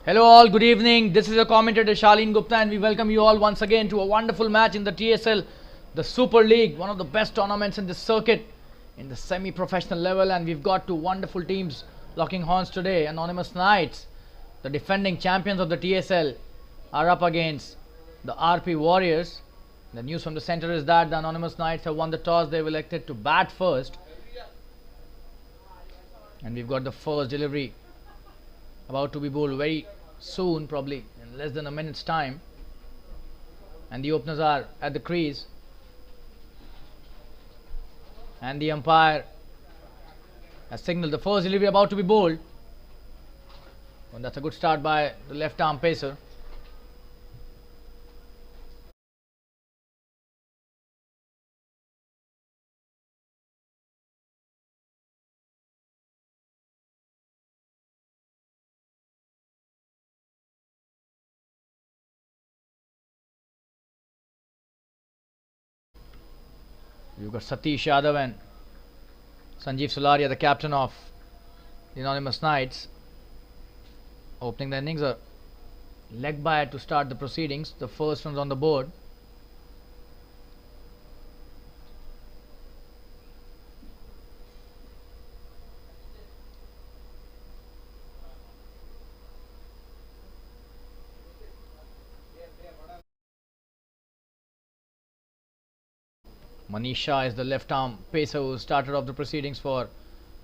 Hello all, good evening. This is your commentator Shalin Gupta and we welcome you all once again to a wonderful match in the TSL, the Super League, one of the best tournaments in this circuit in the semi-professional level, and we've got two wonderful teams locking horns today. Anonymous Knights, the defending champions of the TSL, are up against the RP Warriors. The news from the center is that the Anonymous Knights have won the toss. They've elected to bat first. And we've got the first delivery about to be bowled very soon, probably in less than a minute's time, and the openers are at the crease, and the umpire has signaled the first delivery about to be bowled, and that's a good start by the left arm pacer. You've got Satish Yadav and Sanjeev Solaria, the captain of the Anonymous Knights, opening the innings. A leg bye to start the proceedings. The first one's on the board. Manish Shah is the left arm pacer who started off the proceedings for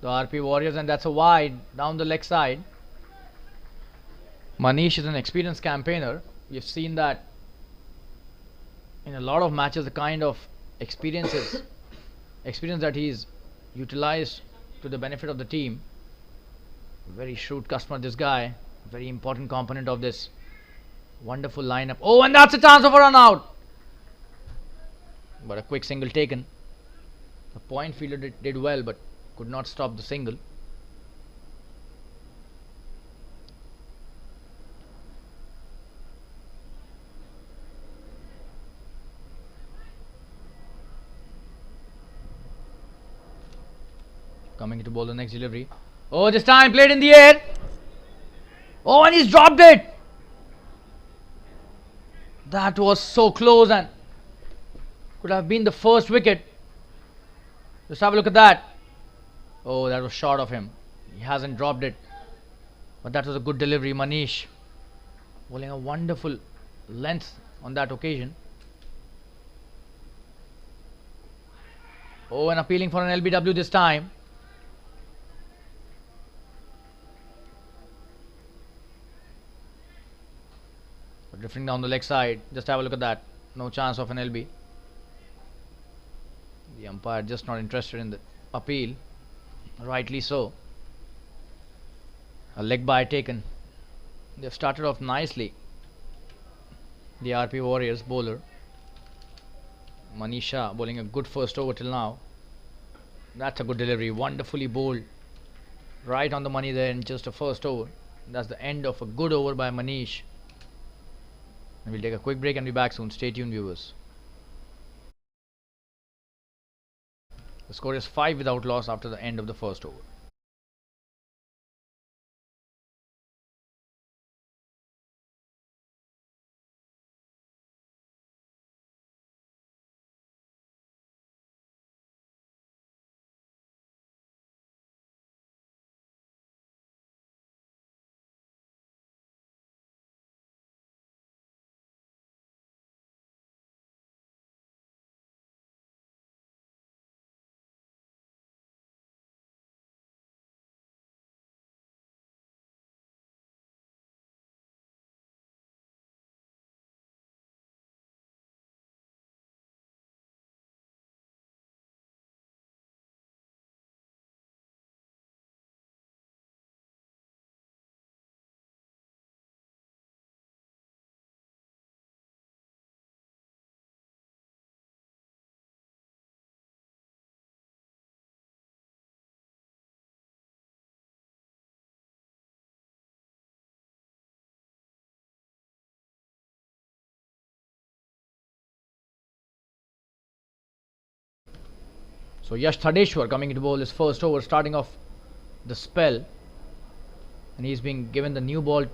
the RP Warriors, and that's a wide down the leg side. Manish is an experienced campaigner. We've seen that in a lot of matches, the kind of experience that he's utilized to the benefit of the team. Very shrewd customer, this guy. Very important component of this wonderful lineup. Oh, and that's a chance of a run out. But a quick single taken. The point fielder did well but could not stop the single. Coming to bowl the next delivery. Oh, this time played in the air. Oh, and he's dropped it. That was so close and could have been the first wicket. Just have a look at that. Oh, that was short of him. He hasn't dropped it. But that was a good delivery. Manish bowling a wonderful length on that occasion. Oh, and appealing for an LBW this time. Drifting down the leg side. Just have a look at that. No chance of an LB. The umpire just not interested in the appeal. Rightly so. A leg bye taken. They've started off nicely. The RP Warriors bowler Manisha bowling a good first over till now. That's a good delivery. Wonderfully bowled. Right on the money there in just a first over. That's the end of a good over by Manish. And we'll take a quick break and be back soon. Stay tuned, viewers. The score is 5 without loss after the end of the first over. So Yash Thadeshwar coming into bowl his first over, starting off the spell, and he's being given the new ball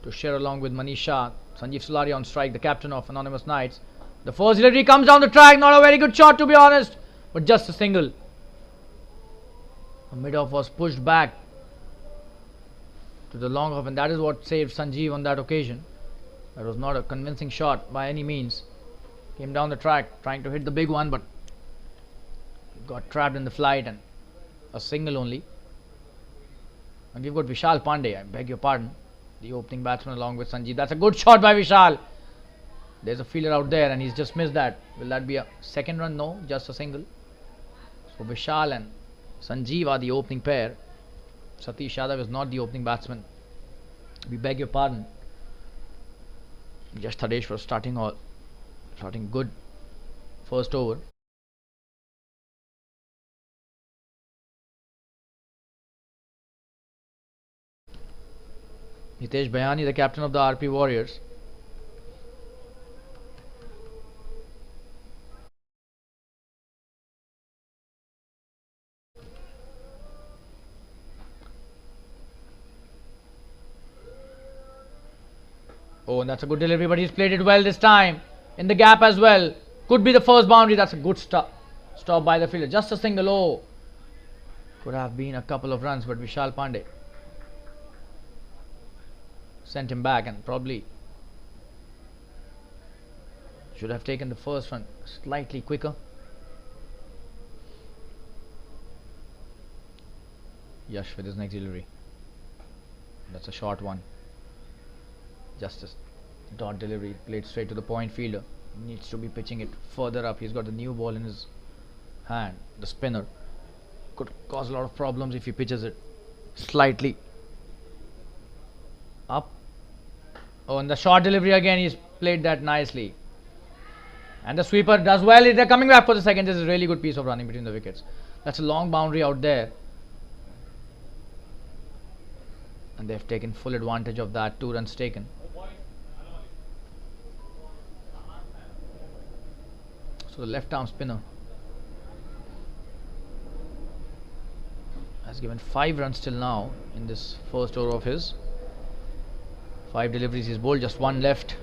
to share along with Manish Shah. Sanjeev Sulari on strike, the captain of Anonymous Knights. The first delivery comes down the track, not a very good shot to be honest, but just a single. The mid-off was pushed back to the long off, and that is what saved Sanjeev on that occasion. That was not a convincing shot by any means. Came down the track trying to hit the big one, but got trapped in the flight, and a single only. And we've got Vishal Pandey, I beg your pardon, the opening batsman along with Sanjeev. That's a good shot by Vishal. There's a fielder out there and he's just missed that. Will that be a second run? No, just a single. So Vishal and Sanjeev are the opening pair. Satish Yadav is not the opening batsman. We beg your pardon. Just Thadesh was starting good first over. Hitesh Bayani, the captain of the RP Warriors. Oh, and that's a good delivery, but he's played it well this time. In the gap as well. Could be the first boundary. That's a good stop by the fielder. Just a single. Oh, could have been a couple of runs, but Vishal Pandey sent him back, and probably should have taken the first run slightly quicker. Yash with his next delivery. That's a short one. Just a dot delivery, played straight to the point fielder. Needs to be pitching it further up. He's got the new ball in his hand. The spinner could cause a lot of problems if he pitches it slightly up. Oh, and the short delivery again, he's played that nicely. And the sweeper does well. They're coming back for the second. This is a really good piece of running between the wickets. That's a long boundary out there. And they've taken full advantage of that. 2 runs taken. So the left arm spinner has given 5 runs till now in this first over of his. 5 deliveries he's bowled, just 1 left.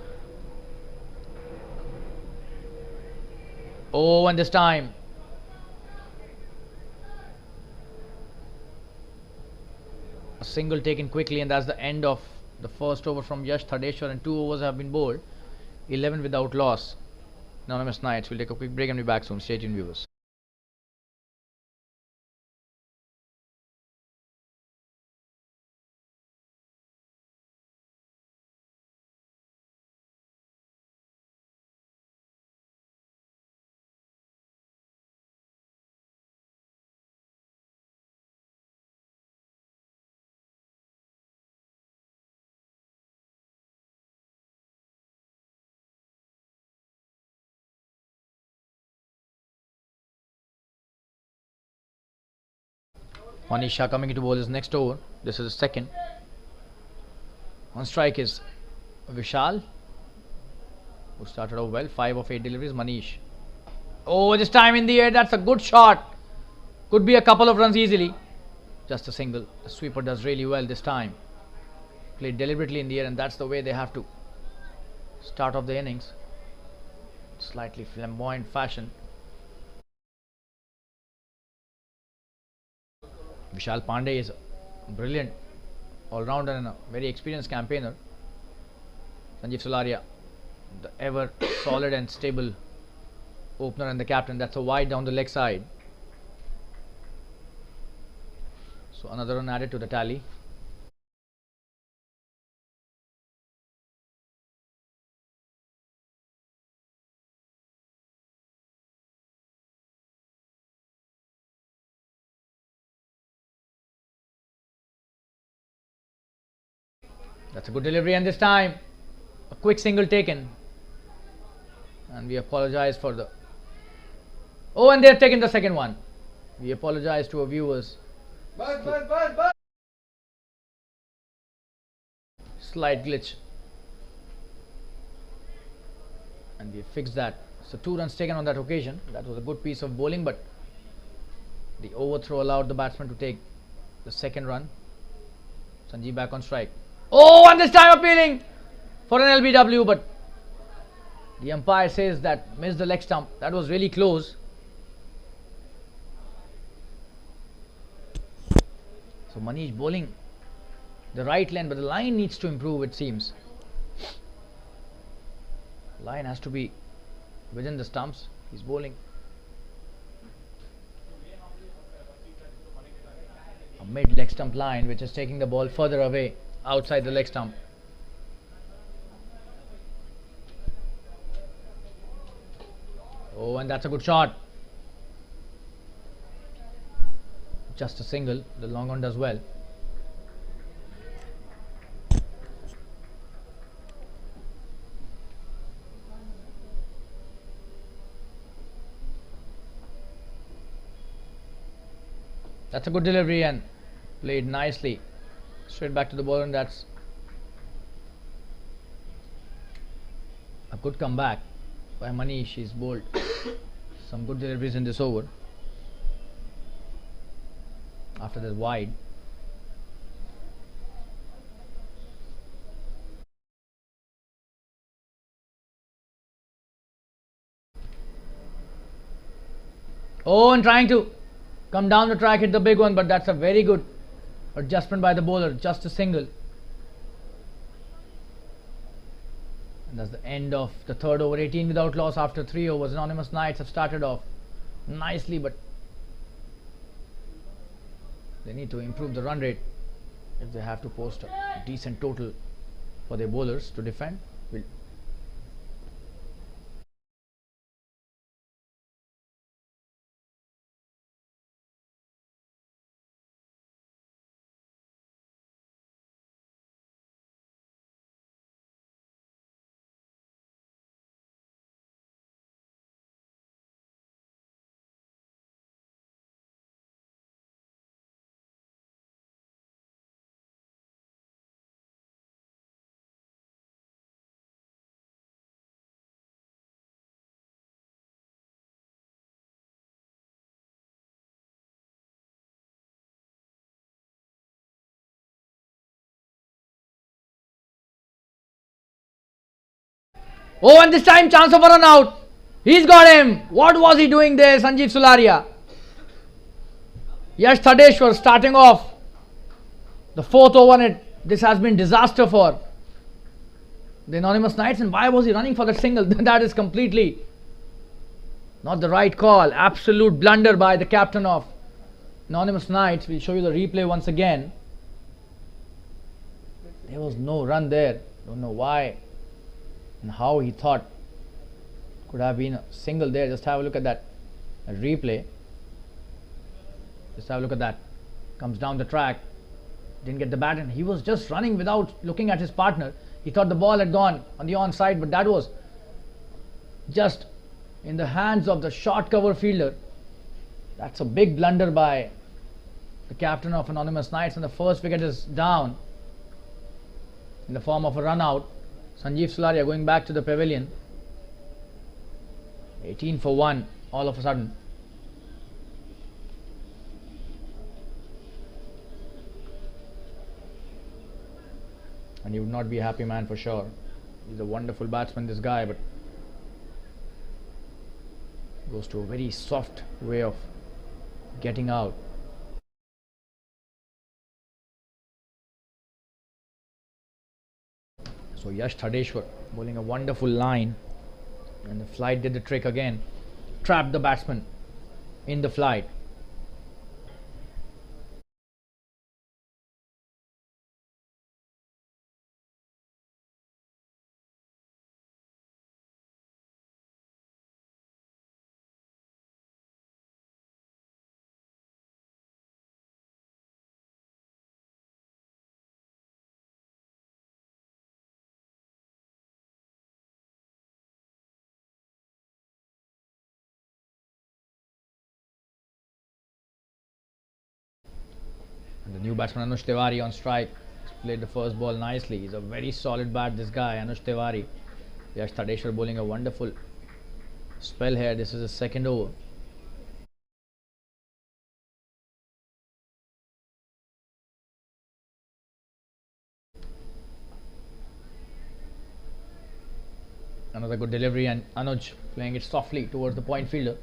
Oh, and this time a single taken quickly, and that's the end of the first over from Yash Thadeshwar, and 2 overs have been bowled. 11 without loss. Anonymous Knights. We'll take a quick break and be back soon. Stay tuned, viewers. Manish Shah coming into bowl his next over. This is the second. On strike is Vishal, who started off well. 5 of 8 deliveries. Manish. Oh, this time in the air. That's a good shot. Could be a couple of runs easily. Just a single. The sweeper does really well this time. Played deliberately in the air, and that's the way they have to start off the innings. Slightly flamboyant fashion. Vishal Pandey is a brilliant all-rounder and a very experienced campaigner. Sanjeev Sulari, the ever solid and stable opener and the captain. That's a wide down the leg side. So another run added to the tally. That's a good delivery, and this time a quick single taken. And we apologize for the... Oh, and they've taken the second one. We apologize to our viewers. Slight glitch. And we fixed that. So 2 runs taken on that occasion. That was a good piece of bowling, but the overthrow allowed the batsman to take the second run. Sanjeev back on strike. Oh, and this time appealing for an LBW, but the umpire says that missed the leg stump. That was really close. So Manish bowling the right lane, but the line needs to improve, it seems. Line has to be within the stumps. He's bowling a mid leg stump line, which is taking the ball further away outside the leg stump. Oh, and that's a good shot. Just a single. The long one does well. That's a good delivery and played nicely. Straight back to the ball, and that's a good comeback by Manish. He's bowled some good deliveries in this over. After that wide. Oh, and trying to come down the track, hit the big one, but that's a very good adjustment by the bowler. Just a single. And that's the end of the third over. 18 without loss after 3 overs. Anonymous Knights have started off nicely, but they need to improve the run rate if they have to post a decent total for their bowlers to defend. Oh, and this time chance of a run out. He's got him. What was he doing there, Sanjeev Sularia? Jfsc Tsl starting off the fourth over, and this has been disaster for the Anonymous Knights. And why was he running for that single? That is completely not the right call. Absolute blunder by the captain of Anonymous Knights. We'll show you the replay once again. There was no run there. Don't know why and how he thought could have been a single there. Just have a look at that replay. Just have a look at that. Comes down the track, didn't get the bat, and he was just running without looking at his partner. He thought the ball had gone on the onside, but that was just in the hands of the short cover fielder. That's a big blunder by the captain of Anonymous Knights, and the first wicket is down in the form of a run out. Sanjeev Sularia going back to the pavilion. 18 for 1 all of a sudden. And he would not be a happy man for sure. He's a wonderful batsman, this guy, but goes to a very soft way of getting out. So Jfsc Tsl bowling a wonderful line, and the flight did the trick again. Trapped the batsman in the flight. And the new batsman Anush Tiwari on strike. He's played the first ball nicely. He's a very solid bat, this guy, Anush Tiwari. Jfsc Tsl bowling a wonderful spell here. This is the second over. Another good delivery, and Anuj playing it softly towards the point fielder.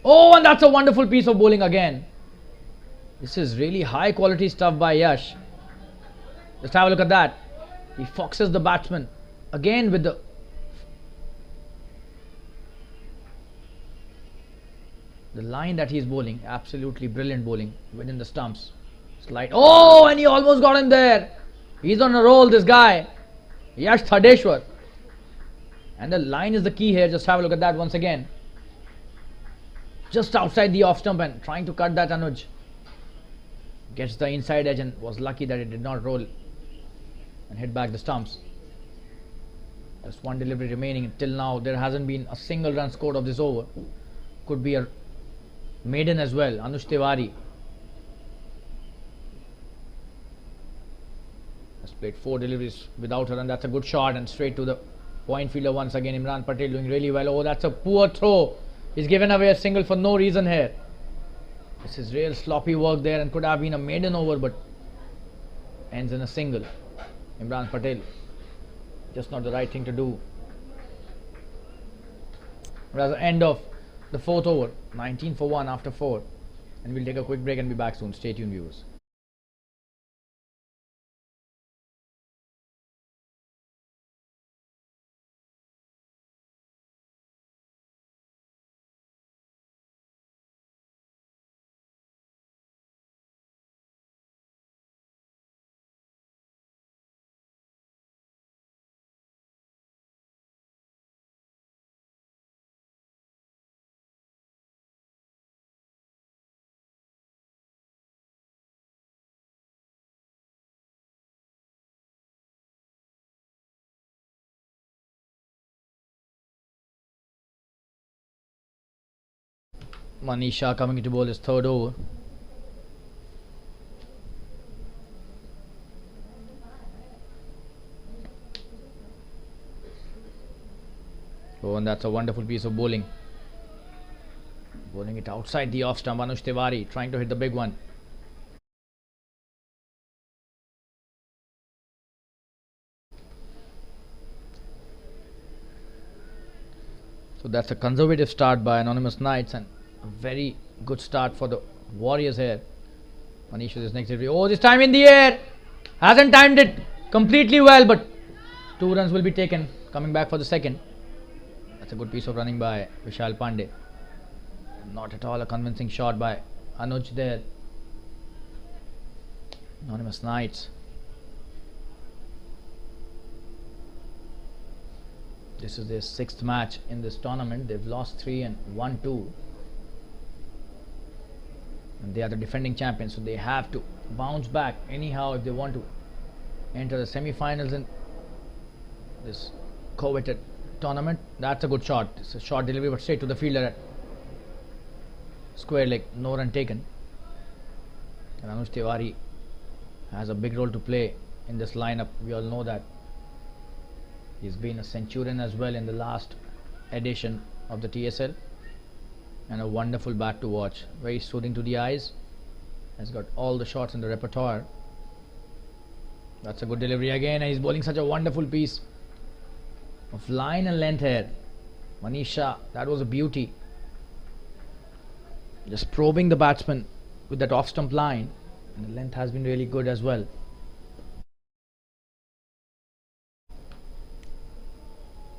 Oh, and that's a wonderful piece of bowling again. This is really high quality stuff by Yash. Just have a look at that. He foxes the batsman again with the line that he's bowling. Absolutely brilliant bowling within the stumps. Slide. Oh, and he almost got in there. He's on a roll, this guy. Yash Thadeshwar. And the line is the key here. Just have a look at that once again. Just outside the off stump and trying to cut that Anuj. Gets the inside edge and was lucky that it did not roll and hit back the stumps. Just one delivery remaining. Till now there hasn't been a single run scored of this over. Could be a maiden as well. Anush Tiwari has played 4 deliveries without a run. That's a good shot and straight to the point fielder once again. Imran Patel doing really well. Oh, that's a poor throw. He's given away a single for no reason here. This is real sloppy work there and could have been a maiden over, but ends in a single. Imran Patel, just not the right thing to do. That's the end of the 4th over. 19 for 1 after 4. And we'll take a quick break and be back soon. Stay tuned, viewers. Manisha coming to bowl his 3rd over. Oh, and that's a wonderful piece of bowling. Bowling it outside the off stump. Anush Tiwari trying to hit the big one. So that's a conservative start by Anonymous Knights and a very good start for the Warriors here. Manish with his next delivery. Oh, this time in the air. Hasn't timed it completely well, but 2 runs will be taken. Coming back for the 2nd. That's a good piece of running by Vishal Pandey. Not at all a convincing shot by Anuj there. Anonymous Knights. This is their 6th match in this tournament. They've lost 3 and won 2. And they are the defending champions, so they have to bounce back anyhow if they want to enter the semi-finals in this coveted tournament. That's a good shot. It's a short delivery but straight to the fielder at square leg. No run taken. And Anush Tiwari has a big role to play in this lineup. We all know that. He's been a centurion as well in the last edition of the TSL. And a wonderful bat to watch. Very soothing to the eyes. Has got all the shots in the repertoire. That's a good delivery again. And he's bowling such a wonderful piece of line and length here. Manisha, that was a beauty. Just probing the batsman with that off stump line. And the length has been really good as well.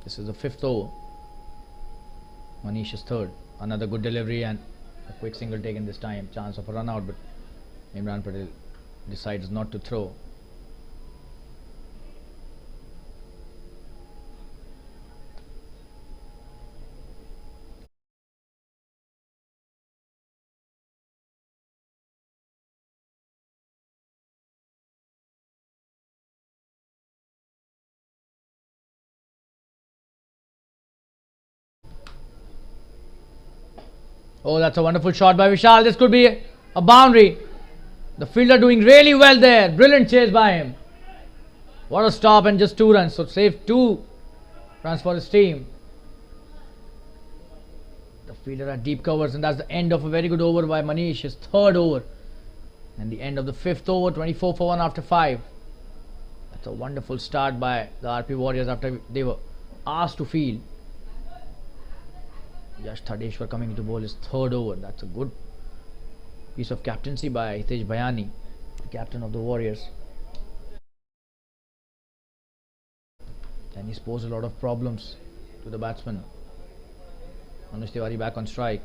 This is the 5th over. Manisha's 3rd. Another good delivery and a quick single taken this time. Chance of a run out, but Imran Patel decides not to throw. Oh, that's a wonderful shot by Vishal. This could be a boundary. The fielder doing really well there. Brilliant chase by him. What a stop and just 2 runs. So saved 2 runs for his team. Fielder at deep covers, and that's the end of a very good over by Manish, his third over. And the end of the fifth over, 24 for 1 after 5. That's a wonderful start by the RP Warriors after they were asked to field. Yash Thadeshwar coming into bowl his third over. That's a good piece of captaincy by Hitesh Bhayani, the captain of the Warriors. And he's posed a lot of problems to the batsman. Anush Tiwari back on strike.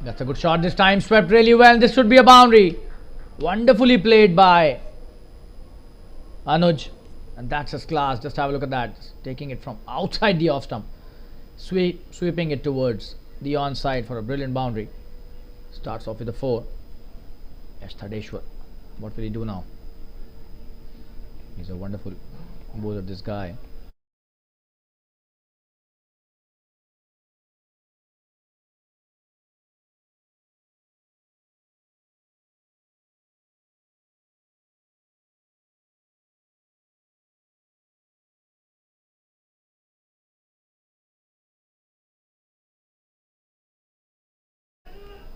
That's a good shot this time, swept really well. This should be a boundary. Wonderfully played by Anuj. And that's his class. Just have a look at that. Taking it from outside the off stump. Sweeping it towards the onside for a brilliant boundary. Starts off with a 4. Yash Thadeshwar. What will he do now? He's a wonderful bowler, this guy.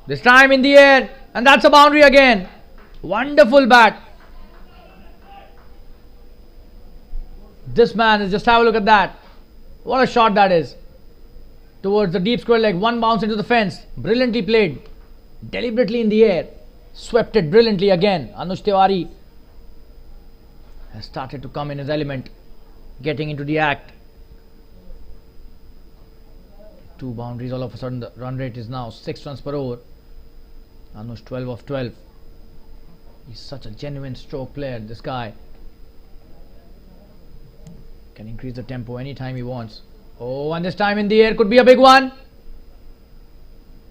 This time in the air, and that's a boundary again. Wonderful bat. This man is, just have a look at that. What a shot that is. Towards the deep square leg, one bounce into the fence. Brilliantly played. Deliberately in the air. Swept it brilliantly again. Anush Tiwari has started to come in his element. Getting into the act. 2 boundaries, all of a sudden the run rate is now 6 runs per over. Anush 12 of 12. He's such a genuine stroke player, this guy. Can increase the tempo anytime he wants. Oh, and this time in the air could be a big one.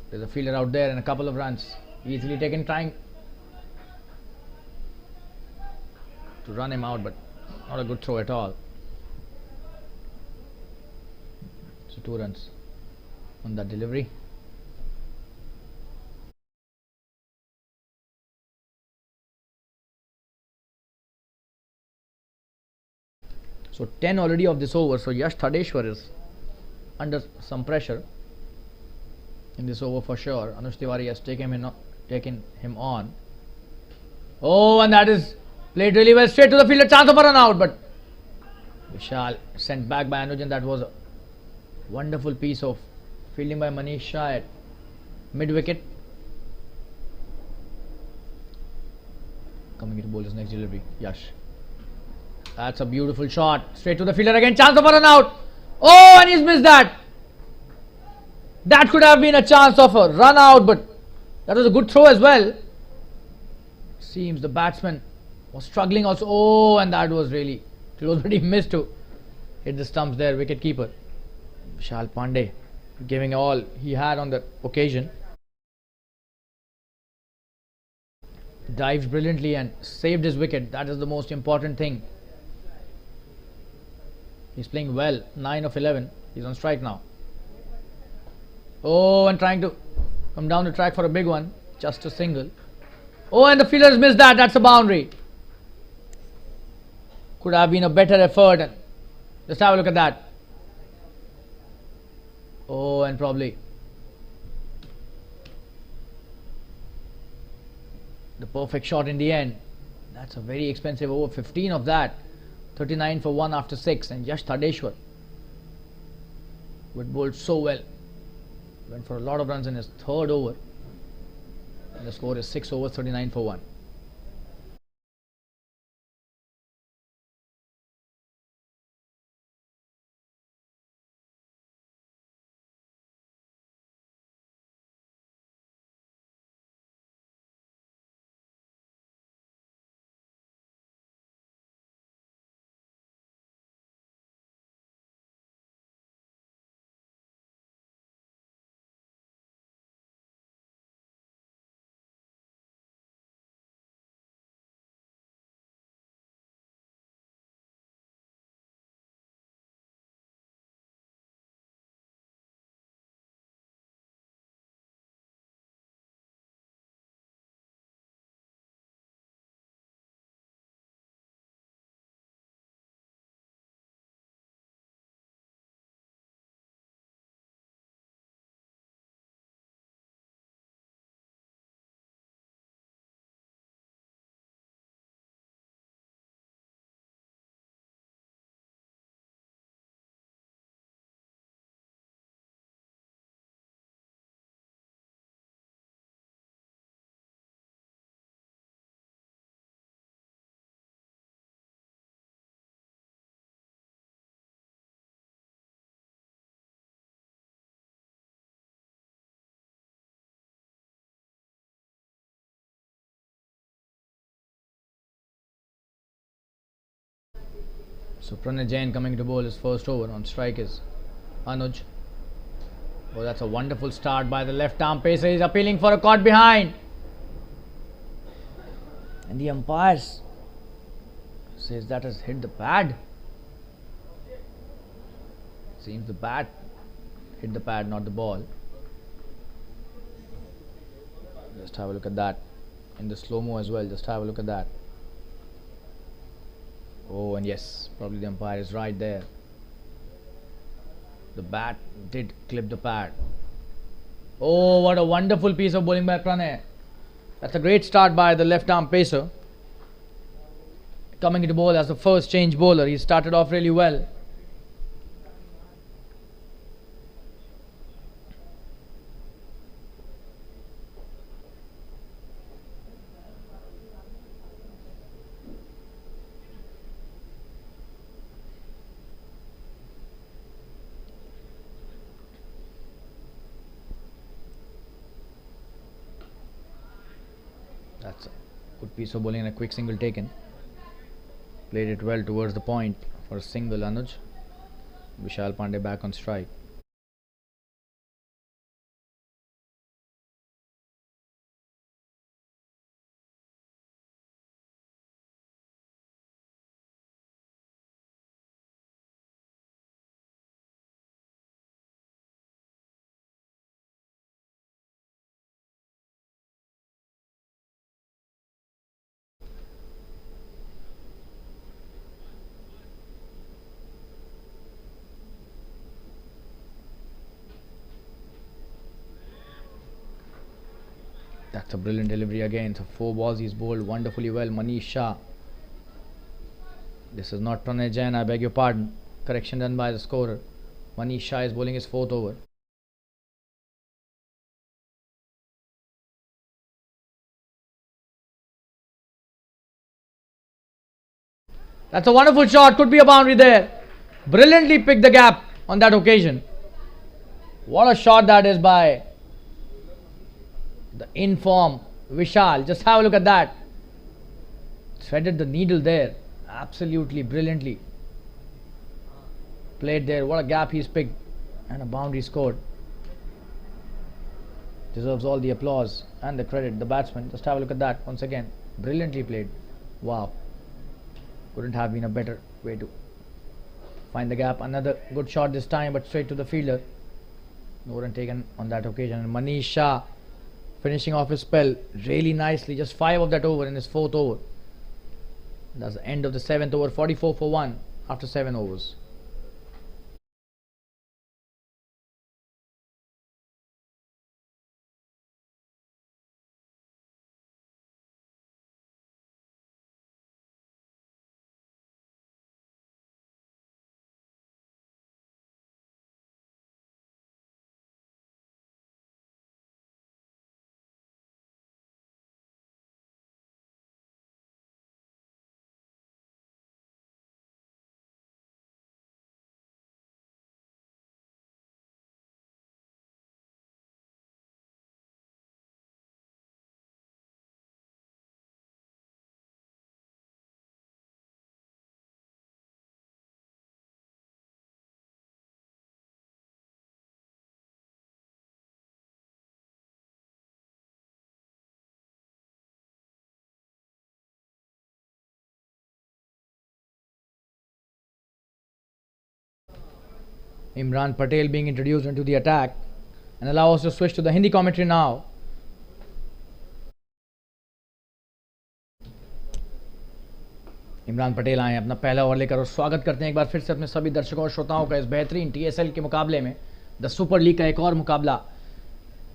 There's a fielder out there and a couple of runs. Easily taken, trying to run him out, but not a good throw at all. So 2 runs on that delivery. So 10 already of this over. So Yash Thadeshwar is under some pressure in this over for sure. Anush Tiwari has taken him on. Oh, and that is played really well. Straight to the fielder. Chance of a run out, but Vishal sent back by Anuj, and that was a wonderful piece of fielding by Manish Shah at mid wicket. Coming into bowler's next delivery. Yash. That's a beautiful shot. Straight to the fielder again. Chance of a run out. Oh, and he's missed that. That could have been a chance of a run out, but that was a good throw as well. Seems the batsman was struggling also. Oh, and that was really close, but he missed to hit the stumps there. Wicket keeper Vishal Pandey giving all he had on that occasion. Dived brilliantly and saved his wicket. That is the most important thing. He's playing well. 9 of 11. He's on strike now. Oh, and trying to come down the track for a big one. Just a single. Oh, and the fielders missed that. That's a boundary. Could have been a better effort. And just have a look at that. Oh, and probably the perfect shot in the end. That's a very expensive over. 15 of that. 39 for 1 after 6. And Yash Thadeshwar would bowl so well. Went for a lot of runs in his third over. And the score is 6 overs, 39 for 1. So Pranay Jain coming to bowl his first over. On strike is Anuj. Oh, that's a wonderful start by the left arm pacer. He's appealing for a caught behind. And the umpires says that has hit the pad. Seems the bat hit the pad, not the ball. Just have a look at that. In the slow-mo as well, just have a look at that. Oh, and yes, probably the umpire is right there. The bat did clip the pad. Oh, what a wonderful piece of bowling by Pranay. That's a great start by the left arm pacer. Coming into bowl as the first change bowler. He started off really well. That's a good piece of bowling and a quick single taken. Played it well towards the point for a single. Anuj. Vishal Pandey back on strike. That's a brilliant delivery again. So 4 balls he's bowled wonderfully well. Manish Shah. This is not Pranay Jain, I beg your pardon. Correction done by the scorer. Manish Shah is bowling his 4th over. That's a wonderful shot. Could be a boundary there. Brilliantly picked the gap on that occasion. What a shot that is by the in-form Vishal. Just have a look at that. Threaded the needle there. Absolutely brilliantly played there. What a gap he's picked. And a boundary scored. Deserves all the applause and the credit. The batsman. Just have a look at that once again. Brilliantly played. Wow. Couldn't have been a better way to find the gap. Another good shot this time, but straight to the fielder. No run taken on that occasion. And Manish Shah finishing off his spell really nicely. Just 5 of that over in his 4th over. That's the end of the 7th over. 44 for 1 after 7 overs. Imran Patel being introduced into the attack, and allow us to switch to the Hindi commentary now. Imran Patel आए अपना पहला over लेकर और स्वागत करते हैं एक बार फिर से अपने सभी दर्शकों और श्रोताओं का इस बेहतरीन TSL के मुकाबले में। द सुपर लीग का एक और मुकाबला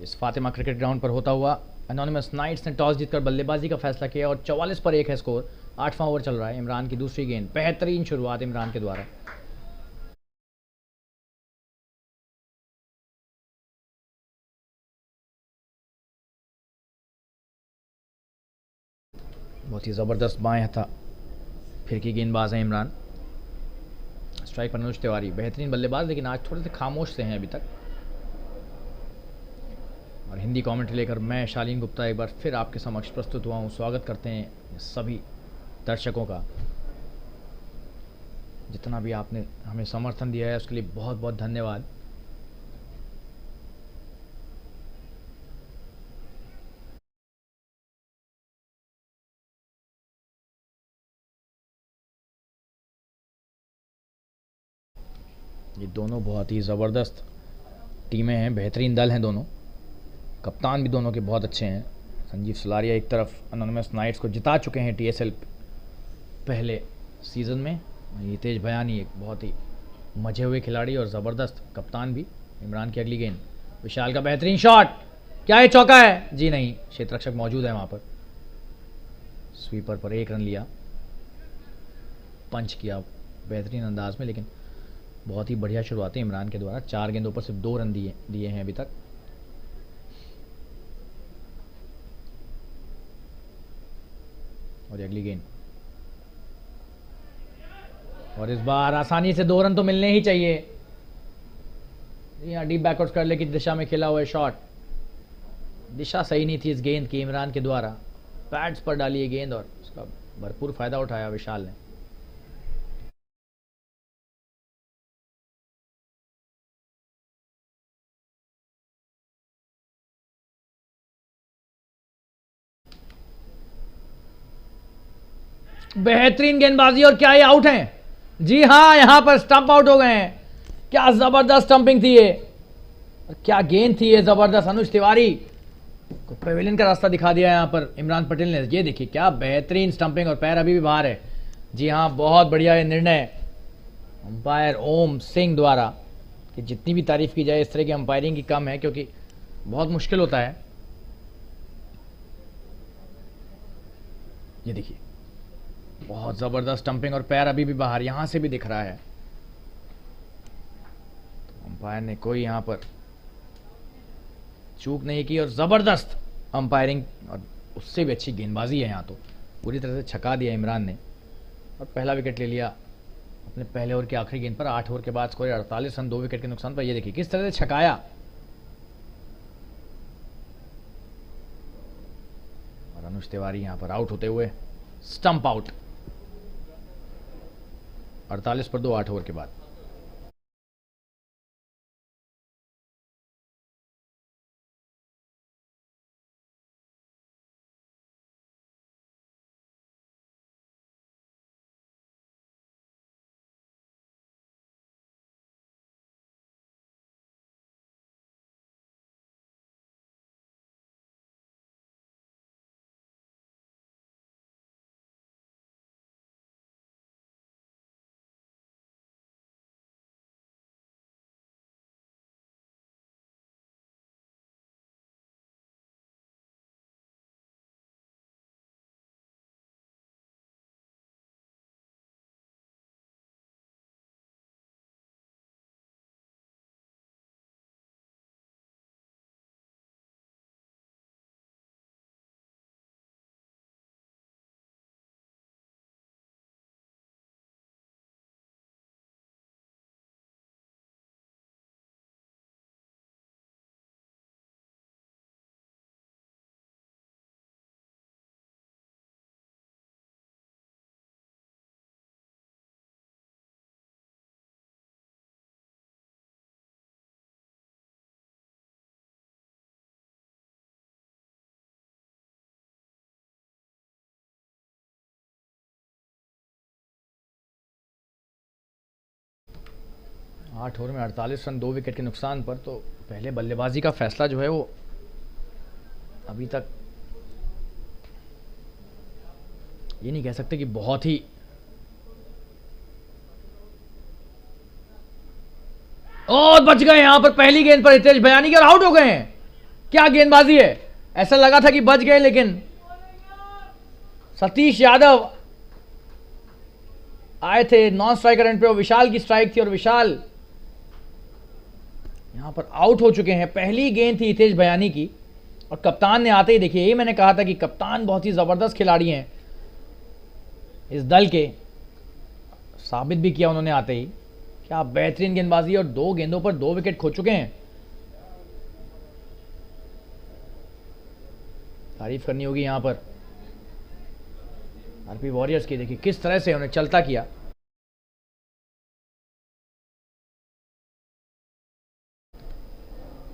इस फातिमा क्रिकेट ग्राउंड पर होता हुआ। एनोनिमस नाइट्स ने टॉस जीतकर बल्लेबाजी का फैसला किया और 44 पर 1 है स्कोर। 8वां ओवर चल रहा है। इमरान की दूसरी गेंद, बेहतरीन शुरुआत इमरान के द्वारा। बहुत ही ज़बरदस्त बाएं था फिर की गेंदबाज है इमरान। स्ट्राइक पर अनुज तिवारी, बेहतरीन बल्लेबाज, लेकिन आज थोड़े से खामोश से हैं अभी तक। और हिंदी कमेंट्री लेकर मैं शालीन गुप्ता एक बार फिर आपके समक्ष प्रस्तुत हुआ हूँ। स्वागत करते हैं सभी दर्शकों का। जितना भी आपने हमें समर्थन दिया है उसके लिए बहुत बहुत धन्यवाद। ये दोनों बहुत ही ज़बरदस्त टीमें हैं, बेहतरीन दल हैं दोनों। कप्तान भी दोनों के बहुत अच्छे हैं। संजीव सलारिया एक तरफ अनोनिमस नाइट्स को जिता चुके हैं TSL पहले सीज़न में। ये तेज बयानी एक बहुत ही मजे हुए खिलाड़ी और ज़बरदस्त कप्तान भी। इमरान की अगली गेंद, विशाल का बेहतरीन शॉट, क्या ये चौका है? जी नहीं, क्षेत्र रक्षक मौजूद है वहाँ पर। स्वीपर पर 1 रन लिया, पंच किया बेहतरीन अंदाज में, लेकिन बहुत ही बढ़िया शुरुआत है इमरान के द्वारा। 4 गेंदों पर सिर्फ 2 रन दिए हैं अभी तक। और अगली गेंद, और इस बार आसानी से 2 रन तो मिलने ही चाहिए। यहाँ डीप बैकवर्ड्स करले की दिशा में खेला हुआ है शॉट, दिशा सही नहीं थी इस गेंद की इमरान के द्वारा। पैड्स पर डाली है गेंद और उसका भरपूर फायदा उठाया विशाल ने। बेहतरीन गेंदबाजी, और क्या ये आउट हैं? जी हाँ, यहां पर स्टंप आउट हो गए हैं। क्या जबरदस्त स्टंपिंग थी ये, क्या गेंद थी ये जबरदस्त। अनुज तिवारी को पेविलियन का रास्ता दिखा दिया यहां पर इमरान पटेल ने। ये देखिए क्या बेहतरीन स्टंपिंग, और पैर अभी भी बाहर है। जी हाँ, बहुत बढ़िया ये निर्णय अंपायर ओम सिंह द्वारा, कि जितनी भी तारीफ की जाए इस तरह की अंपायरिंग की कम है, क्योंकि बहुत मुश्किल होता है। ये देखिए बहुत जबरदस्त स्टंपिंग, और पैर अभी भी बाहर, यहां से भी दिख रहा है। तो अंपायर ने कोई यहां पर चूक नहीं की, और जबरदस्त अंपायरिंग, और उससे भी अच्छी गेंदबाजी है। यहां तो पूरी तरह से छका दिया इमरान ने, और पहला विकेट ले लिया अपने पहले ओवर की आखिरी गेंद पर। 8 ओवर के बाद स्कोर 48 रन, 2 विकेट के नुकसान पर। ये देखिए किस तरह से छकाया, और अनुज तिवारी यहां पर आउट होते हुए स्टंप आउट। 48 पर 2 8 ओवर के बाद। आठ ओवर में 48 रन, 2 विकेट के नुकसान पर। तो पहले बल्लेबाजी का फैसला जो है वो अभी तक ये नहीं कह सकते कि बहुत ही और बच गए यहां पर पहली गेंद पर हितेश बयानी के, और आउट हो गए हैं। क्या गेंदबाजी है, ऐसा लगा था कि बच गए, लेकिन सतीश यादव आए थे नॉन स्ट्राइकर एंड पे, और विशाल की स्ट्राइक थी, और विशाल यहां पर आउट हो चुके हैं। पहली गेंद थी हितेश बयानी की, और कप्तान ने आते ही, देखिए यही मैंने कहा था कि कप्तान बहुत ही जबरदस्त खिलाड़ी हैं इस दल के, साबित भी किया उन्होंने आते ही। क्या बेहतरीन गेंदबाजी, और 2 गेंदों पर 2 विकेट खो चुके हैं। तारीफ करनी होगी यहां पर आरपी वॉरियर्स की। देखिए किस तरह से उन्हें चलता किया।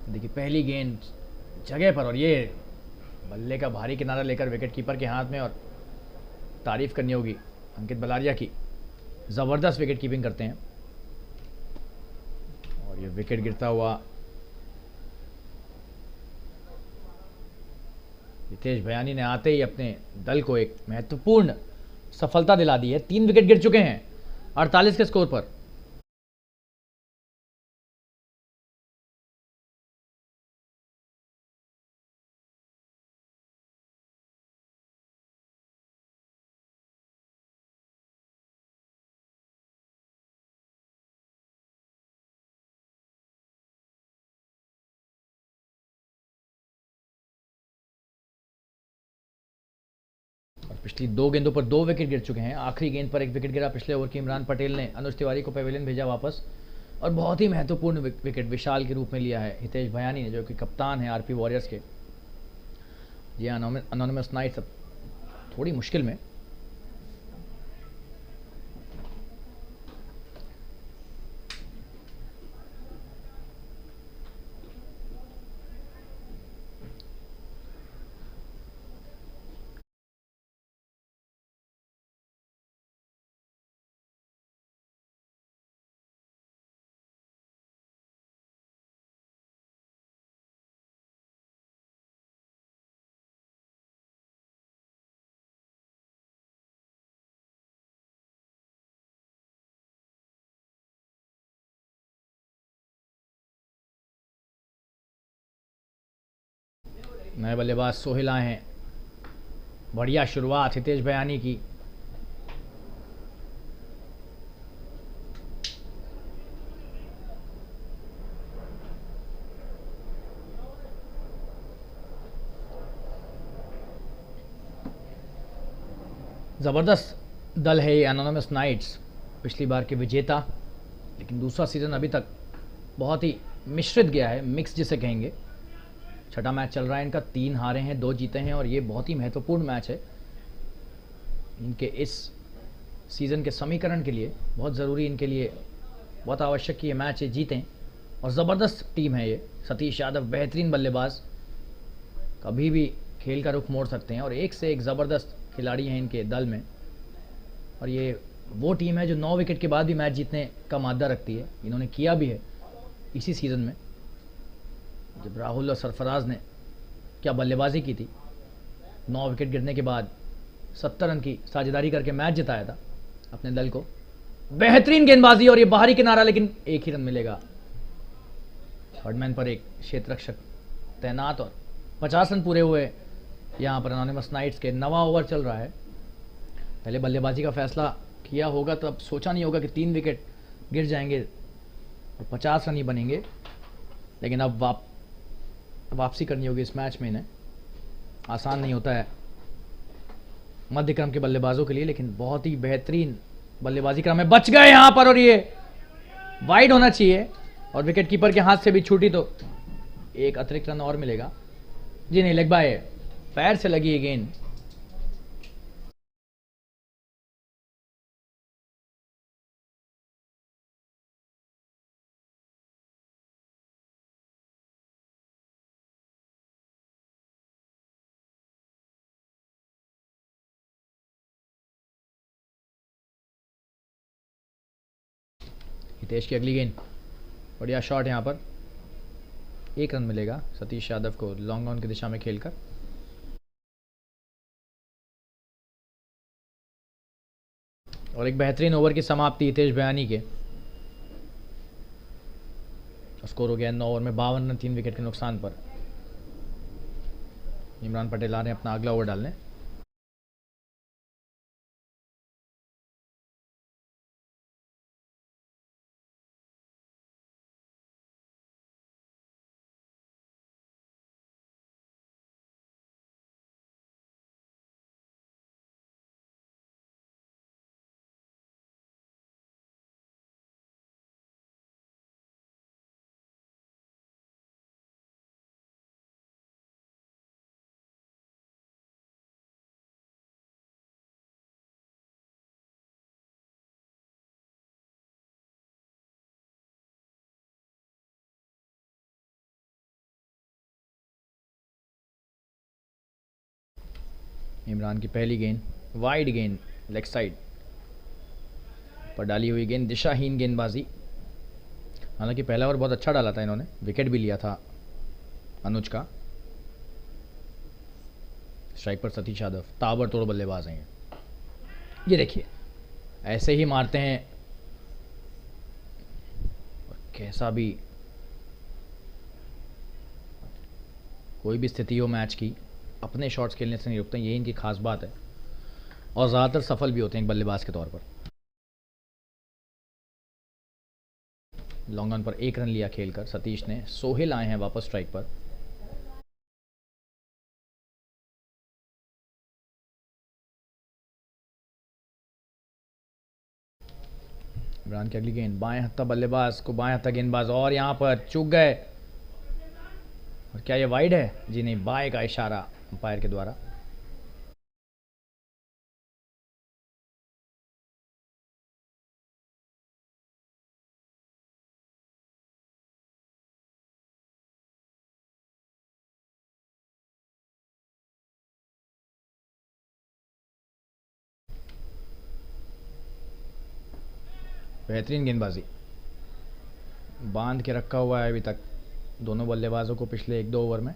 देखिए पहली गेंद जगह पर, और ये बल्ले का भारी किनारा लेकर विकेट कीपर के हाथ में, और तारीफ करनी होगी अंकित बलारिया की, ज़बरदस्त विकेट कीपिंग करते हैं। और ये विकेट गिरता हुआ हितेश भयानी ने आते ही अपने दल को एक महत्वपूर्ण सफलता दिला दी है। 3 विकेट गिर चुके हैं 48 के स्कोर पर। और पिछली 2 गेंदों पर 2 विकेट गिर चुके हैं। आखिरी गेंद पर 1 विकेट गिरा पिछले ओवर की। इमरान पटेल ने अनुज तिवारी को पेविलियन भेजा वापस, और बहुत ही महत्वपूर्ण विकेट विशाल के रूप में लिया है हितेश भयानी ने, जो कि कप्तान है आरपी वॉरियर्स के। ये अनोनिमस नाइट्स अब थोड़ी मुश्किल में। नए बल्लेबाज सोहेल आए हैं। बढ़िया शुरुआत हितेश भयानी की। ज़बरदस्त दल है ये एनोनिमस नाइट्स, पिछली बार के विजेता, लेकिन दूसरा सीज़न अभी तक बहुत ही मिश्रित गया है, मिक्स जिसे कहेंगे। छठा मैच चल रहा है इनका, 3 हारे हैं 2 जीते हैं, और ये बहुत ही महत्वपूर्ण मैच है इनके इस सीज़न के समीकरण के लिए। बहुत ज़रूरी इनके लिए, बहुत आवश्यक कि ये मैच ये जीतें। और ज़बरदस्त टीम है ये। सतीश यादव बेहतरीन बल्लेबाज, कभी भी खेल का रुख मोड़ सकते हैं, और एक से एक ज़बरदस्त खिलाड़ी हैं इनके दल में। और ये वो टीम है जो 9 विकेट के बाद भी मैच जीतने का मादा रखती है। इन्होंने किया भी है इसी सीज़न में, जब राहुल और सरफराज ने क्या बल्लेबाजी की थी। 9 विकेट गिरने के बाद 70 रन की साझेदारी करके मैच जिताया था अपने दल को। बेहतरीन गेंदबाजी, और ये बाहरी किनारा, लेकिन एक ही रन मिलेगा। थर्डमैन पर एक क्षेत्र रक्षक तैनात, और 50 रन पूरे हुए यहाँ पर एनोनिमस नाइट्स के। 9वां ओवर चल रहा है। पहले बल्लेबाजी का फैसला किया होगा तब सोचा नहीं होगा कि 3 विकेट गिर जाएंगे और 50 रन ही बनेंगे, लेकिन अब वापसी करनी होगी इस मैच में इन्हें। आसान नहीं होता है मध्य क्रम के बल्लेबाजों के लिए, लेकिन बहुत ही बेहतरीन बल्लेबाजी क्रम है। बच गए यहां पर, और ये वाइड होना चाहिए, और विकेट कीपर के हाथ से भी छूटी तो एक अतिरिक्त रन और मिलेगा। जी नहीं, लेग बाय, पैर से लगी है गेंद। हितेश की अगली गेंद, बढ़िया शॉट यहाँ पर, 1 रन मिलेगा सतीश यादव को लॉन्ग ऑन की दिशा में खेलकर। और एक बेहतरीन ओवर की समाप्ति हितेश बयानी के। स्कोर हो गया 9 ओवर में 52 रन 3 विकेट के नुकसान पर। इमरान पटेल आ रहे हैं अपना अगला ओवर डालने। इमरान की पहली गेंद, वाइड गेंद लेग साइड पर डाली हुई गेंद, दिशाहीन गेंदबाजी। हालांकि पहला ओवर बहुत अच्छा डाला था इन्होंने, विकेट भी लिया था अनुज का। स्ट्राइक पर सतीश यादव, ताबड़तोड़ बल्लेबाज हैं ये देखिए, ऐसे ही मारते हैं। और कैसा भी कोई भी स्थिति हो मैच की, अपने शॉट्स खेलने से नहीं रुकते, यही इनकी खास बात है और ज़्यादातर सफल भी होते हैं एक बल्लेबाज के तौर पर। लॉन्ग ऑन पर 1 रन लिया खेलकर सतीश ने। सोहेल आए हैं वापस स्ट्राइक पर। इमरान की अगली गेंद, बाएं हत्था बल्लेबाज को बाएं हत्था गेंदबाज, और यहां पर चूक गए। और क्या ये वाइड है? जी नहीं, बाएं का इशारा अंपायर के द्वारा। बेहतरीन गेंदबाजी, बांध के रखा हुआ है अभी तक दोनों बल्लेबाजों को पिछले 1-2 ओवर में।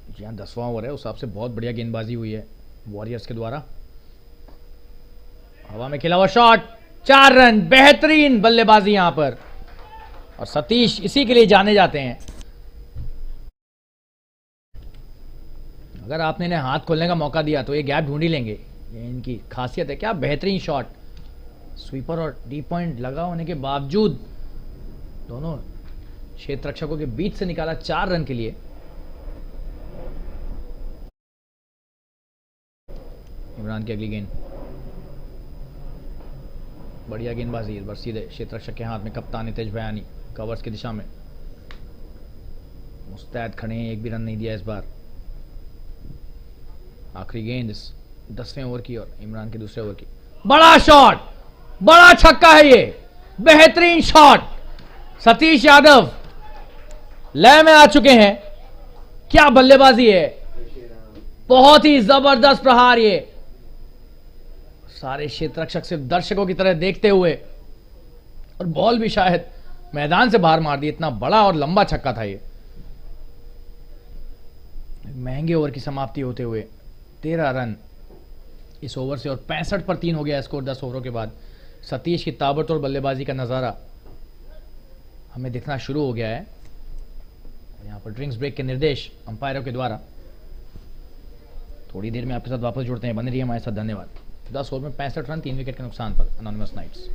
जी हाँ, 10वां ओवर है, उस हिसाब से बहुत बढ़िया गेंदबाजी हुई है वॉरियर्स के द्वारा। हवा में खेला हुआ शॉट, 4 रन, बेहतरीन बल्लेबाजी यहां पर। और सतीश इसी के लिए जाने जाते हैं। अगर आपने इन्हें हाथ खोलने का मौका दिया तो ये गैप ढूंढ ही लेंगे, ये इनकी खासियत है। क्या बेहतरीन शॉट, स्वीपर और डी पॉइंट लगा होने के बावजूद दोनों क्षेत्र रक्षकों के बीच से निकाला 4 रन के लिए। इमरान की अगली गेंद, बढ़िया गेंदबाजी, इस बार सीधे क्षेत्र रक्षक के हाथ में। कप्तान तेज बयानी कवर्स की दिशा में मुस्तैद खड़े हैं, एक भी रन नहीं दिया इस बार। आखिरी गेंद इस 10वें ओवर की और इमरान के दूसरे ओवर की। बड़ा शॉट, बड़ा छक्का है ये, बेहतरीन शॉट। सतीश यादव लय में आ चुके हैं। क्या बल्लेबाजी है, बहुत ही जबरदस्त प्रहार ये। सारे क्षेत्र रक्षक सिर्फ दर्शकों की तरह देखते हुए, और बॉल भी शायद मैदान से बाहर मार दी, इतना बड़ा और लंबा छक्का था ये। महंगे ओवर की समाप्ति होते हुए 13 रन इस ओवर से, और 65 पर 3 हो गया स्कोर 10 ओवरों के बाद। सतीश की ताबड़तोड़ बल्लेबाजी का नज़ारा हमें दिखना शुरू हो गया है। यहाँ पर ड्रिंक्स ब्रेक के निर्देश अंपायरों के द्वारा। थोड़ी देर में आपके साथ वापस जुड़ते हैं, बने रहिए हमारे साथ। धन्यवाद। 10 ओवर में 65 रन, 3 विकेट के नुकसान पर अनोनिमस नाइट्स।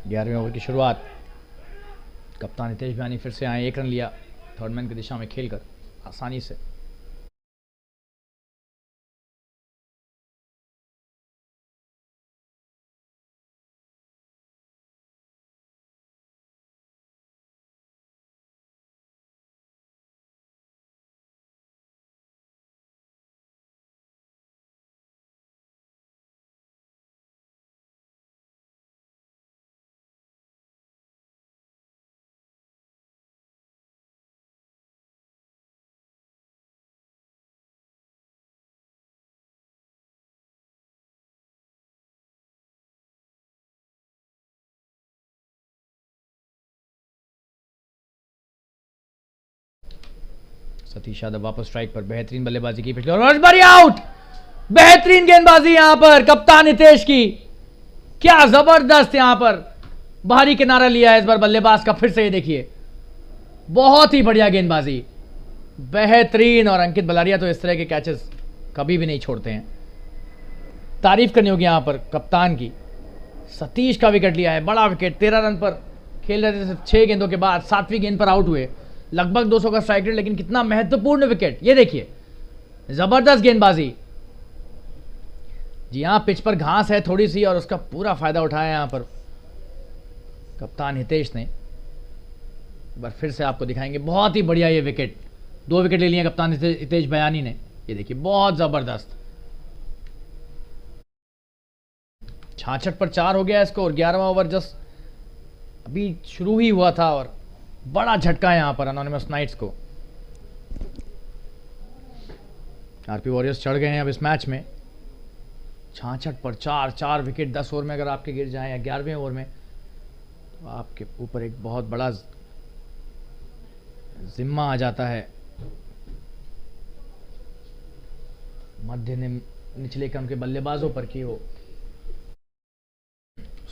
11वें ओवर की शुरुआत। कप्तान हितेश बयानी फिर से आए, 1 रन लिया थर्ड मैन की दिशा में खेलकर आसानी से। सतीश यादव वापस स्ट्राइक पर, बेहतरीन बल्लेबाजी की पिछले और बारी आउट। बेहतरीन गेंदबाजी यहां पर कप्तान हितेश की, क्या जबरदस्त यहां पर बाहरी किनारा लिया है इस बार बल्लेबाज का। फिर से ये देखिए, बहुत ही बढ़िया गेंदबाजी, बेहतरीन। और अंकित बलारिया तो इस तरह के कैचेस कभी भी नहीं छोड़ते हैं, तारीफ करनी होगी यहां पर कप्तान की। सतीश का विकेट लिया है, बड़ा विकेट, 13 रन पर खेल रहे थे सिर्फ 6 गेंदों के बाद, 7वीं गेंद पर आउट हुए, लगभग 200 का स्ट्राइक रेट, लेकिन कितना महत्वपूर्ण विकेट। ये देखिए, जबरदस्त गेंदबाजी। जी हाँ, पिच पर घास है थोड़ी सी और उसका पूरा फायदा उठाया यहां पर कप्तान हितेश ने। एक बार फिर से आपको दिखाएंगे, बहुत ही बढ़िया ये विकेट, 2 विकेट ले लिए कप्तान हितेश बयानी ने। ये देखिए, बहुत जबरदस्त। 66 पर 4 हो गया स्कोर। 11वां ओवर जस्ट अभी शुरू ही हुआ था और बड़ा झटका यहां पर एनोनिमस नाइट्स को। आरपी वॉरियर्स चढ़ गए हैं अब इस मैच में। 66 पर 4, 4 विकेट 10 ओवर में अगर आपके गिर जाएं या 11वें ओवर में, तो आपके ऊपर एक बहुत बड़ा जिम्मा आ जाता है मध्य निचले क्रम के बल्लेबाजों पर कि वो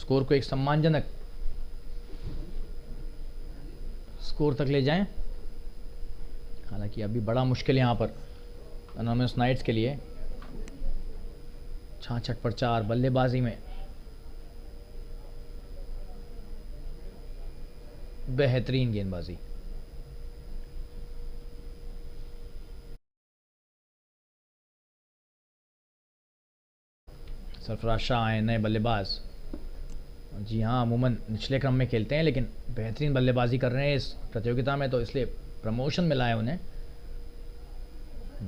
स्कोर को एक सम्मानजनक स्कोर तक ले जाएं। हालांकि अभी बड़ा मुश्किल यहां पर एनोनिमस नाइट्स के लिए। 66 पर 4 बल्लेबाजी में बेहतरीन गेंदबाजी। सरफराज शाह आए नए बल्लेबाज। जी हाँ, अमूमन निचले क्रम में खेलते हैं लेकिन बेहतरीन बल्लेबाजी कर रहे हैं इस प्रतियोगिता में, तो इसलिए प्रमोशन मिला है उन्हें।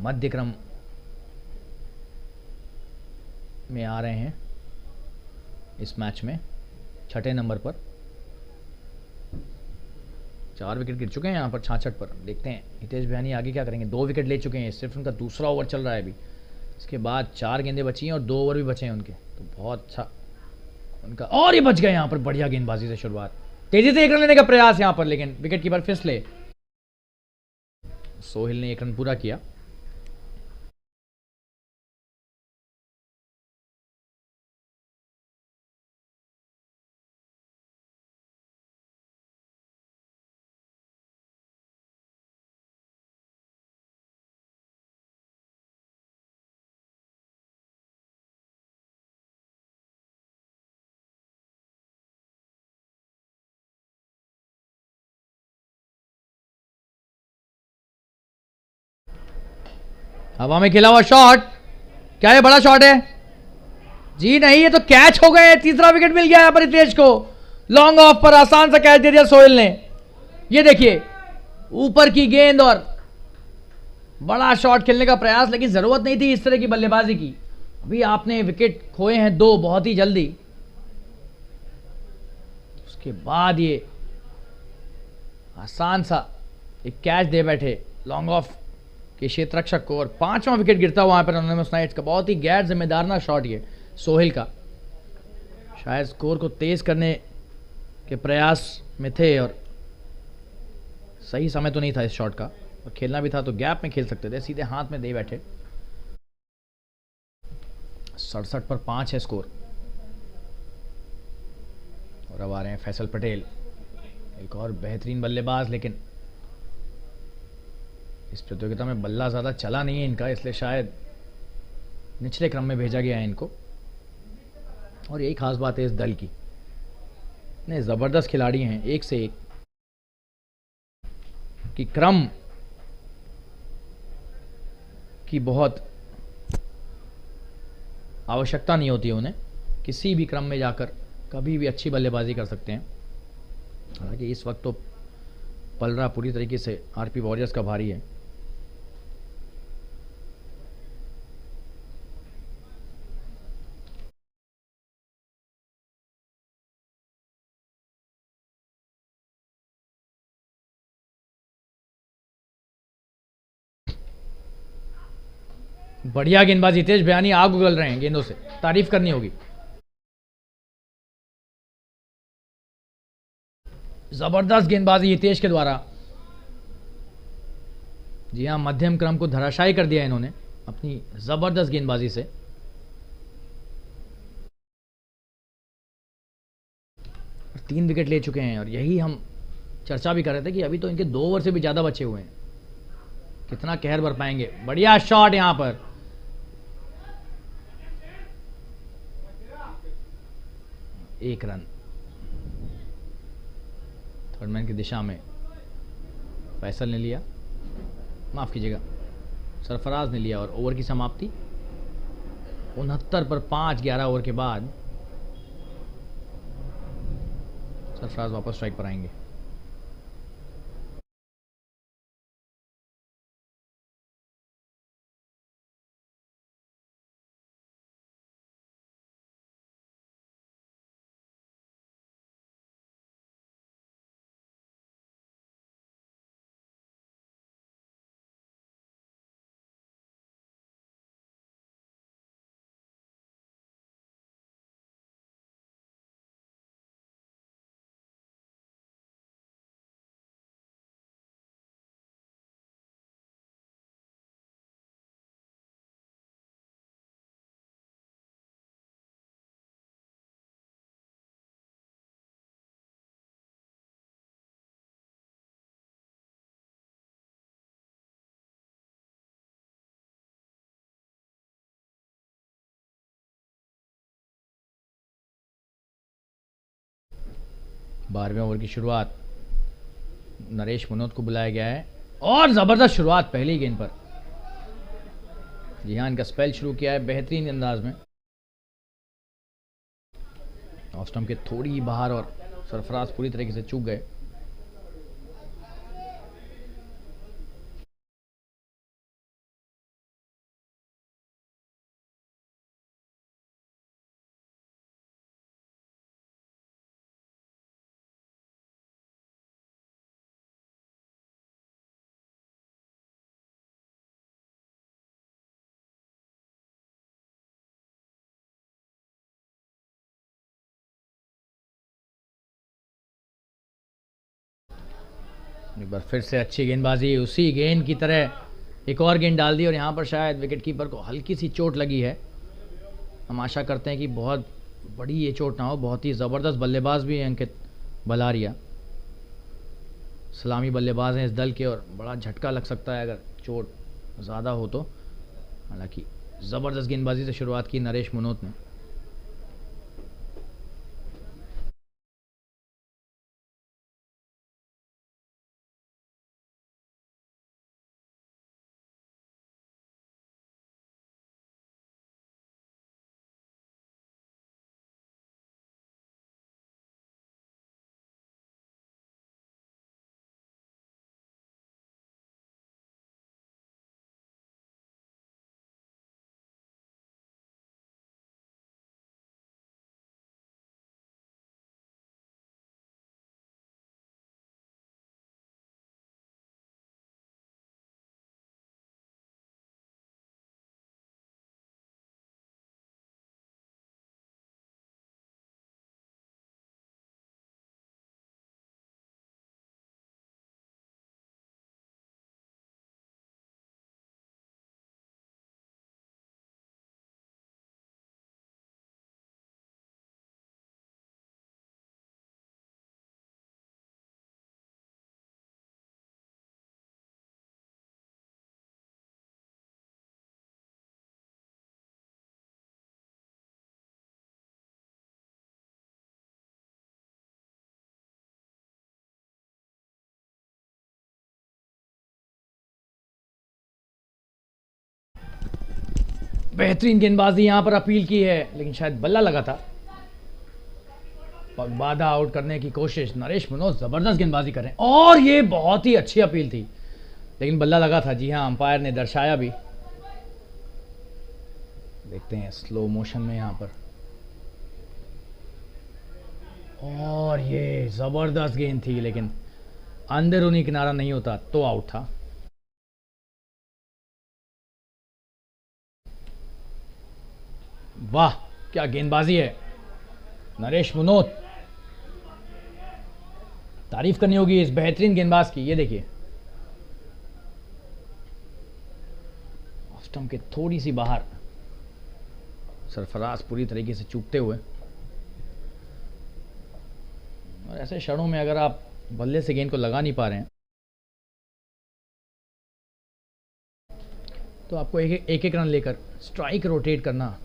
मध्य क्रम में आ रहे हैं इस मैच में 6ठे नंबर पर। 4 विकेट गिर चुके हैं यहाँ पर 66 पर। देखते हैं हितेश बयानी आगे क्या करेंगे। 2 विकेट ले चुके हैं, सिर्फ उनका दूसरा ओवर चल रहा है अभी। इसके बाद 4 गेंदें बची हैं और 2 ओवर भी बचे हैं उनके, तो बहुत अच्छा उनका। और ये बच गए यहाँ पर, बढ़िया गेंदबाजी से शुरुआत, तेजी से 1 रन लेने का प्रयास यहाँ पर, लेकिन विकेट कीपर फिसले। सोहिल ने 1 रन पूरा किया। हवा में खेला हुआ शॉट, क्या ये बड़ा शॉट है? जी नहीं, ये तो कैच हो गए। तीसरा विकेट मिल गया यहां पर हितेश को। लॉन्ग ऑफ पर आसान सा कैच दे दिया सोहेल ने। ये देखिए, ऊपर की गेंद और बड़ा शॉट खेलने का प्रयास, लेकिन जरूरत नहीं थी इस तरह की बल्लेबाजी की। अभी आपने विकेट खोए हैं 2 बहुत ही जल्दी, उसके बाद ये आसान सा एक कैच दे बैठे लॉन्ग ऑफ के क्षेत्र रक्षक को, और 5वां विकेट गिरता हुआ वहां पर एनोनिमस नाइट्स का। बहुत ही गैर जिम्मेदार शॉट ये सोहेल का, शायद स्कोर को तेज करने के प्रयास में थे और सही समय तो नहीं था इस शॉट का, और खेलना भी था तो गैप में खेल सकते थे, सीधे हाथ में दे बैठे। 67 पर 5 है स्कोर। और अब आ रहे हैं फैसल पटेल, एक और बेहतरीन बल्लेबाज, लेकिन इस प्रतियोगिता में बल्ला ज़्यादा चला नहीं है इनका, इसलिए शायद निचले क्रम में भेजा गया है इनको। और यही खास बात है इस दल की, नहीं, ज़बरदस्त खिलाड़ी हैं, एक से एक कि क्रम की बहुत आवश्यकता नहीं होती है उन्हें, किसी भी क्रम में जाकर कभी भी अच्छी बल्लेबाजी कर सकते हैं। हालांकि इस वक्त तो पलरा पूरी तरीके से आरपी वॉरियर्स का भारी है। बढ़िया गेंदबाजी, हितेश बयानी आग उगल रहे हैं गेंदों से, तारीफ करनी होगी। जबरदस्त गेंदबाजी हितेश के द्वारा। जी हाँ, मध्यम क्रम को धराशायी कर दिया इन्होंने अपनी जबरदस्त गेंदबाजी से। तीन विकेट ले चुके हैं और यही हम चर्चा भी कर रहे थे कि अभी तो इनके 2 ओवर से भी ज्यादा बचे हुए हैं, कितना कहर बर पाएंगे। बढ़िया शॉट यहां पर, एक रन थर्डमैन की दिशा में फैसल ने लिया, माफ कीजिएगा सरफराज ने लिया। और ओवर की समाप्ति 69 पर 5 11 ओवर के बाद सरफराज वापस स्ट्राइक पर आएंगे। बारहवें ओवर की शुरुआत, नरेश मनोज को बुलाया गया है और जबरदस्त शुरुआत पहली गेंद पर। जी हाँ, इनका स्पेल शुरू किया है बेहतरीन अंदाज में। ऑफ स्टंप के थोड़ी बाहर और सरफराज पूरी तरीके से चूक गए। एक बार फिर से अच्छी गेंदबाजी, उसी गेंद की तरह एक और गेंद डाल दी और यहाँ पर शायद विकेट कीपर को हल्की सी चोट लगी है। हम आशा करते हैं कि बहुत बड़ी ये चोट ना हो। बहुत ही ज़बरदस्त बल्लेबाज भी है अंकित बलारिया, सलामी बल्लेबाज हैं इस दल के और बड़ा झटका लग सकता है अगर चोट ज़्यादा हो तो। हालांकि ज़बरदस्त गेंदबाजी से शुरुआत की नरेश मनोज ने। बेहतरीन गेंदबाजी यहां पर अपील की है, लेकिन शायद बल्ला लगा था। बाधा आउट करने की कोशिश, नरेश मनोज जबरदस्त गेंदबाजी कर रहे हैं, और ये बहुत ही अच्छी अपील थी, लेकिन बल्ला लगा था। जी हाँ, अंपायर ने दर्शाया भी। देखते हैं स्लो मोशन में यहां पर, और ये जबरदस्त गेंद थी, लेकिन अंदरूनी किनारा नहीं होता तो आउट था। वाह क्या गेंदबाजी है नरेश मनोज, तारीफ करनी होगी इस बेहतरीन गेंदबाज की। ये देखिए, ऑफ स्टंप के थोड़ी सी बाहर, सरफराज पूरी तरीके से चूकते हुए। और ऐसे क्षणों में अगर आप बल्ले से गेंद को लगा नहीं पा रहे हैं तो आपको एक एक रन लेकर स्ट्राइक रोटेट करना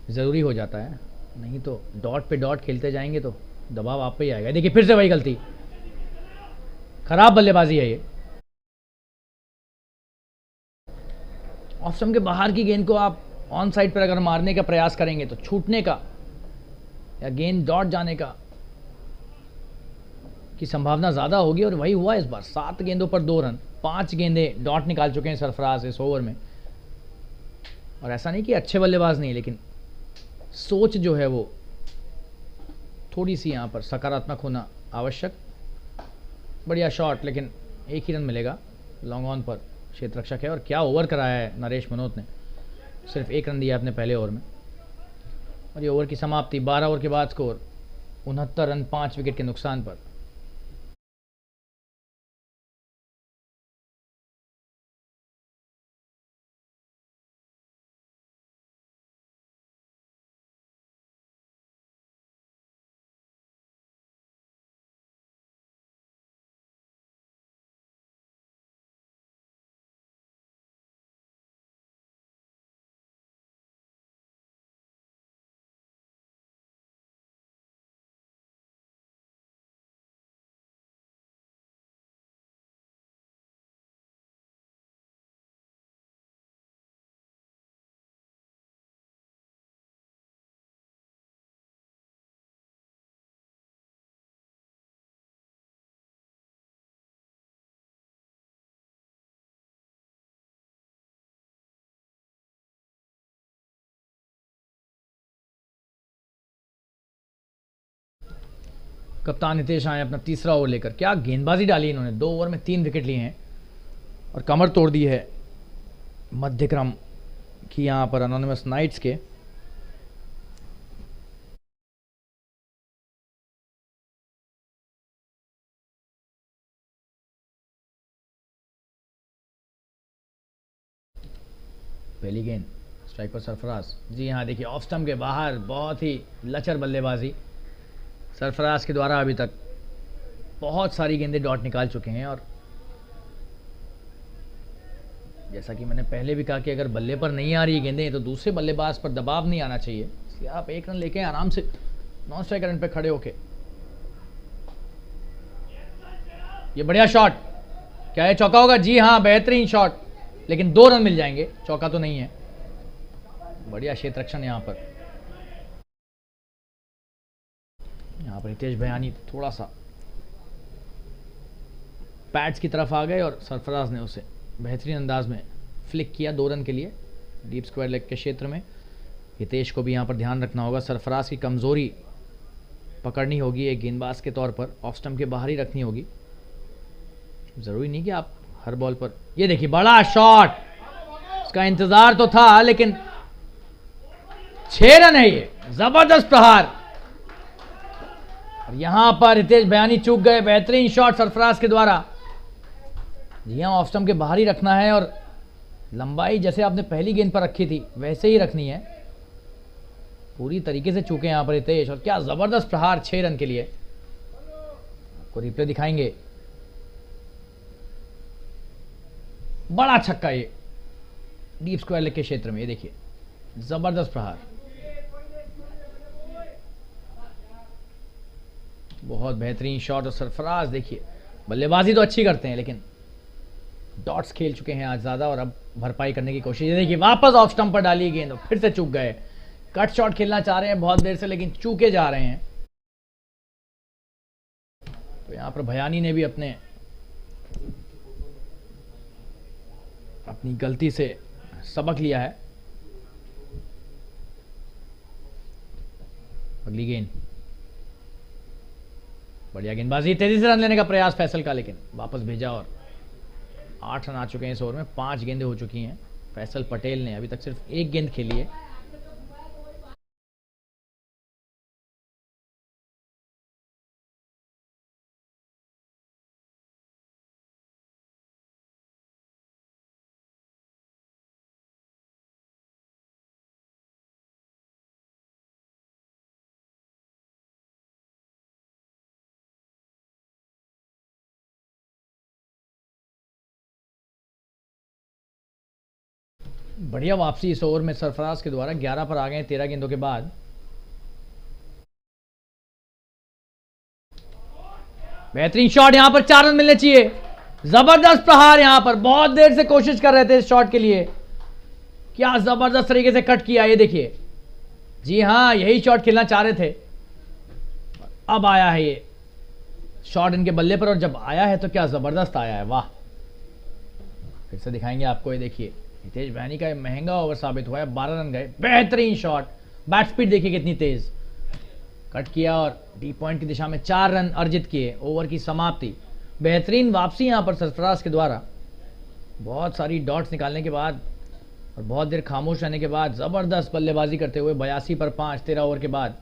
ज़रूरी हो जाता है, नहीं तो डॉट पे डॉट खेलते जाएंगे तो दबाव आप पे ही आएगा। देखिए फिर से वही गलती, खराब बल्लेबाजी है ये। ऑफ स्टंप के बाहर की गेंद को आप ऑन साइड पर अगर मारने का प्रयास करेंगे तो छूटने का या गेंद डॉट जाने का की संभावना ज़्यादा होगी, और वही हुआ इस बार। 7 गेंदों पर 2 रन, 5 गेंदें डॉट निकाल चुके हैं सरफराज इस ओवर में। और ऐसा नहीं कि अच्छे बल्लेबाज नहीं, लेकिन सोच जो है वो थोड़ी सी यहाँ पर सकारात्मक होना आवश्यक। बढ़िया शॉट, लेकिन एक ही रन मिलेगा। लॉन्ग ऑन पर क्षेत्र रक्षक है, और क्या ओवर कराया है नरेश मनोज ने, सिर्फ 1 रन दिया अपने पहले ओवर में। और ये ओवर की समाप्ति 12 ओवर के बाद स्कोर 69 रन 5 विकेट के नुकसान पर। कप्तान हितेश आए अपना तीसरा ओवर लेकर। क्या गेंदबाजी डाली इन्होंने, 2 ओवर में 3 विकेट लिए हैं और कमर तोड़ दी है मध्यक्रम की यहाँ पर अनोनिमस नाइट्स के। पहली गेंद स्ट्राइक पर सरफराज। जी हाँ, देखिए ऑफ स्टंप के बाहर बहुत ही लचर बल्लेबाजी सरफराज के द्वारा। अभी तक बहुत सारी गेंदें डॉट निकाल चुके हैं, और जैसा कि मैंने पहले भी कहा कि अगर बल्ले पर नहीं आ रही गेंदें तो दूसरे बल्लेबाज पर दबाव नहीं आना चाहिए, इसलिए आप 1 रन लेके आराम से नॉन स्ट्राइक रन पे खड़े होके। ये बढ़िया शॉट, क्या है चौका होगा? जी हाँ, बेहतरीन शॉट, लेकिन 2 रन मिल जाएंगे, चौका तो नहीं है। बढ़िया क्षेत्र रक्षण यहाँ पर। यहाँ पर हितेश भयानी थोड़ा सा पैड्स की तरफ आ गए और सरफराज ने उसे बेहतरीन अंदाज में फ्लिक किया 2 रन के लिए डीप स्क्वायर लेग के क्षेत्र में। हितेश को भी यहाँ पर ध्यान रखना होगा, सरफराज की कमज़ोरी पकड़नी होगी एक गेंदबाज के तौर पर, ऑफ स्टंप के बाहर ही रखनी होगी। ज़रूरी नहीं कि आप हर बॉल पर। ये देखिए बड़ा शॉट, इसका इंतज़ार तो था, लेकिन 6 रन है ये, ज़बरदस्त प्रहार। और यहां पर हितेश भयानी चूक गए, बेहतरीन शॉट सरफराज के द्वारा। जी हाँ, ऑफ स्टंप के बाहर ही रखना है, और लंबाई जैसे आपने पहली गेंद पर रखी थी वैसे ही रखनी है। पूरी तरीके से चूके यहां पर हितेश, और क्या जबरदस्त प्रहार 6 रन के लिए। आपको रिप्ले दिखाएंगे, बड़ा छक्का ये डीप स्क्वायर लेग के क्षेत्र में। ये देखिए जबरदस्त प्रहार, बहुत बेहतरीन शॉट। और सरफराज देखिए बल्लेबाजी तो अच्छी करते हैं, लेकिन डॉट्स खेल चुके हैं आज ज़्यादा और अब भरपाई करने की कोशिश। ये देखिए वापस ऑफ स्टंप पर डाली गेंद, फिर से चूक गए। कट शॉट खेलना चाह रहे हैं बहुत देर से, लेकिन चूके जा रहे हैं। तो यहाँ पर भयानी ने भी अपनी गलती से सबक लिया है। अगली गेंद, बढ़िया गेंदबाजी, तेजी से रन लेने का प्रयास फैसल का, लेकिन वापस भेजा और 8 रन आ चुके हैं इस ओवर में। 5 गेंदें हो चुकी हैं। फैसल पटेल ने अभी तक सिर्फ 1 गेंद खेली है। बढ़िया वापसी इस ओवर में सरफराज के द्वारा। 11 पर आ गए 13 गेंदों के बाद। बेहतरीन शॉट, यहां पर 4 रन मिलने चाहिए। जबरदस्त प्रहार, यहां पर बहुत देर से कोशिश कर रहे थे इस शॉट के लिए। क्या जबरदस्त तरीके से कट किया, ये देखिए। जी हां, यही शॉट खेलना चाह रहे थे। अब आया है ये शॉट इनके बल्ले पर, और जब आया है तो क्या जबरदस्त आया है, वाह। फिर से दिखाएंगे आपको, ये देखिए हितेश बहनी का महंगा ओवर साबित हुआ है। 12 रन गए। बेहतरीन शॉट, बैट स्पीड देखिए कितनी तेज। कट किया और डी पॉइंट की दिशा में 4 रन अर्जित किए। ओवर की समाप्ति। बेहतरीन वापसी यहां पर सरफराज के द्वारा। बहुत सारी डॉट्स निकालने के बाद और बहुत देर खामोश रहने के बाद जबरदस्त बल्लेबाजी करते हुए 82 पर 5 13 ओवर के बाद।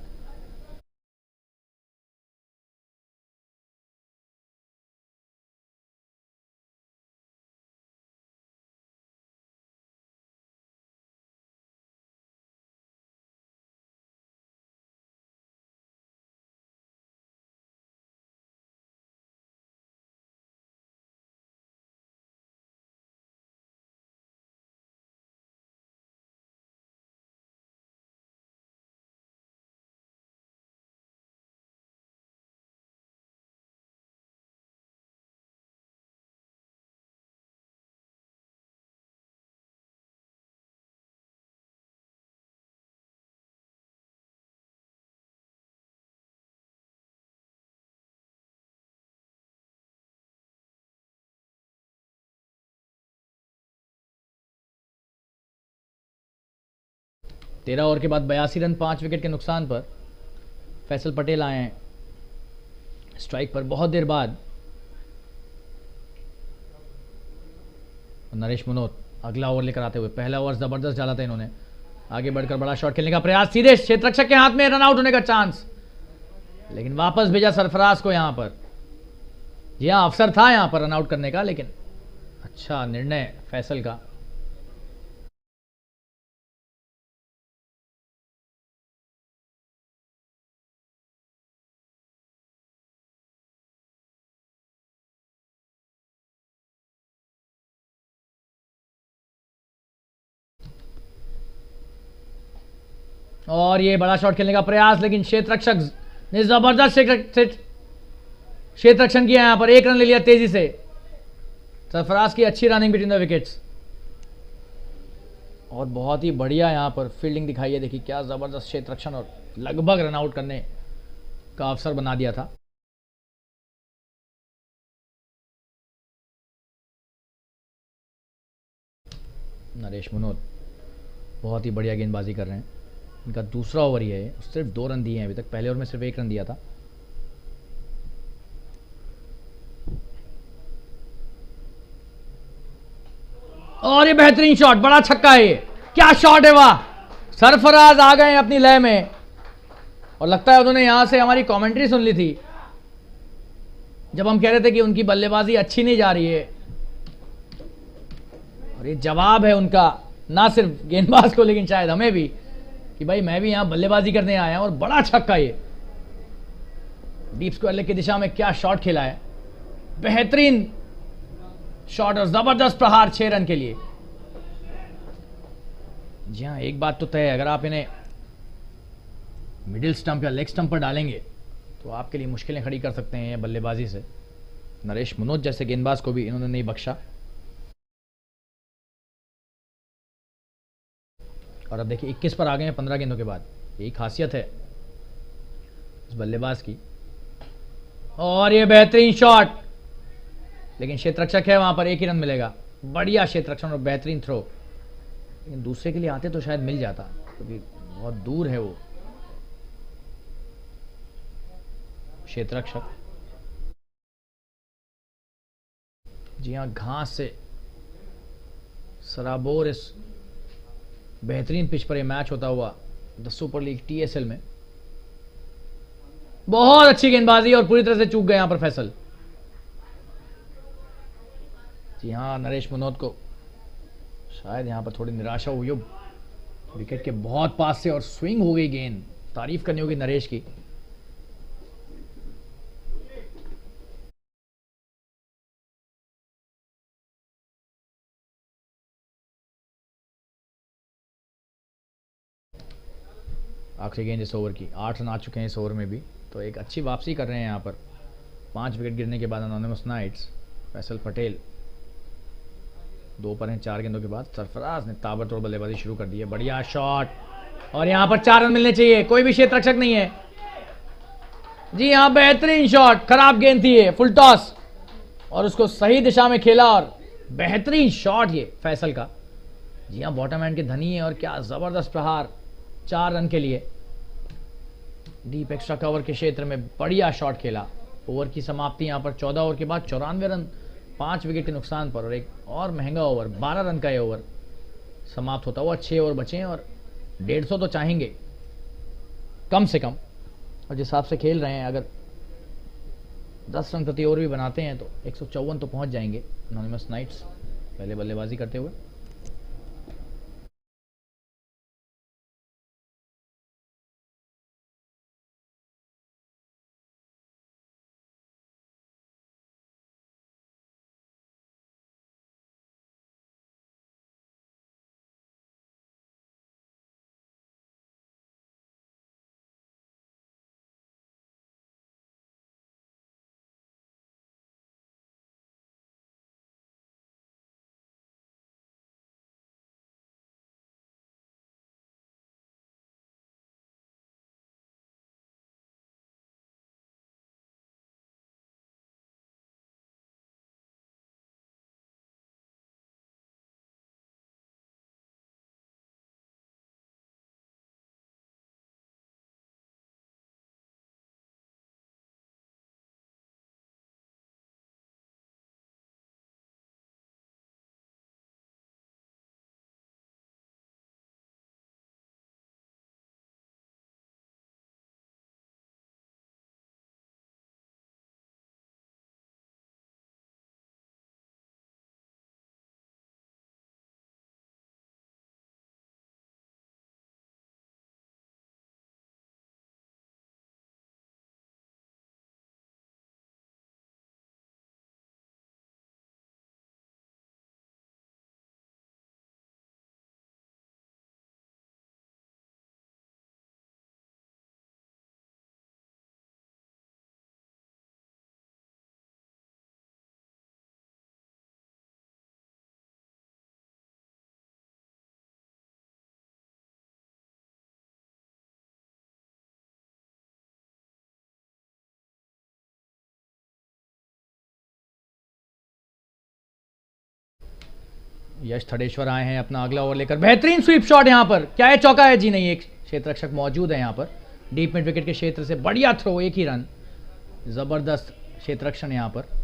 तेरह ओवर के बाद 82 रन 5 विकेट के नुकसान पर फैसल पटेल आए हैं स्ट्राइक पर बहुत देर बाद। नरेश मनोत अगला ओवर लेकर आते हुए, पहला ओवर जबरदस्त डाला था इन्होंने। आगे बढ़कर बड़ा शॉट खेलने का प्रयास, सीधे क्षेत्ररक्षक के हाथ में, रन आउट होने का चांस, लेकिन वापस भेजा सरफराज को यहां पर। जी हां, अवसर था यहां पर रन आउट करने का, लेकिन अच्छा निर्णय फैसल का। और ये बड़ा शॉट खेलने का प्रयास, लेकिन क्षेत्ररक्षक ने जबरदस्त क्षेत्ररक्षण किया। यहां पर 1 रन ले लिया तेजी से। सरफराज की अच्छी रनिंग बिटवीन द विकेट्स और बहुत ही बढ़िया यहां पर फील्डिंग दिखाई है। देखिए क्या जबरदस्त क्षेत्ररक्षण और लगभग रन आउट करने का अवसर बना दिया था। नरेश मनोत बहुत ही बढ़िया गेंदबाजी कर रहे हैं। इनका दूसरा ओवर ही है, सिर्फ 2 रन दिए हैं अभी तक। पहले ओवर में सिर्फ 1 रन दिया था। और ये बेहतरीन शॉट, बड़ा छक्का है ये। क्या शॉट है, वाह। सरफराज आ गए अपनी लय में, और लगता है उन्होंने यहां से हमारी कमेंट्री सुन ली थी जब हम कह रहे थे कि उनकी बल्लेबाजी अच्छी नहीं जा रही है। और ये जवाब है उनका, ना सिर्फ गेंदबाज को लेकिन शायद हमें भी, कि भाई मैं भी यहां बल्लेबाजी करने आया हूं। और बड़ा छक्का ये, डीप स्क्वायर लेग की दिशा में क्या शॉट खेला है। बेहतरीन शॉट और जबरदस्त प्रहार 6 रन के लिए। जी हां, एक बात तो तय है, अगर आप इन्हें मिडिल स्टंप या लेग स्टंप पर डालेंगे तो आपके लिए मुश्किलें खड़ी कर सकते हैं बल्लेबाजी से। नरेश मनोज जैसे गेंदबाज को भी इन्होंने नहीं बख्शा। और अब देखिए 21 पर आ गए हैं 15 गेंदों के बाद। यही खासियत है इस बल्लेबाज की। और ये बेहतरीन शॉट, लेकिन क्षेत्ररक्षक है वहां पर, एक ही रन मिलेगा। बढ़िया क्षेत्ररक्षण और बेहतरीन थ्रो, लेकिन दूसरे के लिए आते तो शायद मिल जाता, क्योंकि बहुत दूर है वो क्षेत्ररक्षक। जी हाँ, घास से सराबोर इस बेहतरीन पिच पर यह मैच होता हुआ द सुपर लीग TSL में। बहुत अच्छी गेंदबाजी और पूरी तरह से चूक गए यहां पर फैसल। जी हाँ, नरेश मनोद को शायद यहां पर थोड़ी निराशा हुई हो, विकेट के बहुत पास से और स्विंग हो गई गेंद। तारीफ करनी होगी नरेश की। आखिरी गेंद इस ओवर की, 8 रन आ चुके हैं इस ओवर में भी, तो एक अच्छी वापसी कर रहे हैं यहाँ पर 5 विकेट गिरने के बाद अनोनिमस नाइट्स। फैसल पटेल 2 पर हैं 4 गेंदों के बाद। सरफराज ने ताबड़तोड़ बल्लेबाजी शुरू कर दी है। बढ़िया शॉट, और यहाँ पर 4 रन मिलने चाहिए, कोई भी क्षेत्र रक्षक नहीं है। जी हाँ, बेहतरीन शॉट, खराब गेंद थी ये, फुल टॉस, और उसको सही दिशा में खेला, और बेहतरीन शॉट ये फैसल का। जी हाँ, बॉटम एंड के धनी है, और क्या जबरदस्त प्रहार 4 रन के लिए। डीप एक्स्ट्रा कवर के क्षेत्र में बढ़िया शॉट खेला। ओवर की समाप्ति यहां पर 14 ओवर के बाद 94 रन 5 विकेट के नुकसान पर, और एक और महंगा ओवर 12 रन का ये ओवर समाप्त होता हुआ। 6 ओवर बचे हैं और 150 तो चाहेंगे कम से कम, और जिस हिसाब से खेल रहे हैं, अगर 10 रन प्रति ओवर भी बनाते हैं तो 154 तो पहुंच जाएंगे एनोनिमस नाइट्स पहले बल्लेबाजी करते हुए। यश थड़ेश्वर आए हैं अपना अगला ओवर लेकर। बेहतरीन स्वीप शॉट यहां पर, क्या है, चौका है? जी नहीं, एक क्षेत्र रक्षक मौजूद है यहां पर डीप मिड विकेट के क्षेत्र से। बढ़िया थ्रो, एक ही रन, जबरदस्त क्षेत्र रक्षण यहां पर।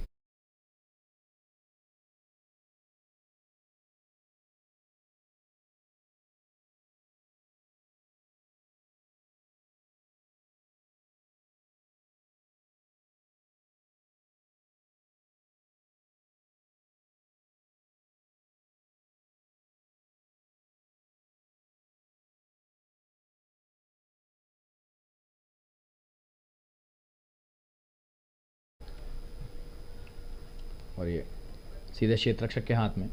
और ये सीधे क्षेत्र रक्षक के हाथ में।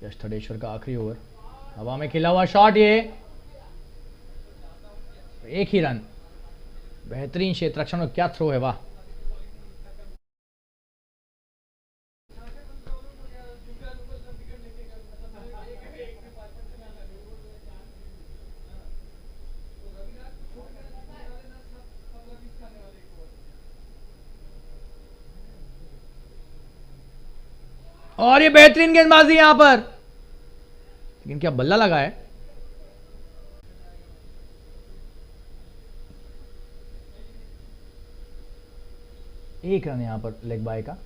यश थड़ेश्वर का आखिरी ओवर, हवा में खिला हुआ शॉट, ये एक ही रन। बेहतरीन क्षेत्र रक्षण और क्या थ्रो है, वाह। और ये बेहतरीन गेंदबाजी यहां पर, लेकिन क्या बल्ला लगा है। एक रन यहां पर लेग बाय का।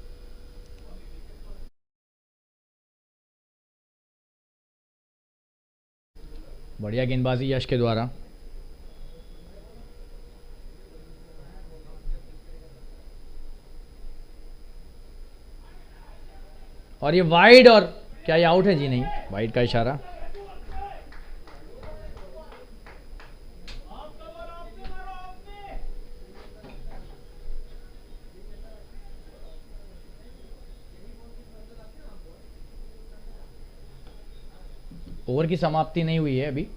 बढ़िया गेंदबाजी यश के द्वारा। और ये वाइड, और क्या ये आउट है? जी नहीं, वाइड का इशारा। ओवर की समाप्ति नहीं हुई है अभी,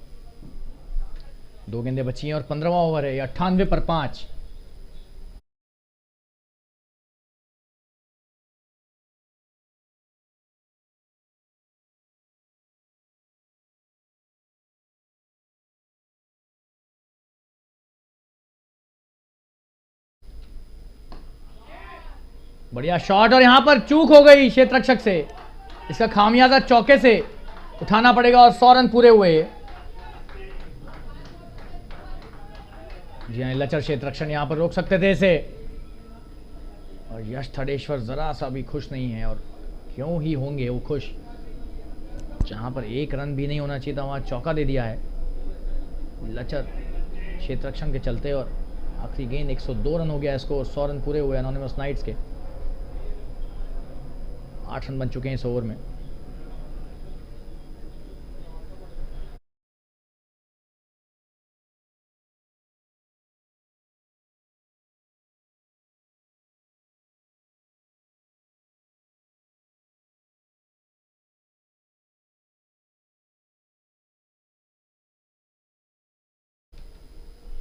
2 गेंदें बची हैं और 15वां ओवर है। 98 पर 5। बढ़िया शॉट, और यहां पर चूक हो गई क्षेत्र रक्षक से। इसका खामियाजा चौके से उठाना पड़ेगा और 100 रन पूरे हुए। जी हाँ, लचर क्षेत्र रक्षण यहां पर रोक सकते थे इसे। और यश थड़ेश्वर जरा सा भी खुश नहीं है, और क्यों ही होंगे वो खुश, जहां पर 1 रन भी नहीं होना चाहिए था वहां चौका दे दिया है लचर क्षेत्र रक्षण के चलते। और आखिरी गेंद 102 रन हो गया स्कोर, 100 रन पूरे हुए एनोनिमस नाइट्स के। 8 रन बन चुके हैं इस ओवर में।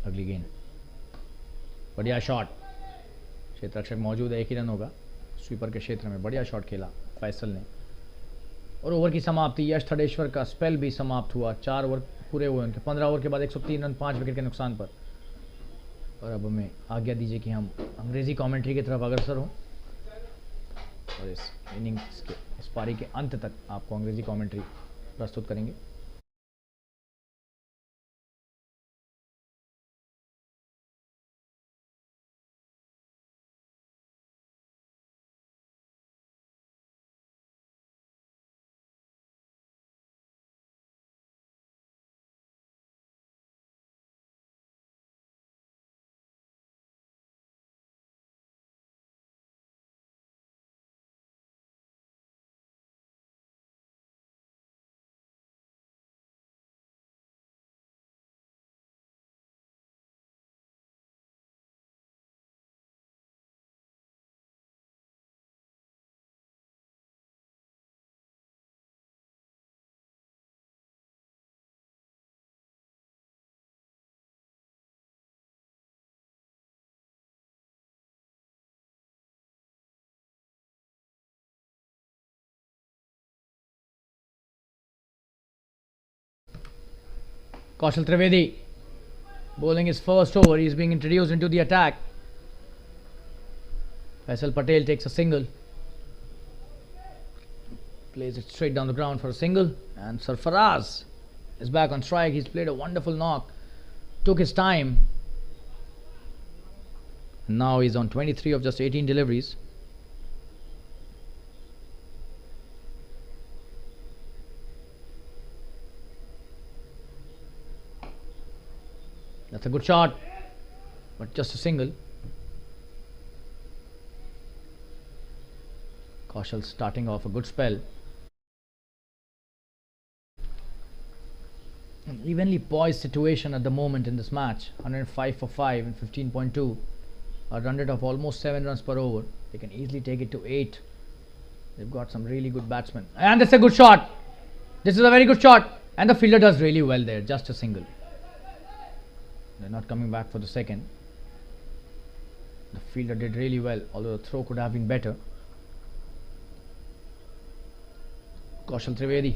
अगली गेंद, बढ़िया शॉट, क्षेत्र रक्षक मौजूद है, 1 ही रन होगा स्वीपर के क्षेत्र में। बढ़िया शॉट खेला फैसल ने। और ओवर की समाप्ति, यश थड़ेश्वर का स्पेल भी समाप्त हुआ। 4 ओवर पूरे हुए उनके। 15 ओवर के बाद 103 रन 5 विकेट के नुकसान पर। और अब हमें आज्ञा दीजिए कि हम अंग्रेजी कमेंट्री की तरफ अग्रसर हों, और इस इनिंग्स के, इस पारी के अंत तक आपको अंग्रेजी कमेंट्री प्रस्तुत करेंगे। Kaushal Trivedi bowling his first over. He is being introduced into the attack. Faisal Patel takes a single, plays it straight down the ground for a single, and Sarfaraz is back on strike. He's played a wonderful knock, took his time. Now he's on 23 of just 18 deliveries. That's a good shot, but just a single. Kaushal starting off a good spell. An evenly poised situation at the moment in this match. 105 for 5 and 15.2. A run rate of almost 7 runs per over. They can easily take it to 8. They've got some really good batsmen. And that's a good shot. This is a very good shot. And the fielder does really well there. Just a single. They're not coming back for the second. The fielder did really well, although the throw could have been better. Kaushal Trivedi.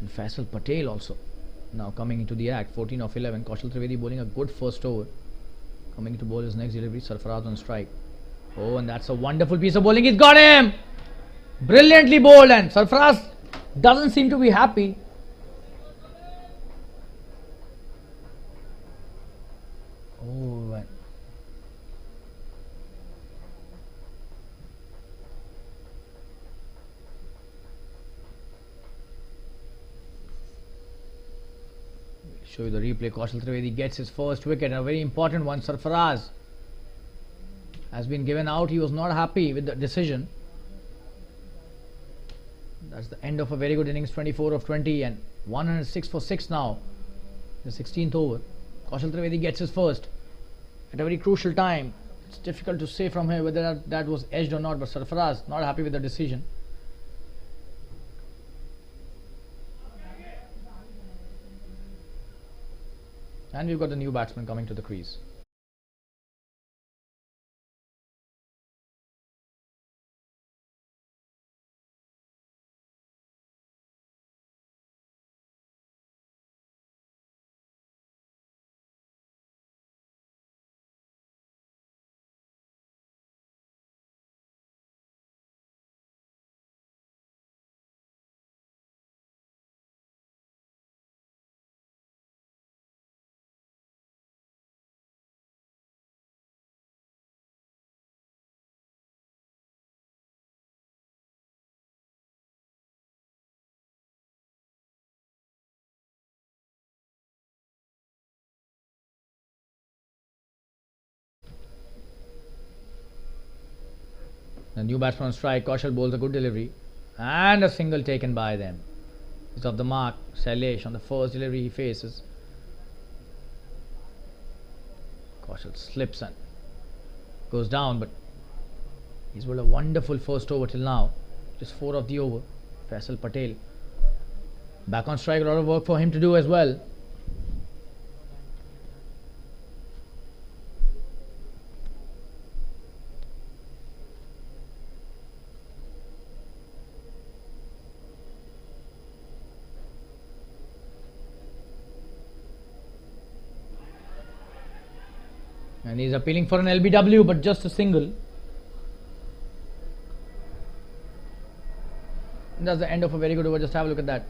And Faisal Patel also now coming into the act. 14 of 11. Kaushal Trivedi bowling a good first over. Coming to bowl his next delivery, Sarfaraz on strike. Oh, and that's a wonderful piece of bowling. He's got him! Brilliantly bowled, and Sarfaraz doesn't seem to be happy. Oh, and show you the replay. Kaushal Trivedi gets his first wicket, a very important one. Sarfaraz has been given out. He was not happy with the decision. That's the end of a very good innings, 24 of 20 and 106 for 6 now. The 16th over. Kaushal Trivedi gets his first at a very crucial time. It's difficult to say from here whether that was edged or not, but Sarfaraz not happy with the decision. And we've got the new batsman coming to the crease. The new batsman on strike. Kaushal bowls a good delivery and a single taken by them. He's off the mark. Shailesh on the first delivery he faces. Kaushal slips and goes down, but he's bowled a wonderful first over till now. Just 4 of the over. Faisal Patel back on strike. A lot of work for him to do as well. And he's appealing for an LBW, but just a single. And that's the end of a very good over. Just have a look at that.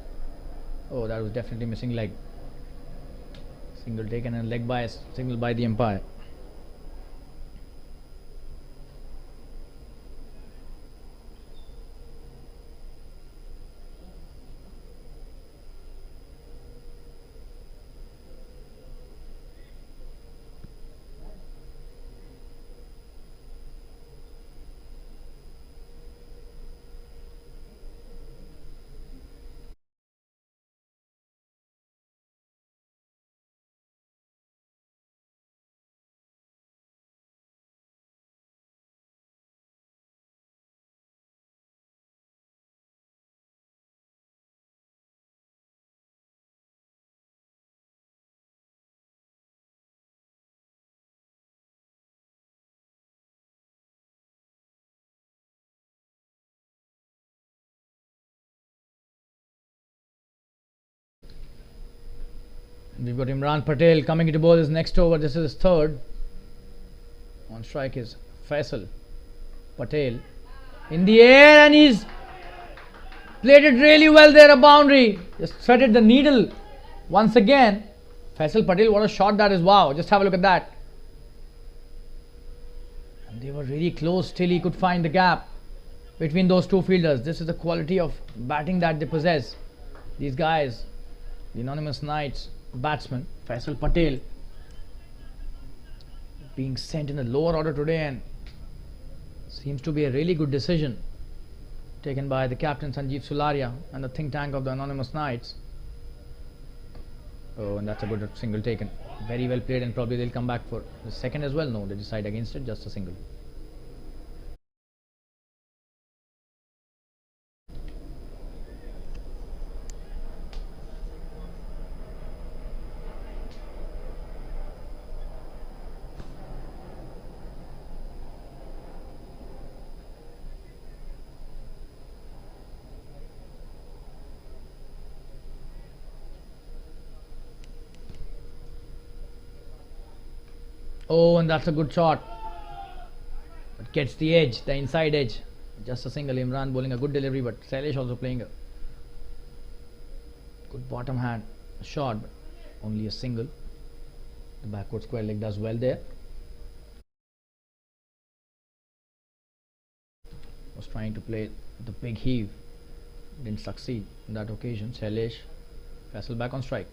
Oh, that was definitely missing leg. Single taken and leg bias, single by the umpire. We've got Imran Patel coming into bowl his next over. This is his third. On strike is Faisal Patel. In the air, and he's played it really well there, a boundary. Just threaded the needle once again. Faisal Patel, what a shot that is. Wow, just have a look at that. And they were really close till he could find the gap between those two fielders. This is the quality of batting that they possess. These guys, the Anonymous Knights batsman Faisal Patel, being sent in a lower order today, and seems to be a really good decision taken by the captain Sanjeev Sularia and the think tank of the Anonymous Knights. Oh, and that's a good single taken. Very well played, and probably they'll come back for the second as well. No, they decide against it, just a single. Oh, and that's a good shot. But gets the edge, the inside edge. Just a single. Imran bowling a good delivery, but Sailesh also playing a good bottom hand shot, but only a single. The backward square leg does well there. Was trying to play the big heave, didn't succeed on that occasion. Sailesh, Faisal back on strike.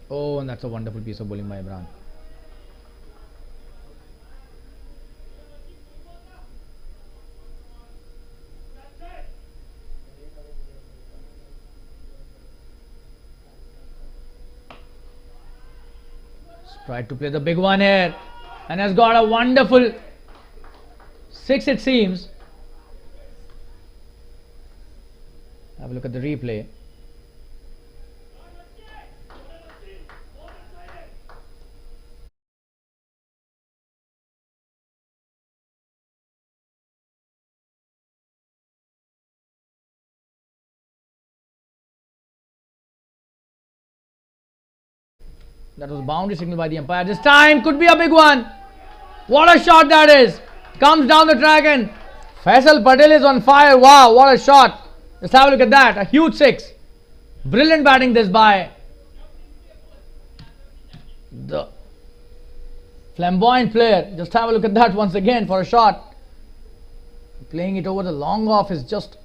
Oh, and that's a wonderful piece of bowling by Imran. Tried to play the big one here and has got a wonderful 6, it seems. Have a look at the replay. That was boundary signal by the umpire. This time could be a big one. What a shot that is. Comes down the track and Faisal Patel is on fire. Wow, what a shot. Just have a look at that. A huge 6. Brilliant batting this by the flamboyant player. Just have a look at that once again for a shot. Playing it over the long off is just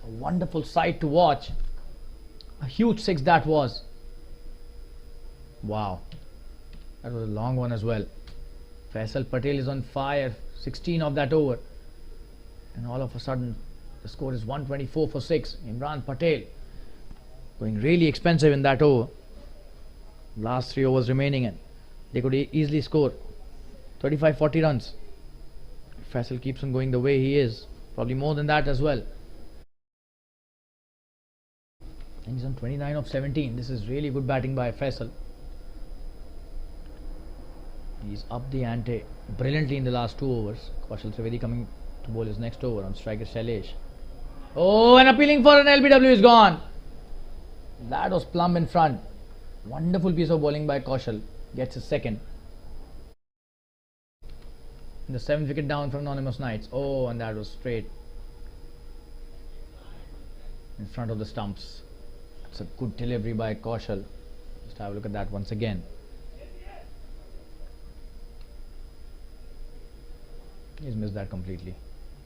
a wonderful sight to watch. A huge 6 that was. Wow, that was a long one as well. Faisal Patel is on fire. 16 of that over, and all of a sudden the score is 124 for 6. Imran Patel going really expensive in that over. Last 3 overs remaining, and they could easily score 35-40 runs. If Faisal keeps on going the way he is, probably more than that as well. And he's on 29 of 17. This is really good batting by Faisal. He's up the ante brilliantly in the last 2 overs. Kaushal Trivedi coming to bowl his next over on striker Sailesh. Oh, and appealing for an LBW is gone. That was plumb in front. Wonderful piece of bowling by Kaushal. Gets his second. And the 7th wicket down from Anonymous Knights. Oh, and that was straight in front of the stumps. It's a good delivery by Kaushal. Just have a look at that once again. He's missed that completely.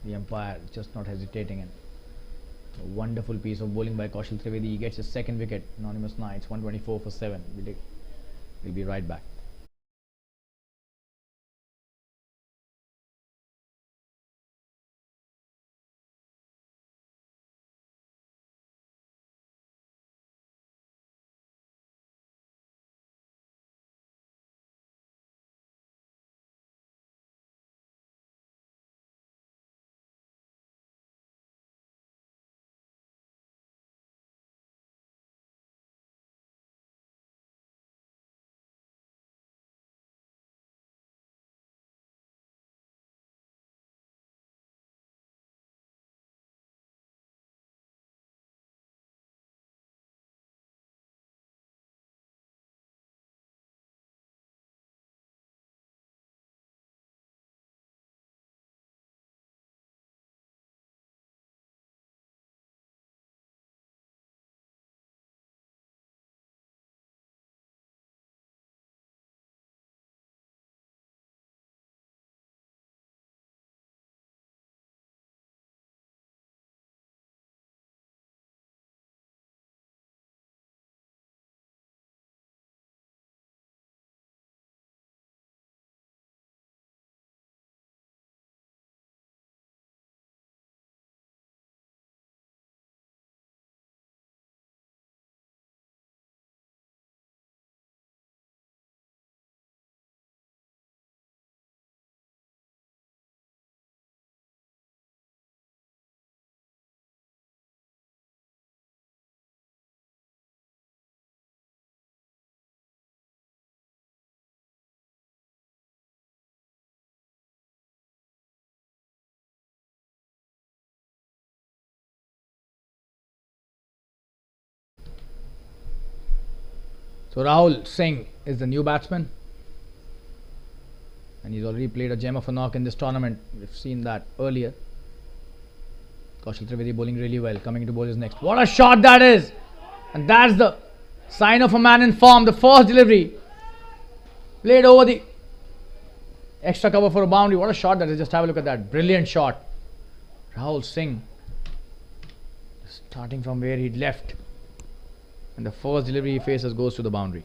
The umpire just not hesitating, and a wonderful piece of bowling by Kaushal Trivedi. He gets his 2nd wicket. Anonymous Knights 124 for 7. We'll be right back. So Rahul Singh is the new batsman. and he's already played a gem of a knock in this tournament. We've seen that earlier. Kaushal Trivedi bowling really well. Coming to bowl is next. What a shot that is! And that's the sign of a man in form. The first delivery played over the extra cover for a boundary. What a shot that is. Just have a look at that. Brilliant shot. Rahul Singh starting from where he'd left. And the first delivery he faces goes to the boundary.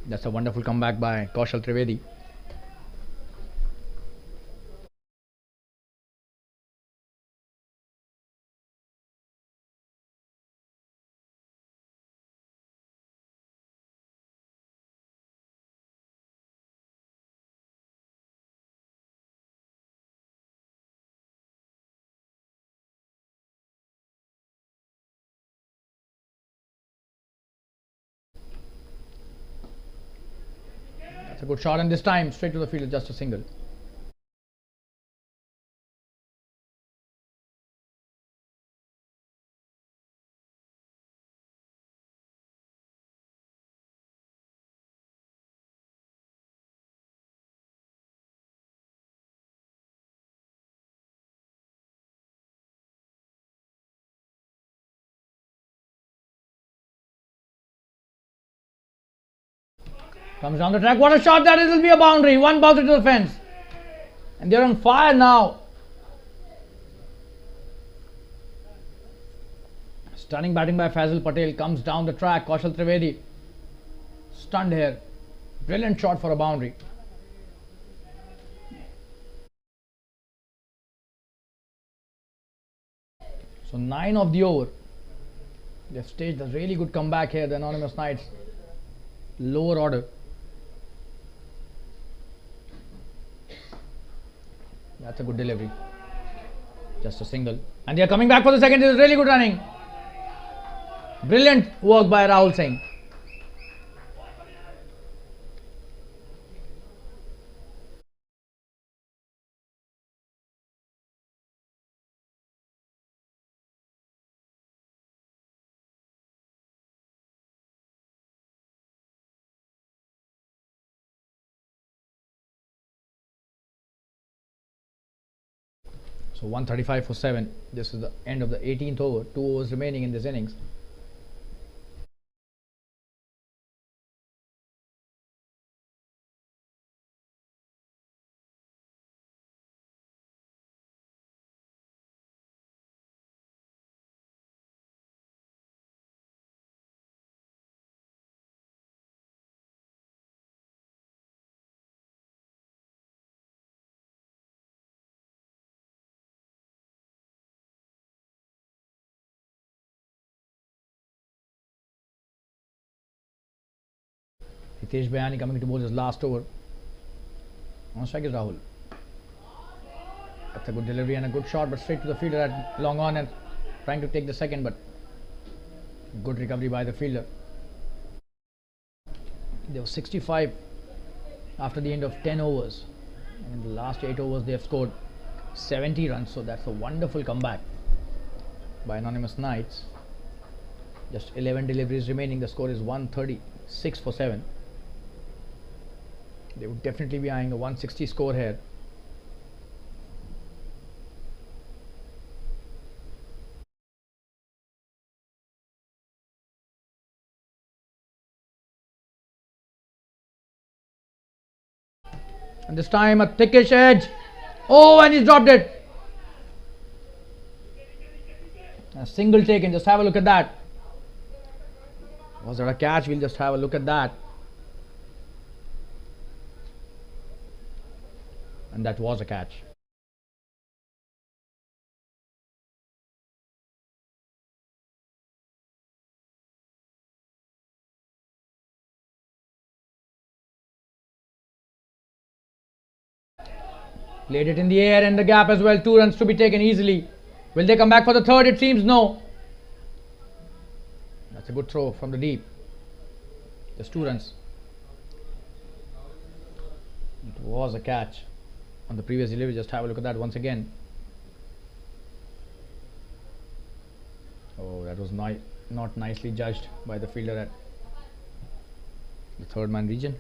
That's a wonderful comeback by Kaushal Trivedi. That's a good shot, and this time straight to the field, just a single. Comes down the track. What a shot that is! Will be a boundary. One boundary to the fence. And they're on fire now. Stunning batting by Fazil Patel. Comes down the track. Kaushal Trivedi stunned here. Brilliant shot for a boundary. So 9 of the over. They've staged a really good comeback here. The Anonymous Knights. Lower order. That's a good delivery. Just a single. And they are coming back for the second. This is really good running. Brilliant work by Rahul Singh. So 135 for 7. This is the end of the 18th over. 2 overs remaining in this innings. Hitesh Bayani coming to bowl his last over. On strike is Rahul. That's a good delivery and a good shot, but straight to the fielder at long on and trying to take the second, but good recovery by the fielder. They were 65 after the end of 10 overs. And in the last 8 overs, they have scored 70 runs. So that's a wonderful comeback by Anonymous Knights. Just 11 deliveries remaining. The score is 136 for 7. They would definitely be eyeing a 160 score here. And this time a thickish edge. Oh, and he's dropped it. A single taken. Just have a look at that. Was there a catch? We'll just have a look at that. And that was a catch. Laid it in the air and the gap as well. 2 runs to be taken easily. Will they come back for the third? It seems no. That's a good throw from the deep. Just 2 runs. It was a catch on the previous delivery. Just have a look at that once again. Oh, that was not nicely judged by the fielder at the third man region.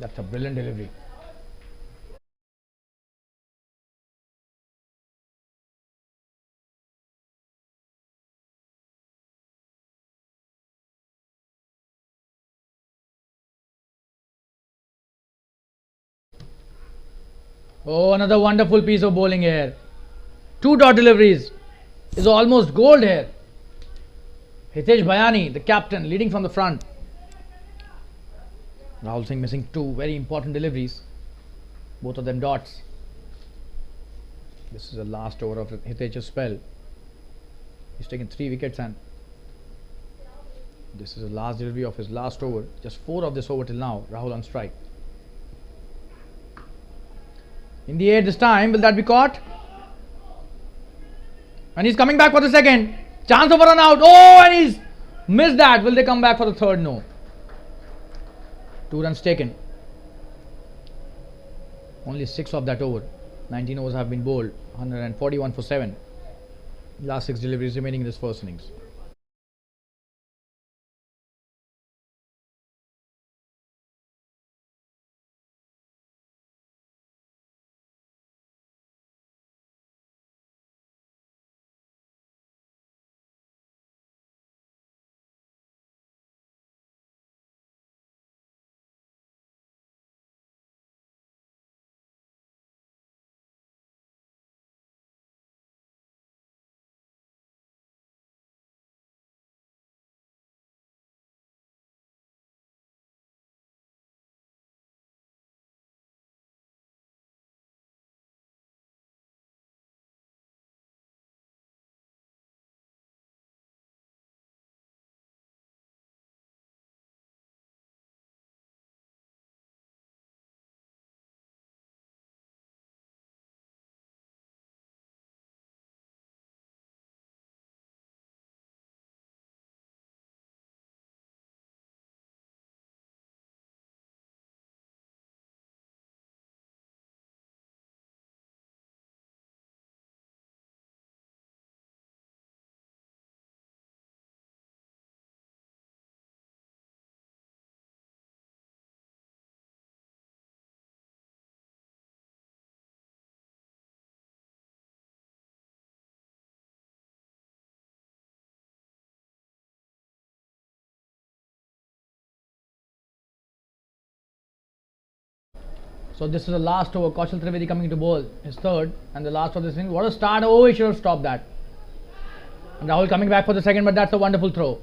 That's a brilliant delivery. Oh, another wonderful piece of bowling here. 2 dot deliveries is almost gold here. Hitesh Bhayani, the captain, leading from the front. Rahul Singh missing 2 very important deliveries. Both of them dots. This is the last over of Hitesh's spell. He's taken 3 wickets and this is the last delivery of his last over. Just 4 of this over till now. Rahul on strike. In the air this time, will that be caught? And he's coming back for the second. Chance of a run out. Oh, and he's missed that. Will they come back for the third? No. 2 runs taken. Only 6 of that over. 19 overs have been bowled. 141 for 7. Last 6 deliveries remaining in this first innings. So this is the last over. Kaushal Trivedi coming to bowl his third and the last of this inning. What a start! Oh, he should have stopped that. And Rahul coming back for the second, but that's a wonderful throw.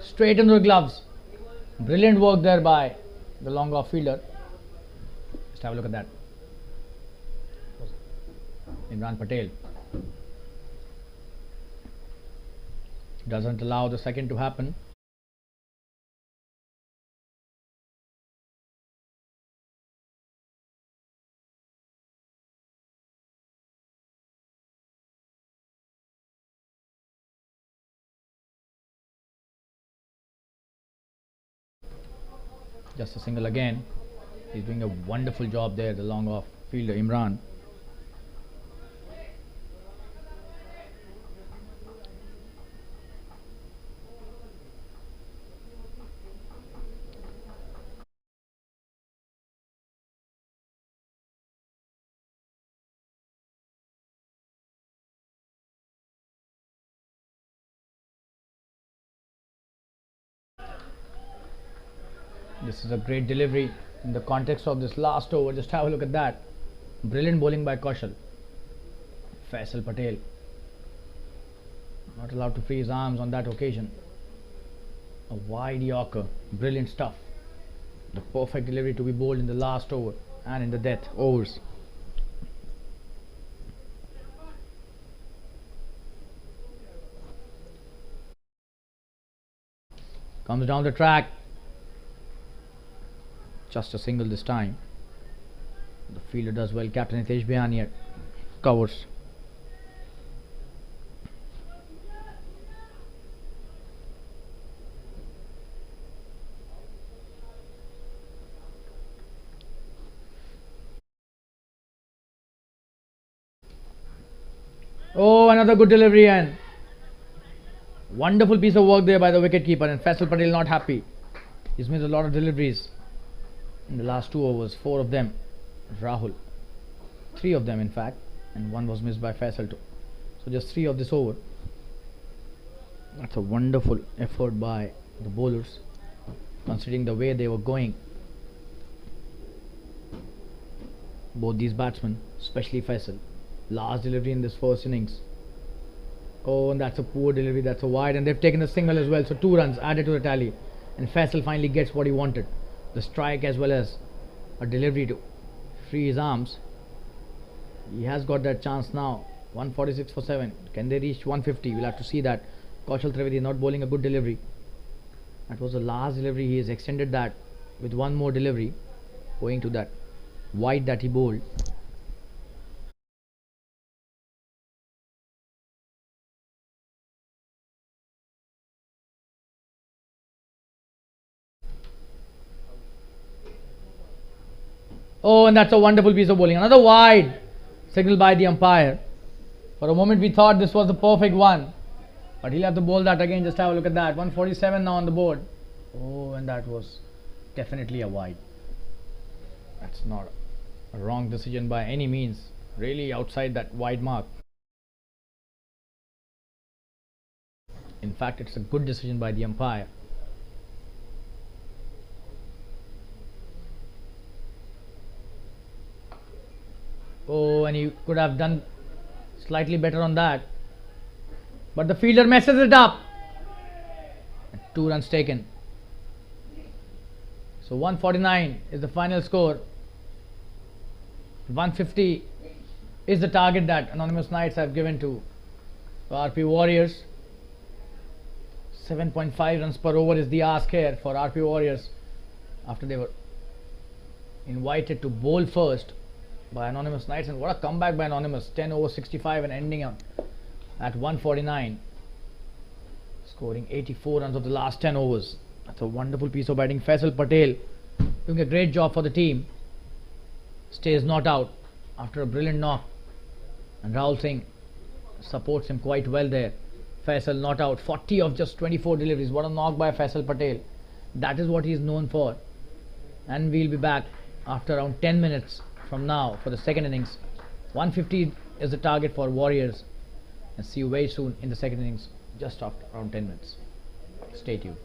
Straight into the gloves. Brilliant work there by the long off fielder. Just have a look at that. Imran Patel doesn't allow the second to happen. Just a single again. He's doing a wonderful job there, the long off fielder Imran. This is a great delivery in the context of this last over. Just have a look at that. Brilliant bowling by Kaushal. Faisal Patel not allowed to free his arms on that occasion. A wide Yorker. Brilliant stuff. The perfect delivery to be bowled in the last over and in the death overs. Comes down the track. Just a single this time. The fielder does well. Captain Hitesh Bihania covers. Oh, another good delivery and wonderful piece of work there by the wicketkeeper. And Faisal Patel not happy. He's missed a lot of deliveries in the last 2 overs. 4 of them, Rahul. 3 of them, in fact, and one was missed by Faisal too. So just 3 of this over. That's a wonderful effort by the bowlers, considering the way they were going. Both these batsmen, especially Faisal. Last delivery in this first innings. Oh, and that's a poor delivery. That's a wide, and they've taken a single as well. So 2 runs added to the tally, and Faisal finally gets what he wanted: the strike as well as a delivery to free his arms. He has got that chance now. 146 for 7. Can they reach 150? We'll have to see that. Kaushal Trivedi not bowling a good delivery. That was the last delivery. He has extended that with one more delivery, owing to that wide that he bowled. Oh, and that's a wonderful piece of bowling. Another wide signal by the umpire. For a moment we thought this was the perfect one, but he'll have to bowl that again. Just have a look at that. 147 now on the board. Oh, and that was definitely a wide. That's not a wrong decision by any means. Really outside that wide mark. In fact, it's a good decision by the umpire. Oh, and he could have done slightly better on that, but the fielder messes it up. 2 runs taken. So 149 is the final score. 150 is the target that Anonymous Knights have given to RP Warriors. 7.5 runs per over is the ask here for RP Warriors, after they were invited to bowl first by Anonymous Knights. And what a comeback by Anonymous. 10 over 65 and ending up at 149, scoring 84 runs of the last 10 overs. That's a wonderful piece of batting. Faisal Patel doing a great job for the team. Stays not out after a brilliant knock, and Rahul Singh supports him quite well there. Faisal not out. 40 of just 24 deliveries. What a knock by Faisal Patel. That is what he is known for. And we'll be back after around 10 minutes from now for the second innings. 150 is the target for Warriors, and see you very soon in the second innings, just after around 10 minutes. Stay tuned.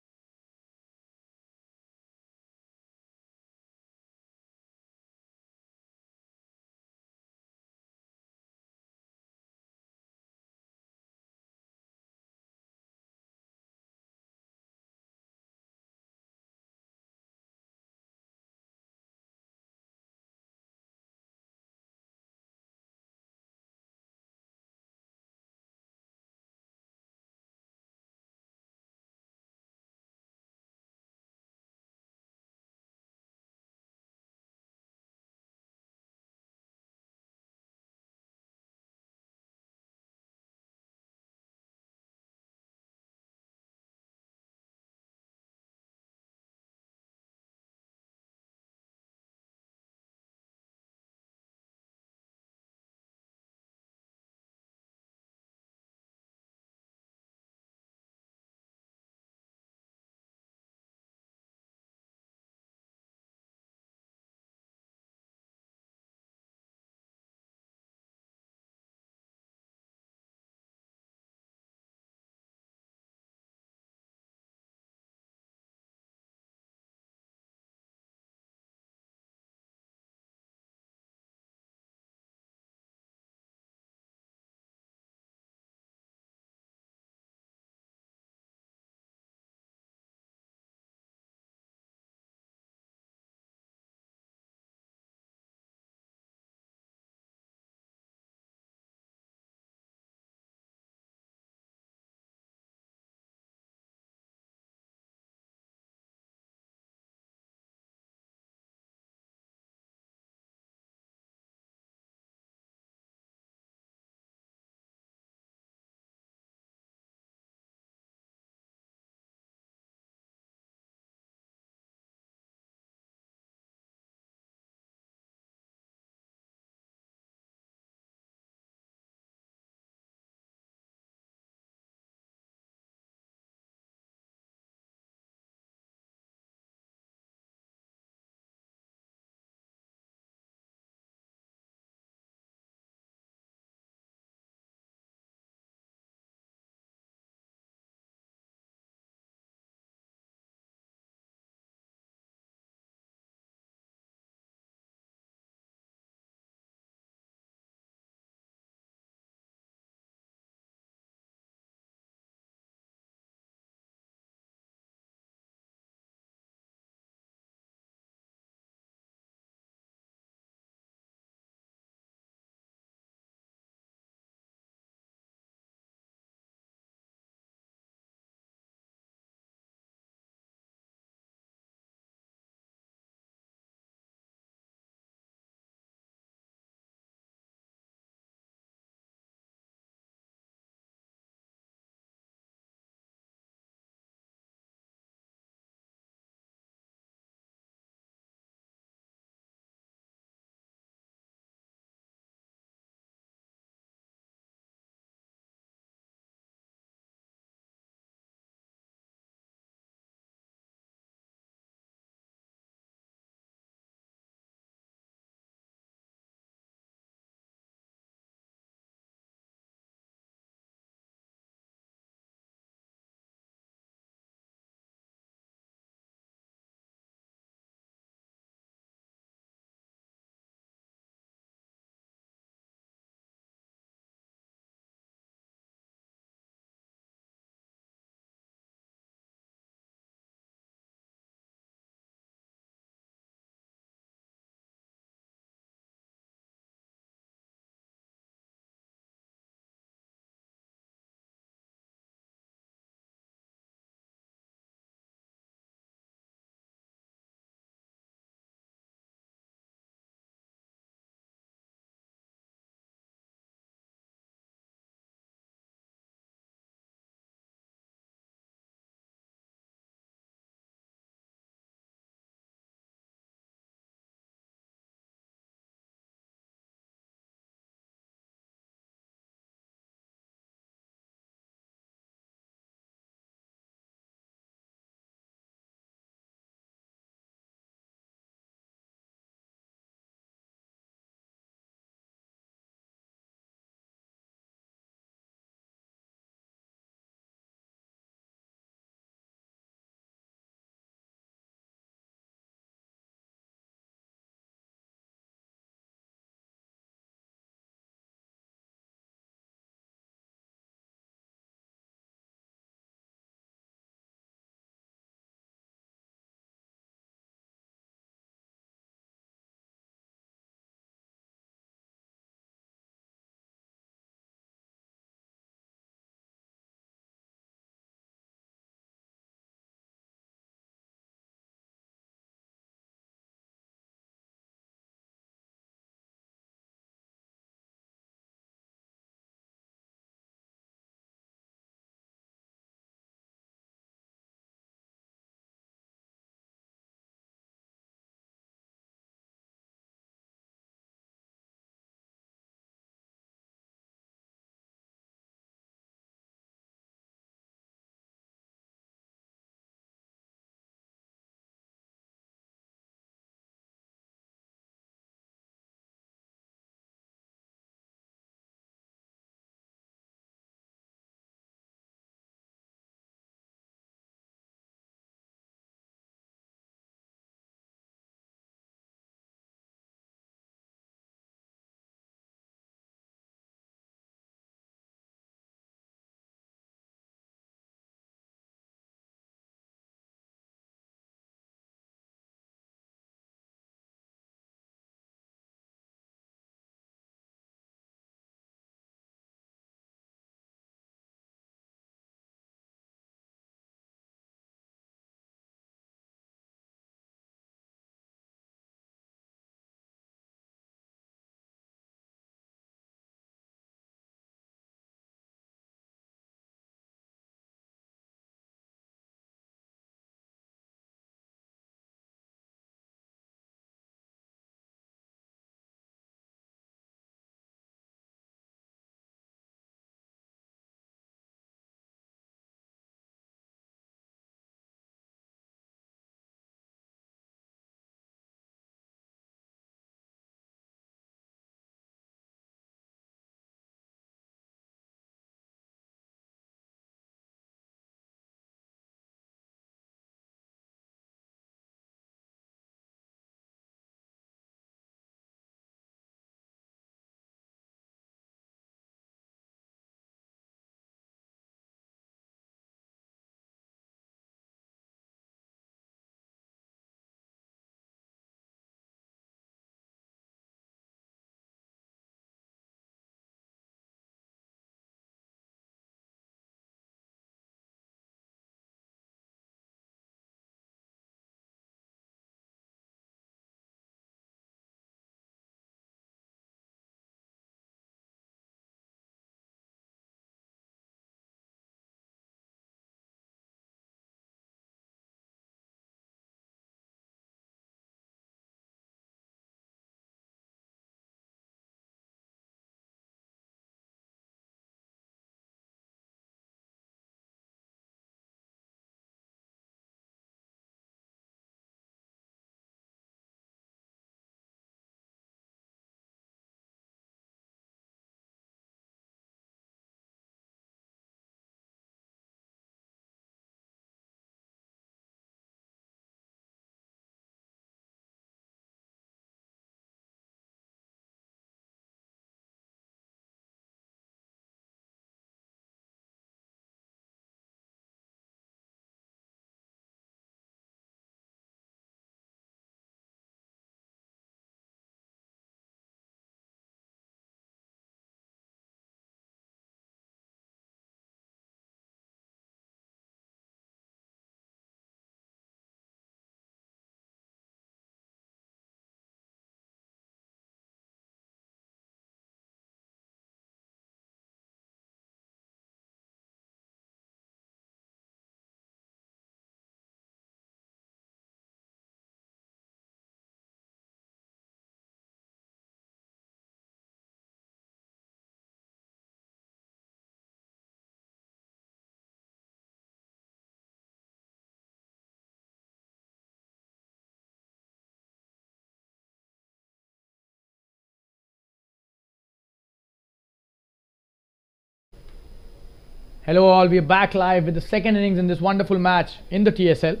Hello all, we are back live with the second innings in this wonderful match in the TSL.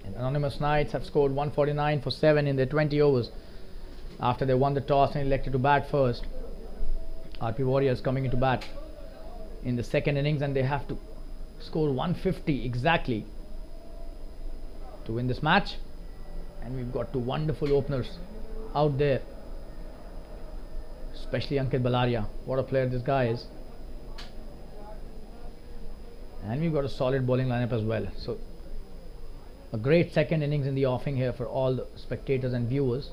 And Anonymous Knights have scored 149 for 7 in their 20 overs after they won the toss and elected to bat first. RP Warriors coming into bat in the second innings, and they have to score 150 exactly to win this match. And we've got two wonderful openers out there, especially Ankit Balaria. What a player this guy is. And we've got a solid bowling lineup as well. So a great second innings in the offing here for all the spectators and viewers.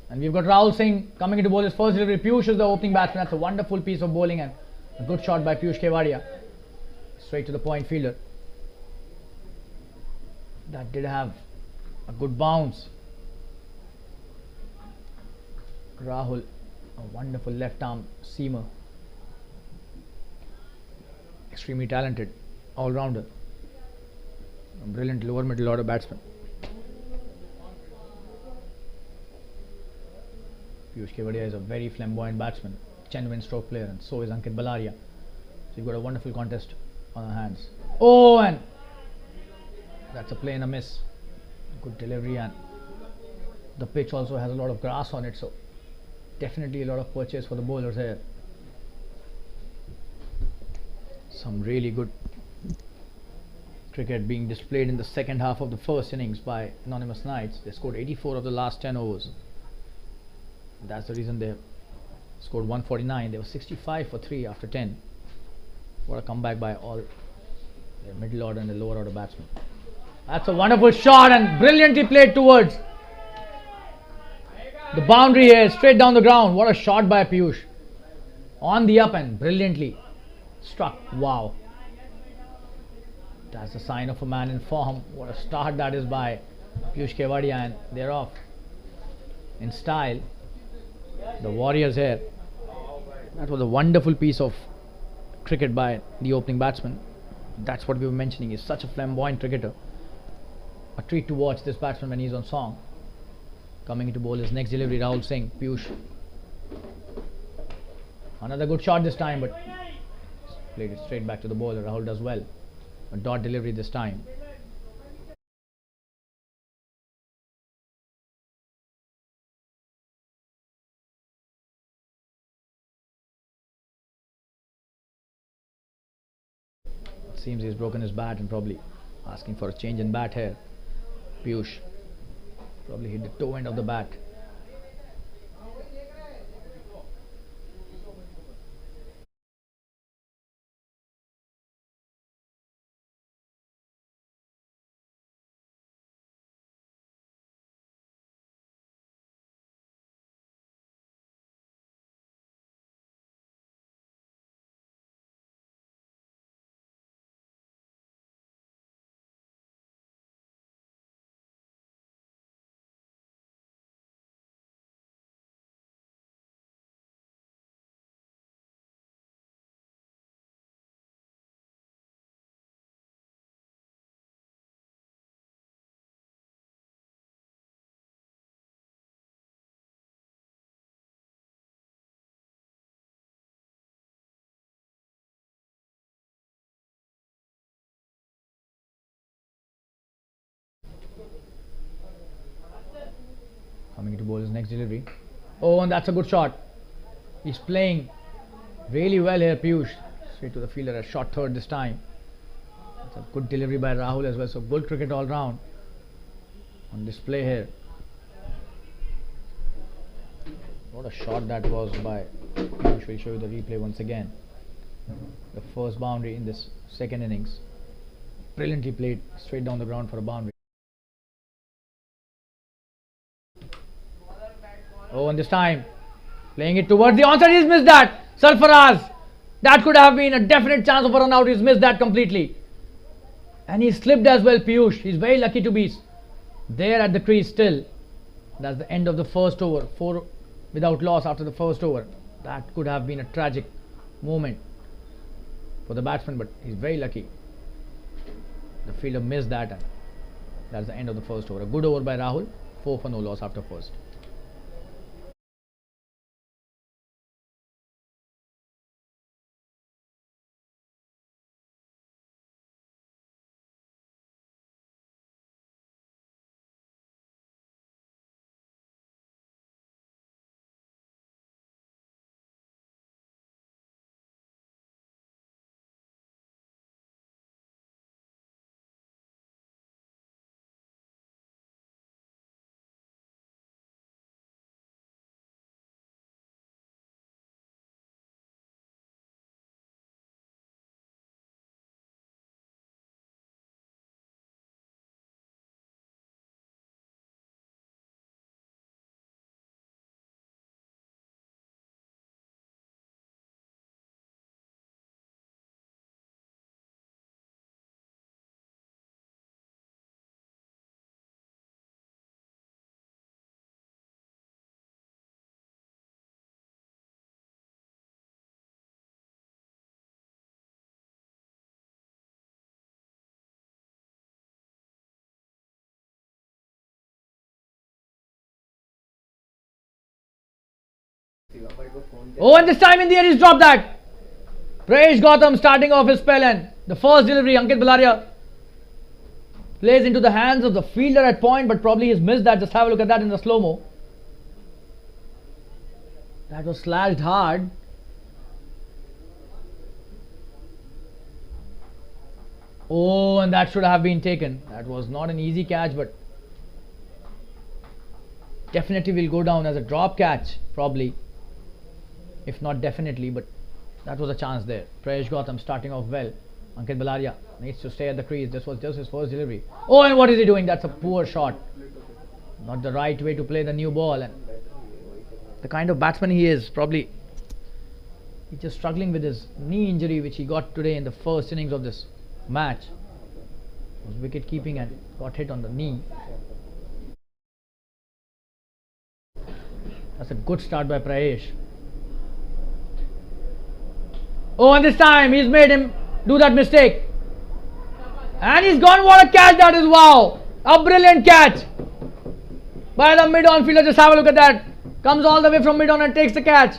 And we've got Rahul Singh coming into bowl his first delivery. Piyush is the opening batsman. That's a wonderful piece of bowling and a good shot by Piyush Kevadia. Straight to the point fielder. That did have a good bounce. Rahul, a wonderful left arm seamer. Extremely talented all-rounder. A brilliant lower middle order batsman. Piyush Kevadia is a very flamboyant batsman, genuine stroke player, and so is Ankit Balaria. So you've got a wonderful contest on our hands. Oh, and that's a play and a miss. Good delivery, and the pitch also has a lot of grass on it, so definitely a lot of purchase for the bowlers here. Some really good cricket being displayed in the second half of the first innings by Anonymous Knights. They scored 84 of the last 10 overs. That's the reason they scored 149. They were 65 for 3 after 10. What a comeback by all their middle order and the lower order batsmen. That's a wonderful shot and brilliantly played towards the boundary here, straight down the ground. What a shot by Piyush. On the up and brilliantly struck. Wow. That's a sign of a man in form. What a start that is by Piyush Kevadia, and they're off in style. The Warriors here. That was a wonderful piece of cricket by the opening batsman. That's what we were mentioning. He's such a flamboyant cricketer. A treat to watch this batsman when he's on song. Coming into bowl his next delivery, Rahul Singh. Piyush. Another good shot this time, but played it straight back to the bowler. Rahul does well. A dot delivery this time. Seems he's broken his bat and probably asking for a change in bat here. Piyush probably hit the toe end of the bat. Coming to bowl his next delivery. Oh, and that's a good shot. He's playing really well here, Piyush. Straight to the fielder, a shot third this time. That's a good delivery by Rahul as well. So good cricket all round on display here. What a shot that was by Piyush. We'll show you the replay once again. The first boundary in this second innings. Brilliantly played straight down the ground for a boundary. Oh, and this time playing it towards the onside. He's missed that. Sarfaraz. That could have been a definite chance of a run out. He's missed that completely. And he slipped as well, Piyush. He's very lucky to be there at the crease still. That's the end of the first over. 4 without loss after the first over. That could have been a tragic moment for the batsman, but he's very lucky. The fielder missed that, and that's the end of the first over. A good over by Rahul. 4 for no loss after first. Oh, and this time in the air he's dropped that. Prayesh Gautam starting off his spell, and the first delivery, Ankit Balaria plays into the hands of the fielder at point, but probably he's missed that. Just have a look at that in the slow-mo. That was slashed hard. Oh, and that should have been taken. That was not an easy catch, but definitely will go down as a drop catch, probably. If not definitely, but that was a chance there. Prayesh Gautam starting off well. Ankit Balaria needs to stay at the crease. This was just his first delivery. Oh, and what is he doing? That's a poor shot. Not the right way to play the new ball. And the kind of batsman he is, probably he's just struggling with his knee injury, which he got today in the first innings of this match. It was wicket keeping and got hit on the knee. That's a good start by Prayesh. Oh, and this time he's made him do that mistake. And he's gone. What a catch that is. Wow. A brilliant catch by the mid-on fielder. Just have a look at that. Comes all the way from mid-on and takes the catch.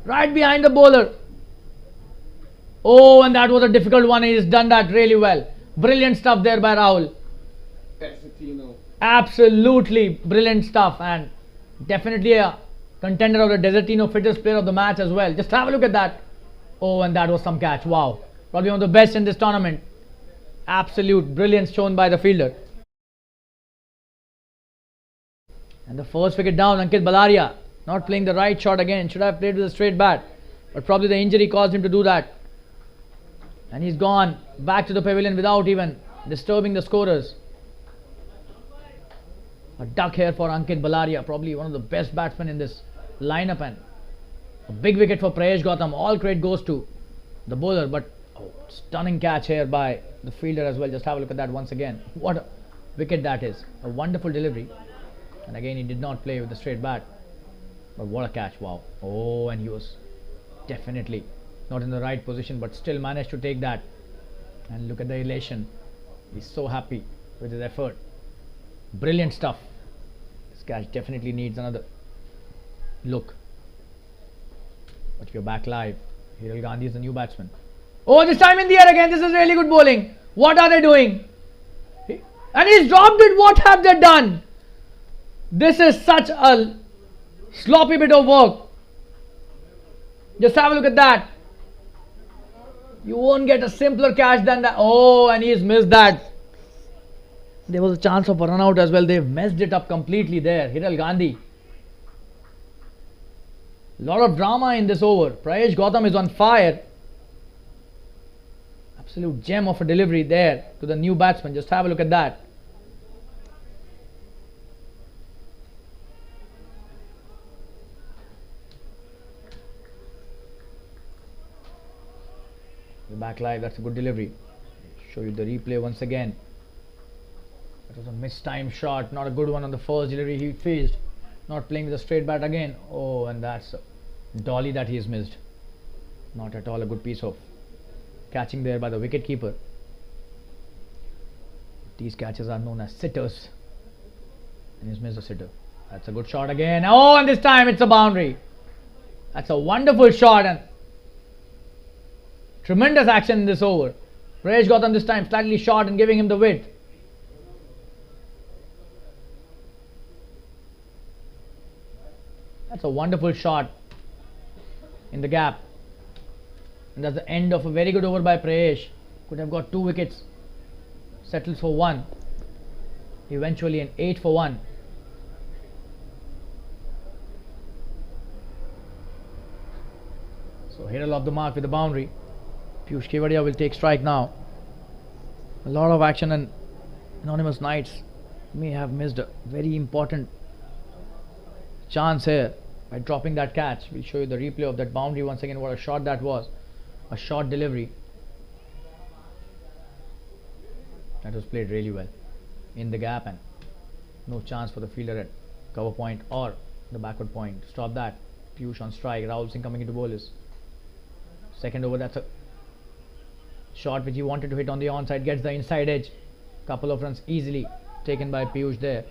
Right behind the bowler. Oh, and that was a difficult one. He's done that really well. Brilliant stuff there by Rahul. Absolutely brilliant stuff, and definitely a contender of the Desertino fittest player of the match as well. Just have a look at that. Oh, and that was some catch. Wow. Probably one of the best in this tournament. Absolute brilliance shown by the fielder. And the first wicket down, Ankit Balaria. Not playing the right shot again. Should have played with a straight bat. But probably the injury caused him to do that. And he's gone back to the pavilion without even disturbing the scorers. A duck here for Ankit Balaria. Probably one of the best batsmen in this lineup, and a big wicket for Prayesh Gautam. All credit goes to the bowler, but stunning catch here by the fielder as well. Just have a look at that once again. What a wicket that is. A wonderful delivery. And again, he did not play with the straight bat. But what a catch. Wow. Oh, and he was definitely not in the right position, but still managed to take that. And look at the elation. He's so happy with his effort. Brilliant stuff. This catch definitely needs another look. But we're back live. Hiral Gandhi is the new batsman. Oh, this time in the air again. This is really good bowling. What are they doing? And he's dropped it. What have they done? This is such a sloppy bit of work. Just have a look at that. You won't get a simpler catch than that. Oh, and he's missed that. There was a chance of a run out as well. They've messed it up completely there. Hiral Gandhi. Lot of drama in this over. Prayesh Gautam is on fire. Absolute gem of a delivery there to the new batsman. Just have a look at that. back live. That's a good delivery. Show you the replay once again. That was a mistimed shot, not a good one on the first delivery he faced. Not playing with a straight bat again. Oh, and that's a dolly that he has missed. Not at all a good piece of catching there by the wicket keeper. These catches are known as sitters, and he's missed a sitter. That's a good shot again. Oh, and this time it's a boundary. That's a wonderful shot and tremendous action in this over. Prayesh Gautam this time slightly short and giving him the width. That's a wonderful shot in the gap. And that's the end of a very good over by Prayesh. Could have got 2 wickets. Settles for 1. Eventually an 8 for 1. So Hiral off the mark with the boundary. Piyush Kevadia will take strike now. A lot of action, and Anonymous Knights may have missed a very important chance here by dropping that catch. We'll show you the replay of that boundary once again. What a shot that was. A short delivery. That was played really well in the gap, and no chance for the fielder at cover point or the backward point. Stop that. Piyush on strike. Rahul Singh coming into bowlers. Second over, that's a shot which he wanted to hit on the onside. Gets the inside edge. Couple of runs easily taken by Piyush there.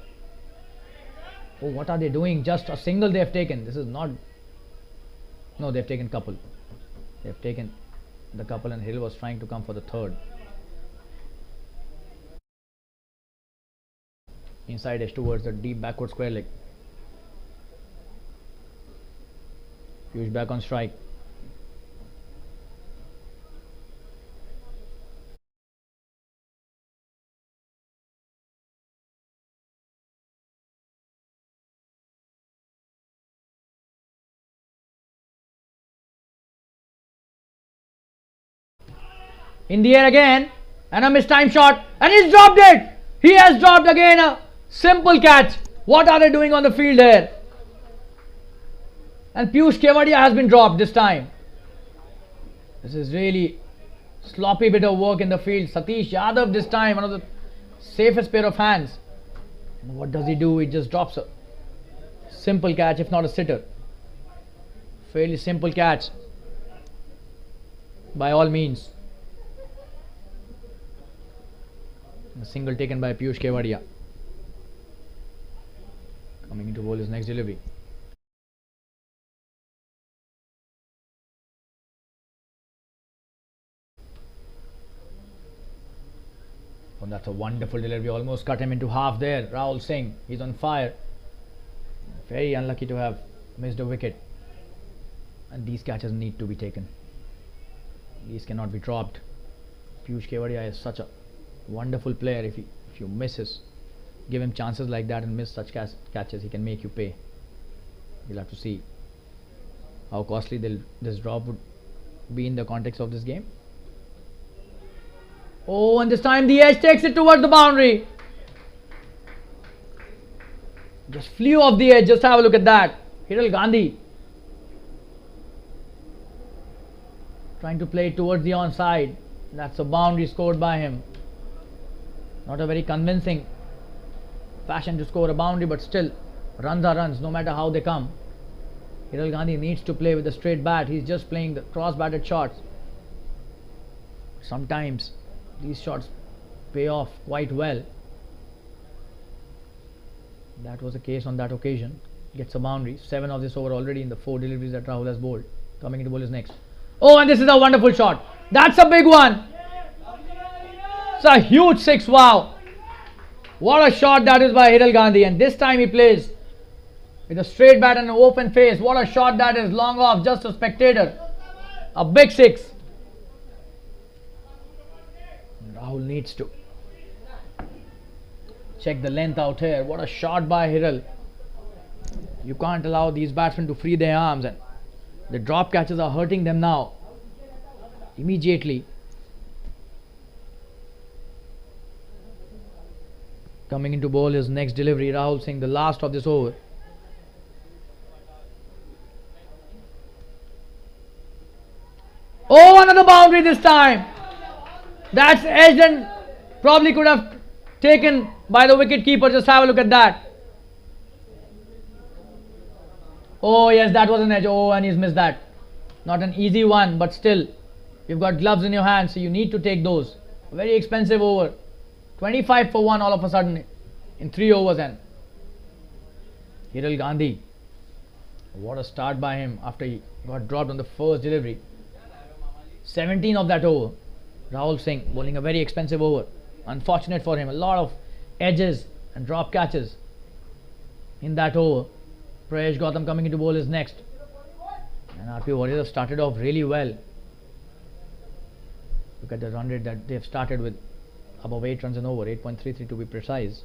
Oh, what are they doing? Just a single they have taken. This is not... No, they've taken couple. They've taken the couple, and Hill was trying to come for the third. Inside edge towards the deep backward square leg. Piyush back on strike. In the air again, and a mistimed shot, and he's dropped it. He has dropped again a simple catch. What are they doing on the field here? And Piyush Kevadia has been dropped this time. This is really sloppy bit of work in the field. Satish Yadav this time, one of the safest pair of hands. And what does he do? He just drops a simple catch, if not a sitter. Fairly simple catch by all means. A single taken by Piyush Kevadia. Coming into bowl his next delivery. Oh, that's a wonderful delivery. Almost cut him into half there. Rahul Singh, he's on fire. Very unlucky to have missed a wicket. And these catches need to be taken. These cannot be dropped. Piyush Kevadia is such a wonderful player. If you misses, give him chances like that and miss such catches, he can make you pay. We'll have to see how costly this drop would be in the context of this game. Oh, and this time the edge takes it towards the boundary. Just flew off the edge. Just have a look at that. Hiral Gandhi trying to play it towards the onside. That's a boundary scored by him. Not a very convincing fashion to score a boundary, but still, runs are runs no matter how they come. Hiral Gandhi needs to play with a straight bat. He's just playing the cross-batted shots. Sometimes these shots pay off quite well. That was the case on that occasion. Gets a boundary. 7 of this over already in the 4 deliveries that Rahul has bowled. Coming into bowl is next. Oh, and this is a wonderful shot. That's a big one. It's a huge 6. Wow. What a shot that is by Hiral Gandhi. And this time he plays with a straight bat and an open face. What a shot that is. Long off, just a spectator. A big 6. Rahul needs to check the length out here. What a shot by Hiral. You can't allow these batsmen to free their arms, and the drop catches are hurting them now. Immediately. Coming into bowl his next delivery, Rahul Singh, the last of this over. Oh, another boundary this time. That's edged and probably could have taken by the wicket keeper. Just have a look at that. Oh yes, that was an edge. Oh, and he's missed that. Not an easy one, but still, you've got gloves in your hands, so you need to take those. Very expensive over. 25 for 1 all of a sudden in 3 overs. And Hiral Gandhi, what a start by him after he got dropped on the first delivery. 17 of that over. Rahul Singh bowling a very expensive over. Unfortunate for him, a lot of edges and drop catches in that over. Prayesh Gautam coming into bowl is next. And RP Warriors have started off really well. Look at the run rate that they've started with, above 8 runs and over, 8.33 to be precise.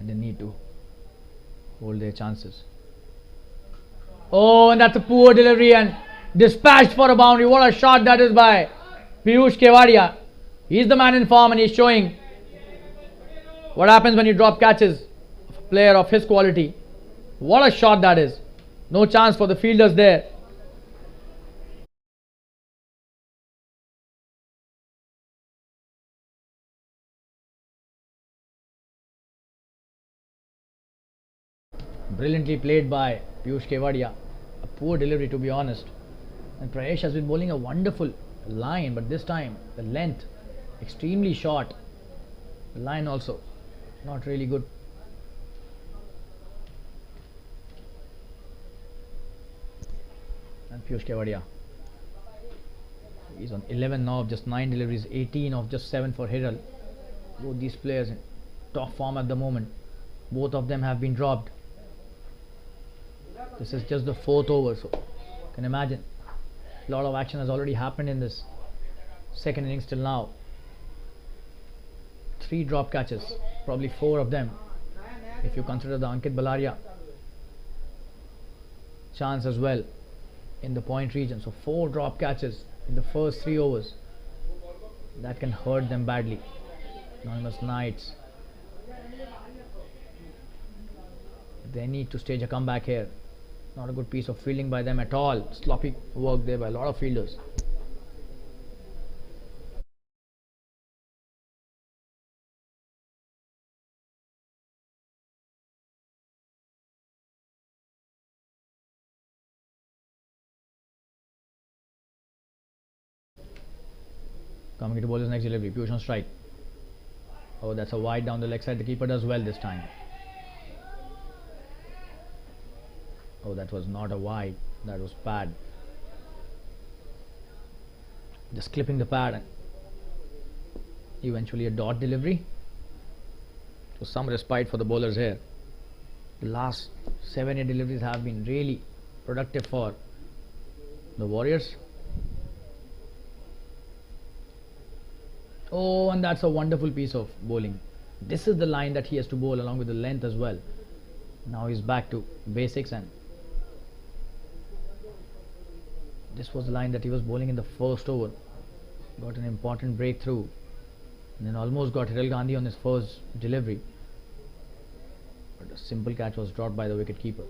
And they need to hold their chances. Oh, and that's a poor delivery and dispatched for a boundary. What a shot that is by Piyush Kevadia. He's the man in form and he's showing what happens when you drop catches of a player of his quality. What a shot that is. No chance for the fielders there. Brilliantly played by Piyush Kevadia. A poor delivery, to be honest. And Prayesh has been bowling a wonderful line, but this time the length extremely short. The line also not really good. And Piyush Kevadia, he's on 11 now of just 9 deliveries, 18 of just 7 for Hiral. Both these players in top form at the moment. Both of them have been dropped. This is just the 4th over, so you can imagine a lot of action has already happened in this second innings till now. 3 drop catches, probably 4 of them if you consider the Ankit Balaria chance as well in the point region. So 4 drop catches in the first 3 overs. That can hurt them badly. Anonymous Knights, they need to stage a comeback here. Not a good piece of fielding by them at all. Sloppy work there by a lot of fielders. Coming to bowler's next delivery. Piyush on strike. Oh, that's a wide down the leg side. The keeper does well this time. Oh, that was not a wide. That was pad. Just clipping the pad and eventually a dot delivery. So some respite for the bowlers here. The last 7-8 deliveries have been really productive for the Warriors. Oh, and that's a wonderful piece of bowling. This is the line that he has to bowl along with the length as well. Now he's back to basics, and this was the line that he was bowling in the first over. Got an important breakthrough and then almost got Hiral Gandhi on his first delivery, but a simple catch was dropped by the wicket keeper.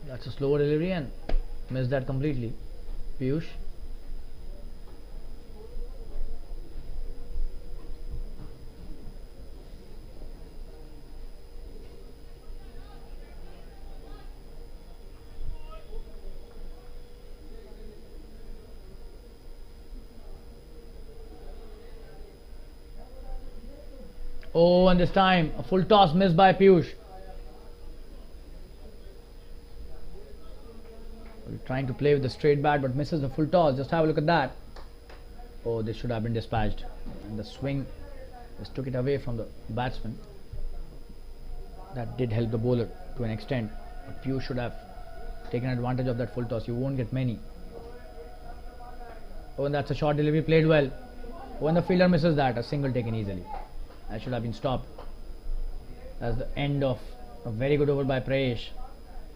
That's a slower delivery and missed that completely. Piyush. Oh, and this time a full toss missed by Piyush. Trying to play with the straight bat but misses the full toss. Just have a look at that. Oh, this should have been dispatched, and the swing just took it away from the batsman. That did help the bowler to an extent, but Piyush should have taken advantage of that full toss. You won't get many. Oh, and that's a short delivery played well. When the fielder misses that, a single taken easily. That should have been stopped. That's the end of a very good over by Prayesh,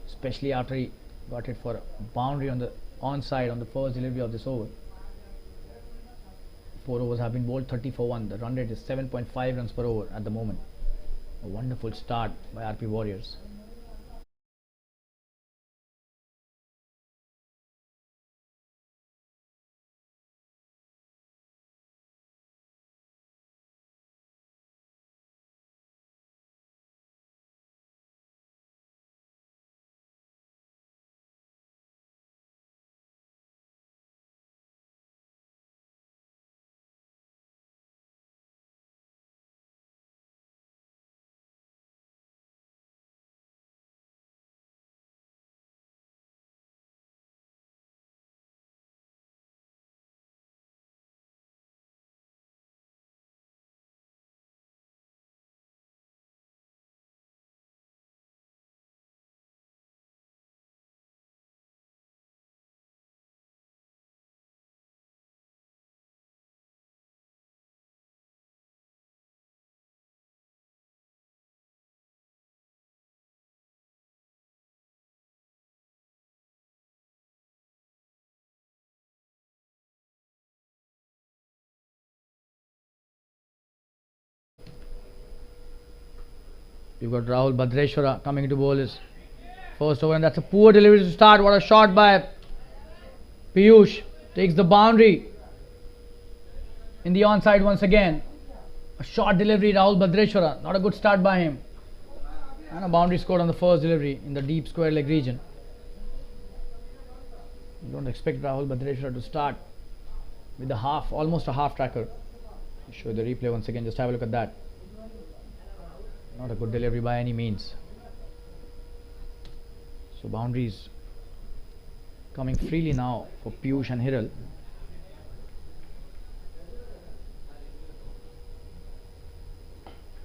especially after he got it for a boundary on the onside on the first delivery of this over. 4 overs have been bowled, 30 for 1. The run rate is 7.5 runs per over at the moment. A wonderful start by RP Warriors. You've got Rahul Bhadreshwara coming to bowl his first over, and that's a poor delivery to start. What a shot by Piyush. Takes the boundary in the onside once again. A short delivery, Rahul Bhadreshwara. Not a good start by him. And a boundary scored on the first delivery in the deep square leg region. You don't expect Rahul Bhadreshwara to start with the half, almost a half tracker. I'll show you the replay once again. Just have a look at that. Not a good delivery by any means. So boundaries coming freely now for Piyush and Hiral.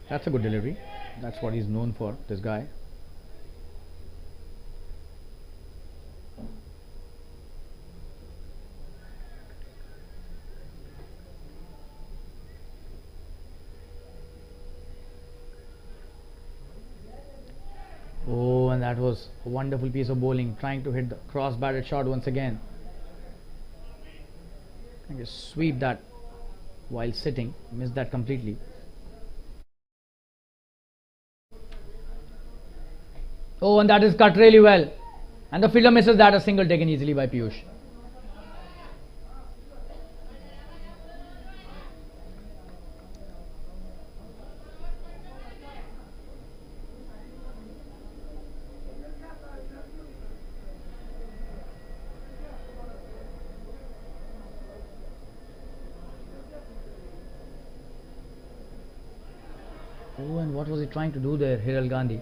That's a good delivery. That's what he's known for, this guy. Oh, and that was a wonderful piece of bowling, trying to hit the cross batted shot once again. And just sweep that while sitting, missed that completely. Oh, and that is cut really well. And the fielder misses that, a single taken easily by Piyush. Oh, and what was he trying to do there, Hiral Gandhi?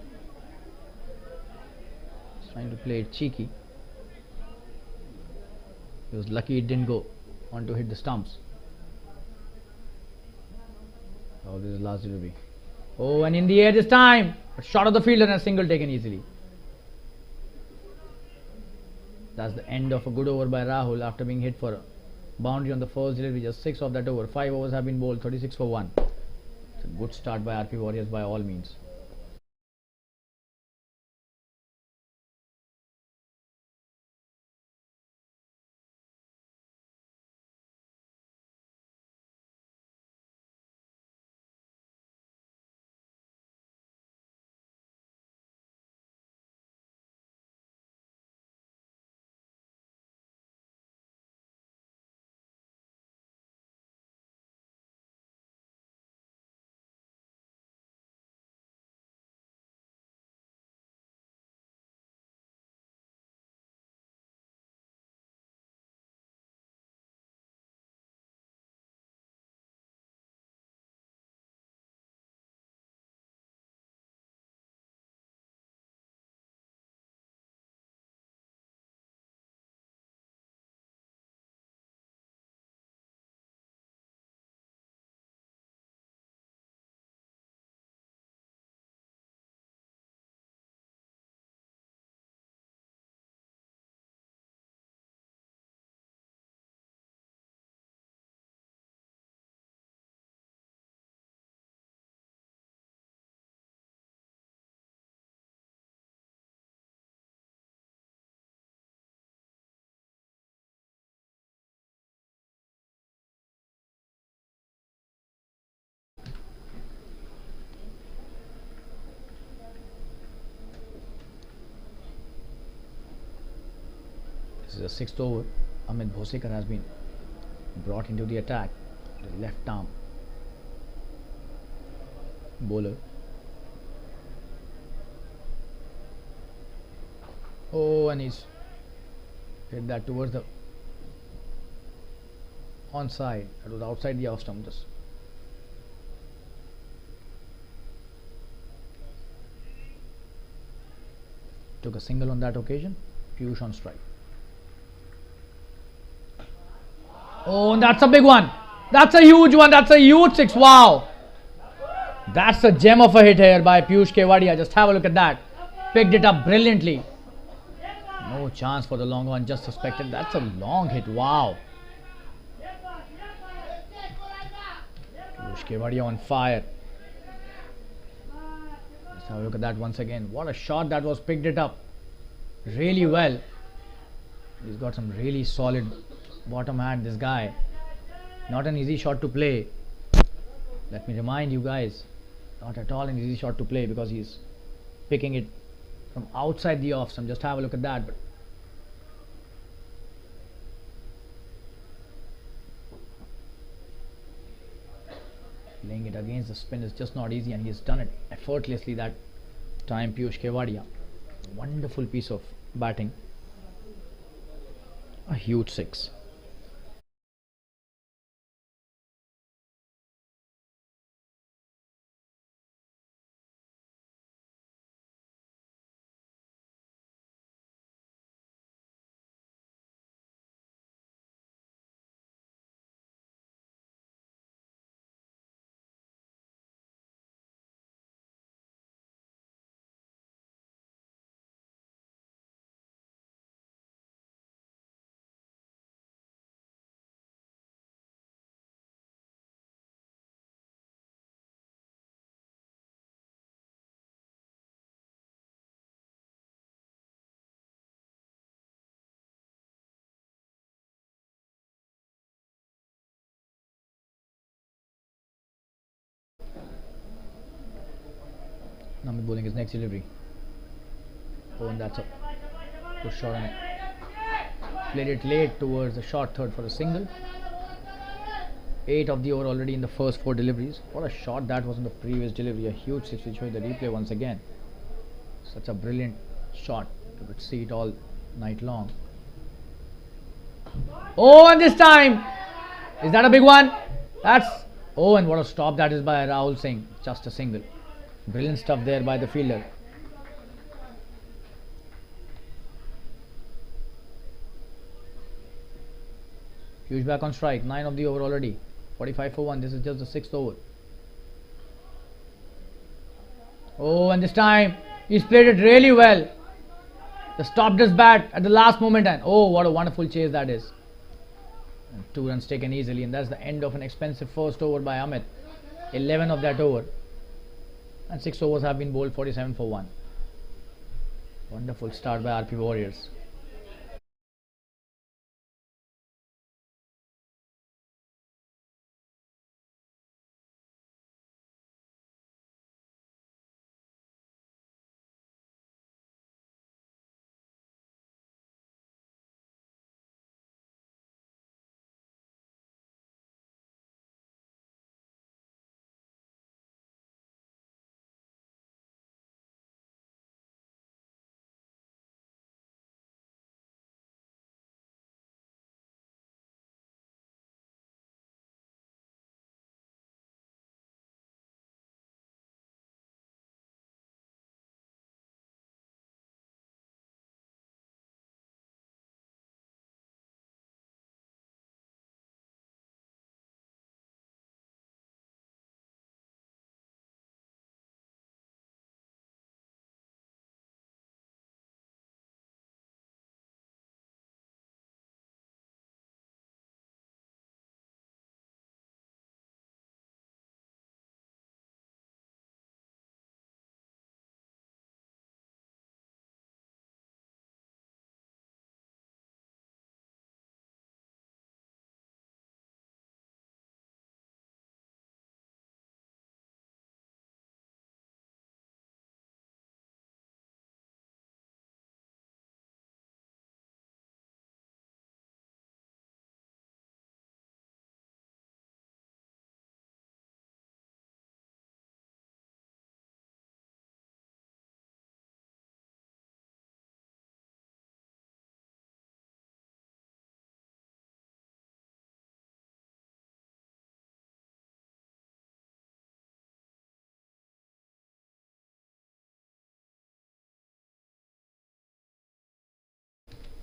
He's trying to play it cheeky. He was lucky it didn't go on to hit the stumps. Oh, this is last delivery. Oh, and in the air this time, a shot of the fielder and a single taken easily. That's the end of a good over by Rahul after being hit for a boundary on the first delivery. Just 6 of that over. 5 overs have been bowled, 36 for 1. It's a good start by RP Warriors by all means. This is the sixth over. Amit Bhosekar has been brought into the attack. The left arm bowler. Oh, and he's hit that towards the onside. It was outside the off stump. Just took a single on that occasion. Piyush on strike. Oh, and that's a big one. That's a huge one. That's a huge six. Wow. That's a gem of a hit here by Piyush Kewadia. Just have a look at that. Picked it up brilliantly. No chance for the long one. Just suspected. That's a long hit. Wow. Piyush Kewadia on fire. Let's have a look at that once again. What a shot that was. Picked it up really well. He's got some really solid bottom hand, this guy. Not an easy shot to play. Let me remind you guys, not at all an easy shot to play because he's picking it from outside the off stump. Just have a look at that. But playing it against the spin is just not easy, and he's done it effortlessly that time. Piyush Kewadia, wonderful piece of batting. A huge six. Namit bowling his next delivery. Oh, and that's a good shot on it. Played it late towards the short third for a single. 8 of the over already in the first 4 deliveries. What a shot that was in the previous delivery. A huge six. We'll show you the replay once again. Such a brilliant shot. You could see it all night long. Oh, and this time, is that a big one? That's, oh, and what a stop that is by Rahul Singh. Just a single. Brilliant stuff there by the fielder. Huge back on strike. 9 of the over already. 45 for 1. This is just the 6th over. Oh, and this time he's played it really well. Just stopped his bat at the last moment, and oh, what a wonderful chase that is. And 2 runs taken easily, and that's the end of an expensive first over by Amit. 11 of that over, and 6 overs have been bowled. 47 for 1. Wonderful start by RP Warriors.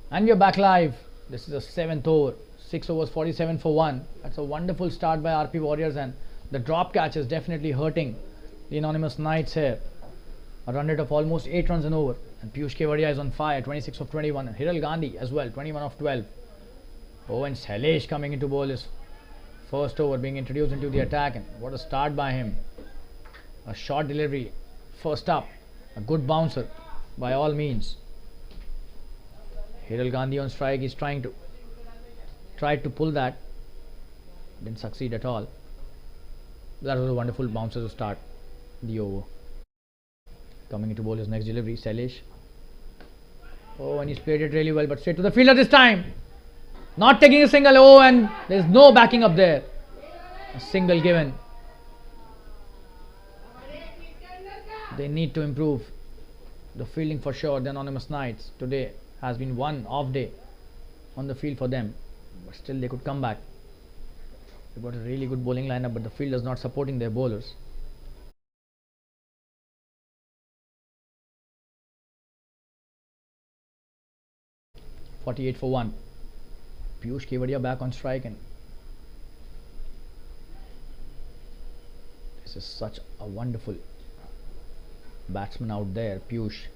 And we are back live. This is the 7th over. 6 overs, 47 for 1. That's a wonderful start by RP Warriors, and the drop catch is definitely hurting the Anonymous Knights here. A run rate of almost 8 runs an over. And Piyush Kevadia is on fire, 26 of 21. And Hiral Gandhi as well, 21 of 12. Oh, and Shailesh coming into bowl his first over, being introduced into the attack. And what a start by him. A short delivery, first up. A good bouncer by all means. Hiral Gandhi on strike. He's tried to pull that, didn't succeed at all. That was a wonderful bouncer to start the over. Coming into bowl his next delivery, Shailesh. Oh, and he's played it really well, but straight to the fielder this time. Not taking a single. Oh, and there's no backing up there. A single given. They need to improve the fielding for sure. The Anonymous Knights today has been one off day on the field for them, but still they could come back. They've got a really good bowling lineup, but the field is not supporting their bowlers. .48 for 1. Piyush Kevadia back on strike, and this is such a wonderful batsman out there, Piyush.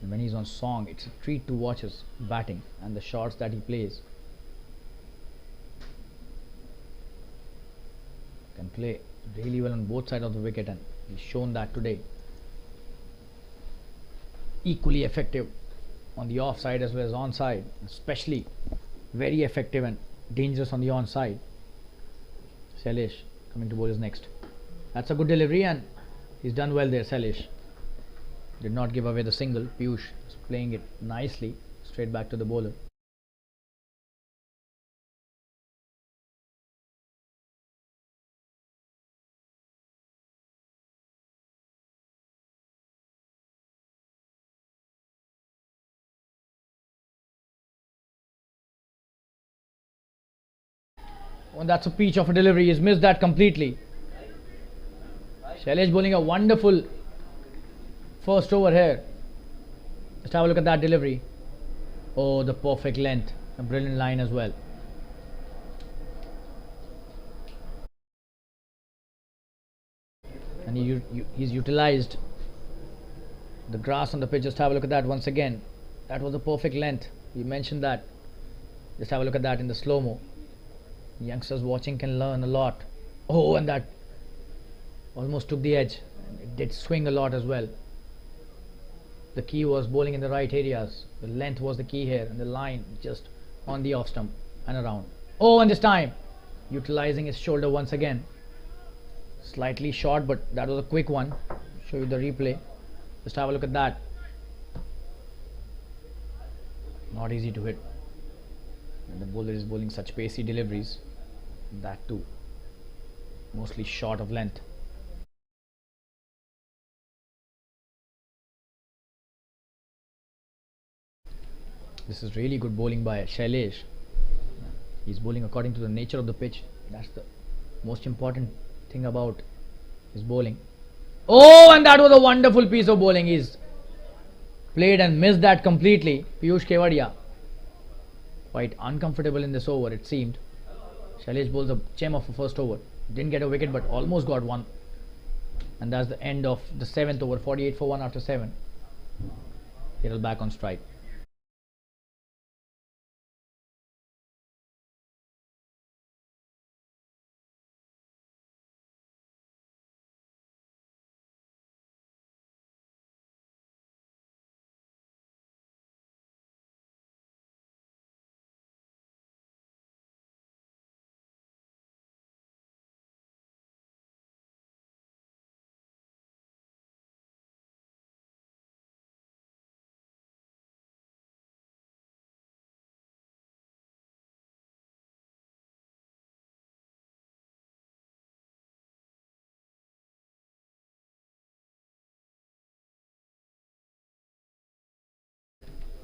And when he's on song, it's a treat to watch his batting and the shots that he plays. Can play really well on both sides of the wicket, and he's shown that today. Equally effective on the off side as well as on side, especially very effective and dangerous on the on side. Shailesh coming to bowl is next. That's a good delivery, and he's done well there. Shailesh did not give away the single. Piyush is playing it nicely straight back to the bowler. Oh, that's a peach of a delivery. He's missed that completely. Shailesh bowling a wonderful first over here. Just have a look at that delivery. Oh, the perfect length. A brilliant line as well. And he's utilized the grass on the pitch. Just have a look at that once again. That was a perfect length. We mentioned that. Just have a look at that in the slow-mo. Youngsters watching can learn a lot. Oh, and that almost took the edge. It did swing a lot as well. The key was bowling in the right areas. The length was the key here, and the line just on the off stump and around. Oh, and this time utilizing his shoulder once again. Slightly short, but that was a quick one. Show you the replay. Just have a look at that. Not easy to hit. And the bowler is bowling such pacey deliveries. That too mostly short of length. This is really good bowling by Shailesh. He's bowling according to the nature of the pitch. That's the most important thing about his bowling. Oh, and that was a wonderful piece of bowling. He's played and missed that completely. Piyush Kevadia quite uncomfortable in this over, it seemed. Shailesh bowls a gem of a first over. Didn't get a wicket, but almost got one. And that's the end of the 7th over. 48 for 1 after 7. Hiral back on strike.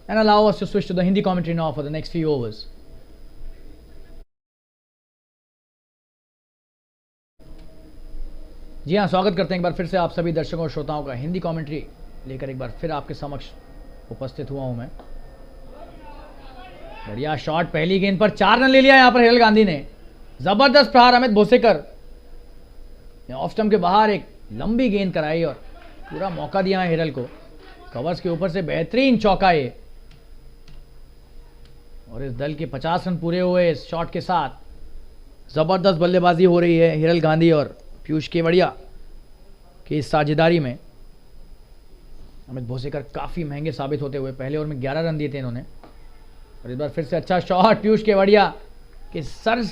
And allow us to switch to the Hindi commentary now for the next few overs. जी हाँ, स्वागत करते हैं एक बार फिर से आप सभी दर्शकों और श्रोताओं का हिंदी कमेंट्री लेकर एक बार फिर आपके समक्ष उपस्थित हुआ हूँ मैं। बढ़िया शॉट, पहली गेंद पर 4 रन ले लिया यहां पर हिरल गांधी ने। जबरदस्त प्रहार अमित भोसेकर, ऑफ स्टंप के बाहर एक लंबी गेंद कराई और पूरा मौका दिया है हिरल को। कवर्स के ऊपर से बेहतरीन चौका ये, और इस दल के 50 रन पूरे हुए इस शॉट के साथ। जबरदस्त बल्लेबाजी हो रही है हिरल गांधी और पीयूष केवड़िया की इस साझेदारी में। अमित भोसेकर काफी महंगे साबित होते हुए, पहले ओवर में 11 रन दिए थे इन्होंने, और इस बार फिर से अच्छा शॉट, पीयूष केवड़िया के सर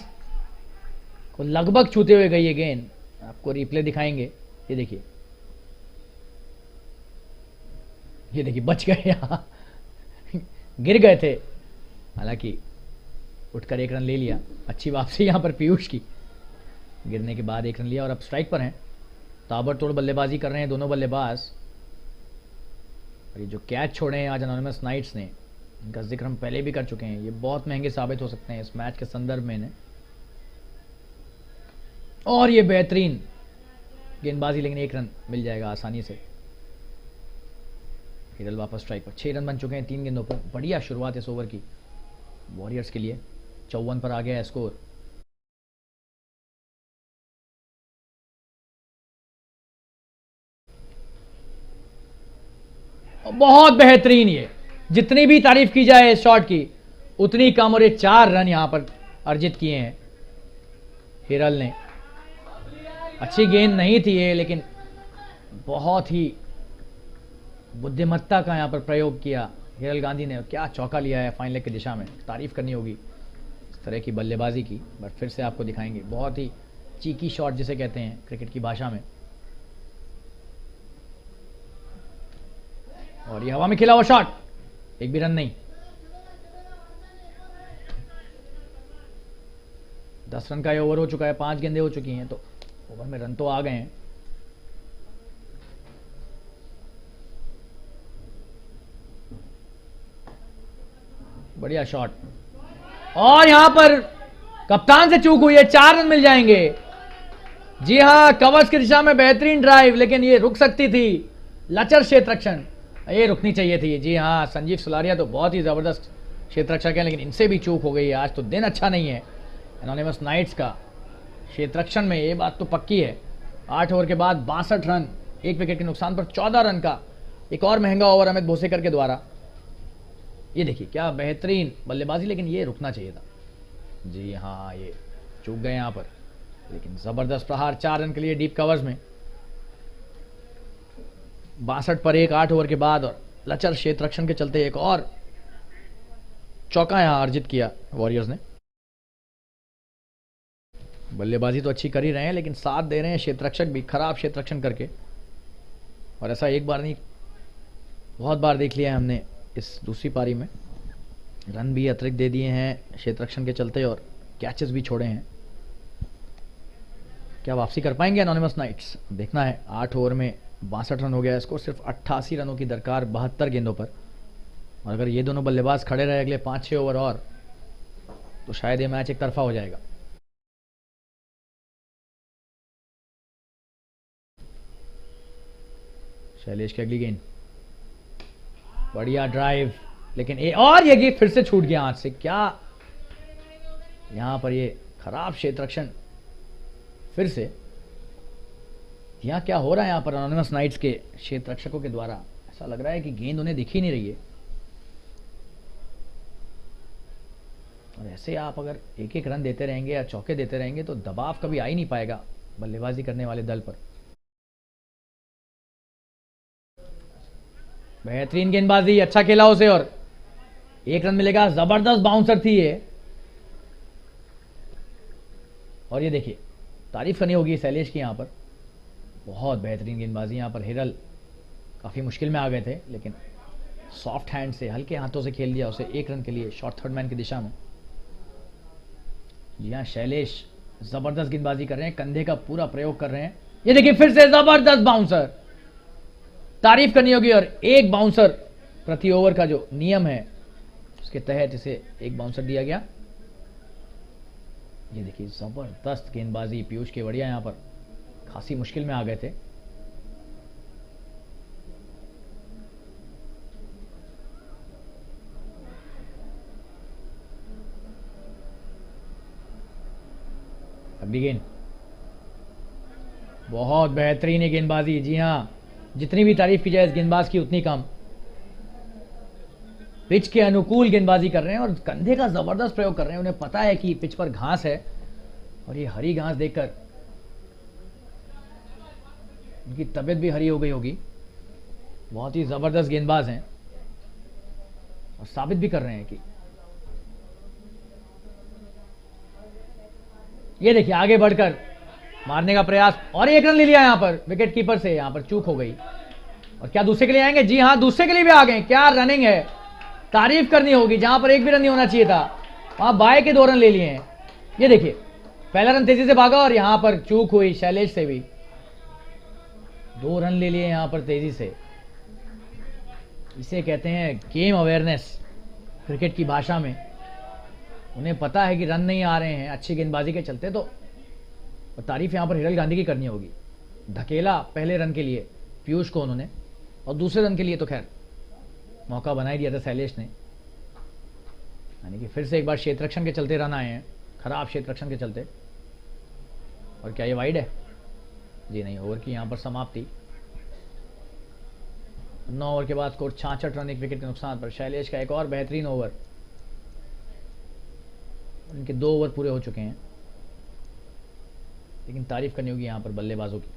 को लगभग छूते हुए गई ये गेंद। आपको रिप्ले दिखाएंगे, ये देखिए, ये देखिए बच गए यहां गिर गए थे, हालांकि उठकर 1 रन ले लिया। अच्छी वापसी यहां पर पीयूष की, गिरने के बाद 1 रन लिया और अब स्ट्राइक पर हैं। ताबड़तोड़ बल्लेबाजी कर रहे हैं दोनों बल्लेबाज। और ये जो कैच छोड़े हैं आज एनोनिमस नाइट्स ने, इनका जिक्र हम पहले भी कर चुके हैं, ये बहुत महंगे साबित हो सकते हैं इस मैच के संदर्भ में। और ये बेहतरीन गेंदबाजी, लेकिन 1 रन मिल जाएगा आसानी से। हिरल वापस स्ट्राइक पर, 6 रन बन चुके हैं 3 गेंदों पर। बढ़िया शुरुआत इस ओवर की वॉरियर्स के लिए। 54 पर आ गया है स्कोर। बहुत बेहतरीन, ये जितनी भी तारीफ की जाए इस शॉट की उतनी कम, और ये 4 रन यहां पर अर्जित किए हैं हिरल ने। अच्छी गेंद नहीं थी ये, लेकिन बहुत ही बुद्धिमत्ता का यहां पर प्रयोग किया हिरल गांधी ने। क्या चौका लिया है फाइन लेग की दिशा में, तारीफ करनी होगी इस तरह की बल्लेबाजी की। बट फिर से आपको दिखाएंगे, बहुत ही चीकी शॉट जिसे कहते हैं क्रिकेट की भाषा में। और ये हवा में खिला हुआ शॉट, एक भी रन नहीं। 10 रन का ये ओवर हो चुका है, 5 गेंदें हो चुकी हैं, तो ओवर में रन तो आ गए हैं। बढ़िया शॉट, और यहां पर कप्तान से चूक हुई है, 4 रन मिल जाएंगे। जी हां, कवर्स की दिशा में बेहतरीन ड्राइव, लेकिन ये रुक सकती थी। लचर क्षेत्ररक्षण, ये रुकनी चाहिए थी। जी हाँ, संजीव सुलारिया तो बहुत ही जबरदस्त क्षेत्ररक्षक है, लेकिन इनसे भी चूक हो गई है। आज तो दिन अच्छा नहीं है एनोनिमस नाइट्स का क्षेत्ररक्षण में, ये बात तो पक्की है। 8 ओवर के बाद 62 रन, 1 विकेट के नुकसान पर 14 रन का एक और महंगा ओवर अमित भोसेकर के द्वारा। ये देखिए क्या बेहतरीन बल्लेबाजी, लेकिन ये रुकना चाहिए था। जी हाँ, ये चूक गए यहां पर, लेकिन जबरदस्त प्रहार 4 रन के लिए डीप कवर्स में। 62 पर 1 8 ओवर के बाद, और लचर क्षेत्ररक्षण के चलते एक और चौका यहां अर्जित किया वॉरियर्स ने। बल्लेबाजी तो अच्छी कर ही रहे हैं, लेकिन साथ दे रहे हैं क्षेत्ररक्षक भी, खराब क्षेत्ररक्षण करके। और ऐसा एक बार नहीं, बहुत बार देख लिया है हमने इस दूसरी पारी में। रन भी अतिरिक्त दे दिए हैं क्षेत्ररक्षण के चलते, और कैचेस भी छोड़े हैं। क्या वापसी कर पाएंगे एनोनिमस नाइट्स, देखना है। 8 ओवर में 62 रन हो गया स्कोर, सिर्फ 88 रनों की दरकार 72 गेंदों पर। और अगर ये दोनों बल्लेबाज खड़े रहे अगले 5-6 ओवर और, तो शायद ये मैच एक तरफा हो जाएगा। शैलेश की अगली गेंद, बढ़िया ड्राइव, लेकिन और ये गेंद फिर से छूट गया हाथ से। क्या यहां पर ये खराब क्षेत्ररक्षण फिर से, यहां क्या हो रहा है यहां पर एनोनिमस नाइट्स के क्षेत्ररक्षकों के द्वारा। ऐसा लग रहा है कि गेंद उन्हें दिख ही नहीं रही है। और ऐसे आप अगर एक एक रन देते रहेंगे या चौके देते रहेंगे तो दबाव कभी आ ही नहीं पाएगा बल्लेबाजी करने वाले दल पर। बेहतरीन गेंदबाजी, अच्छा खेला उसे और 1 रन मिलेगा। जबरदस्त बाउंसर थी ये, और ये देखिए तारीफ करनी होगी शैलेश की यहां पर। बहुत बेहतरीन गेंदबाजी यहां पर। हिरल काफी मुश्किल में आ गए थे, लेकिन सॉफ्ट हैंड से, हल्के हाथों से खेल दिया उसे 1 रन के लिए शॉर्ट थर्ड मैन की दिशा में। यहां शैलेश जबरदस्त गेंदबाजी कर रहे हैं, कंधे का पूरा प्रयोग कर रहे हैं। ये देखिए फिर से जबरदस्त बाउंसर, तारीफ करनी होगी। और 1 बाउंसर प्रति ओवर का जो नियम है उसके तहत इसे 1 बाउंसर दिया गया। ये देखिए जबरदस्त गेंदबाजी, पीयूष केवड़िया यहां पर खासी मुश्किल में आ गए थे। अगली गेंद, बहुत बेहतरीन है गेंदबाजी। जी हाँ, जितनी भी तारीफ की जाए इस गेंदबाज की उतनी कम। पिच के अनुकूल गेंदबाजी कर रहे हैं और कंधे का जबरदस्त प्रयोग कर रहे हैं। उन्हें पता है कि पिच पर घास है और ये हरी घास देखकर उनकी तबीयत भी हरी हो गई होगी। बहुत ही जबरदस्त गेंदबाज हैं और साबित भी कर रहे हैं कि ये देखिए आगे बढ़कर मारने का प्रयास और एक रन ले लिया यहां पर विकेट कीपर से। यहां पर चूक हो गई और क्या दूसरे के लिए आएंगे? जी हां, दूसरे के लिए भी आ गए। क्या रनिंग है, तारीफ करनी होगी। जहां पर एक भी रन नहीं होना चाहिए था वहां बाय के 2 रन ले लिए हैं। ये देखिए पहला रन तेजी से भागा और यहां पर चूक हुई शैलेश से भी। 2 रन ले लिए यहां पर तेजी से। इसे कहते हैं गेम अवेयरनेस क्रिकेट की भाषा में। उन्हें पता है कि रन नहीं आ रहे हैं अच्छी गेंदबाजी के चलते, तो तारीफ यहां पर हिरल गांधी की करनी होगी। धकेला पहले रन के लिए पीयूष को उन्होंने, और दूसरे रन के लिए तो खैर मौका बना ही दिया था शैलेश ने। यानी कि फिर से एक बार क्षेत्ररक्षण के चलते रन आए हैं, खराब क्षेत्ररक्षण के चलते। और क्या ये वाइड है? जी नहीं, ओवर की यहां पर समाप्ति। 9 ओवर के बाद स्कोर 66 रन, 1 विकेट के नुकसान पर। शैलेश का एक और बेहतरीन ओवर। उनके 2 ओवर पूरे हो चुके हैं, लेकिन तारीफ करनी होगी यहां पर बल्लेबाजों की।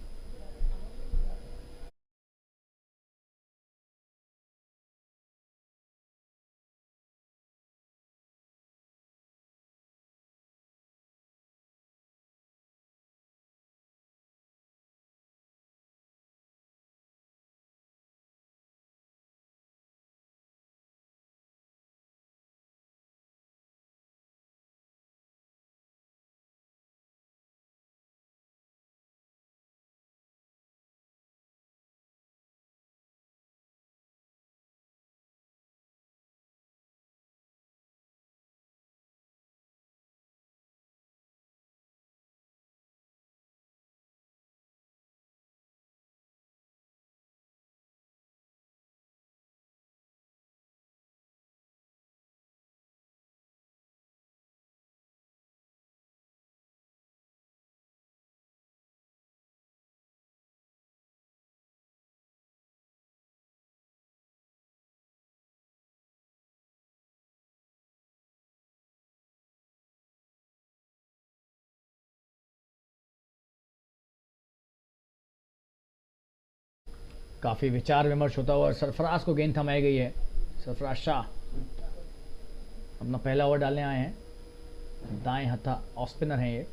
काफी विचार विमर्श होता हुआ सरफराज को गेंद थमाई गई है। सरफराज शाह अपना पहला ओवर डालने आए हैं। दाएं हथा ऑफ स्पिनर हैं ये।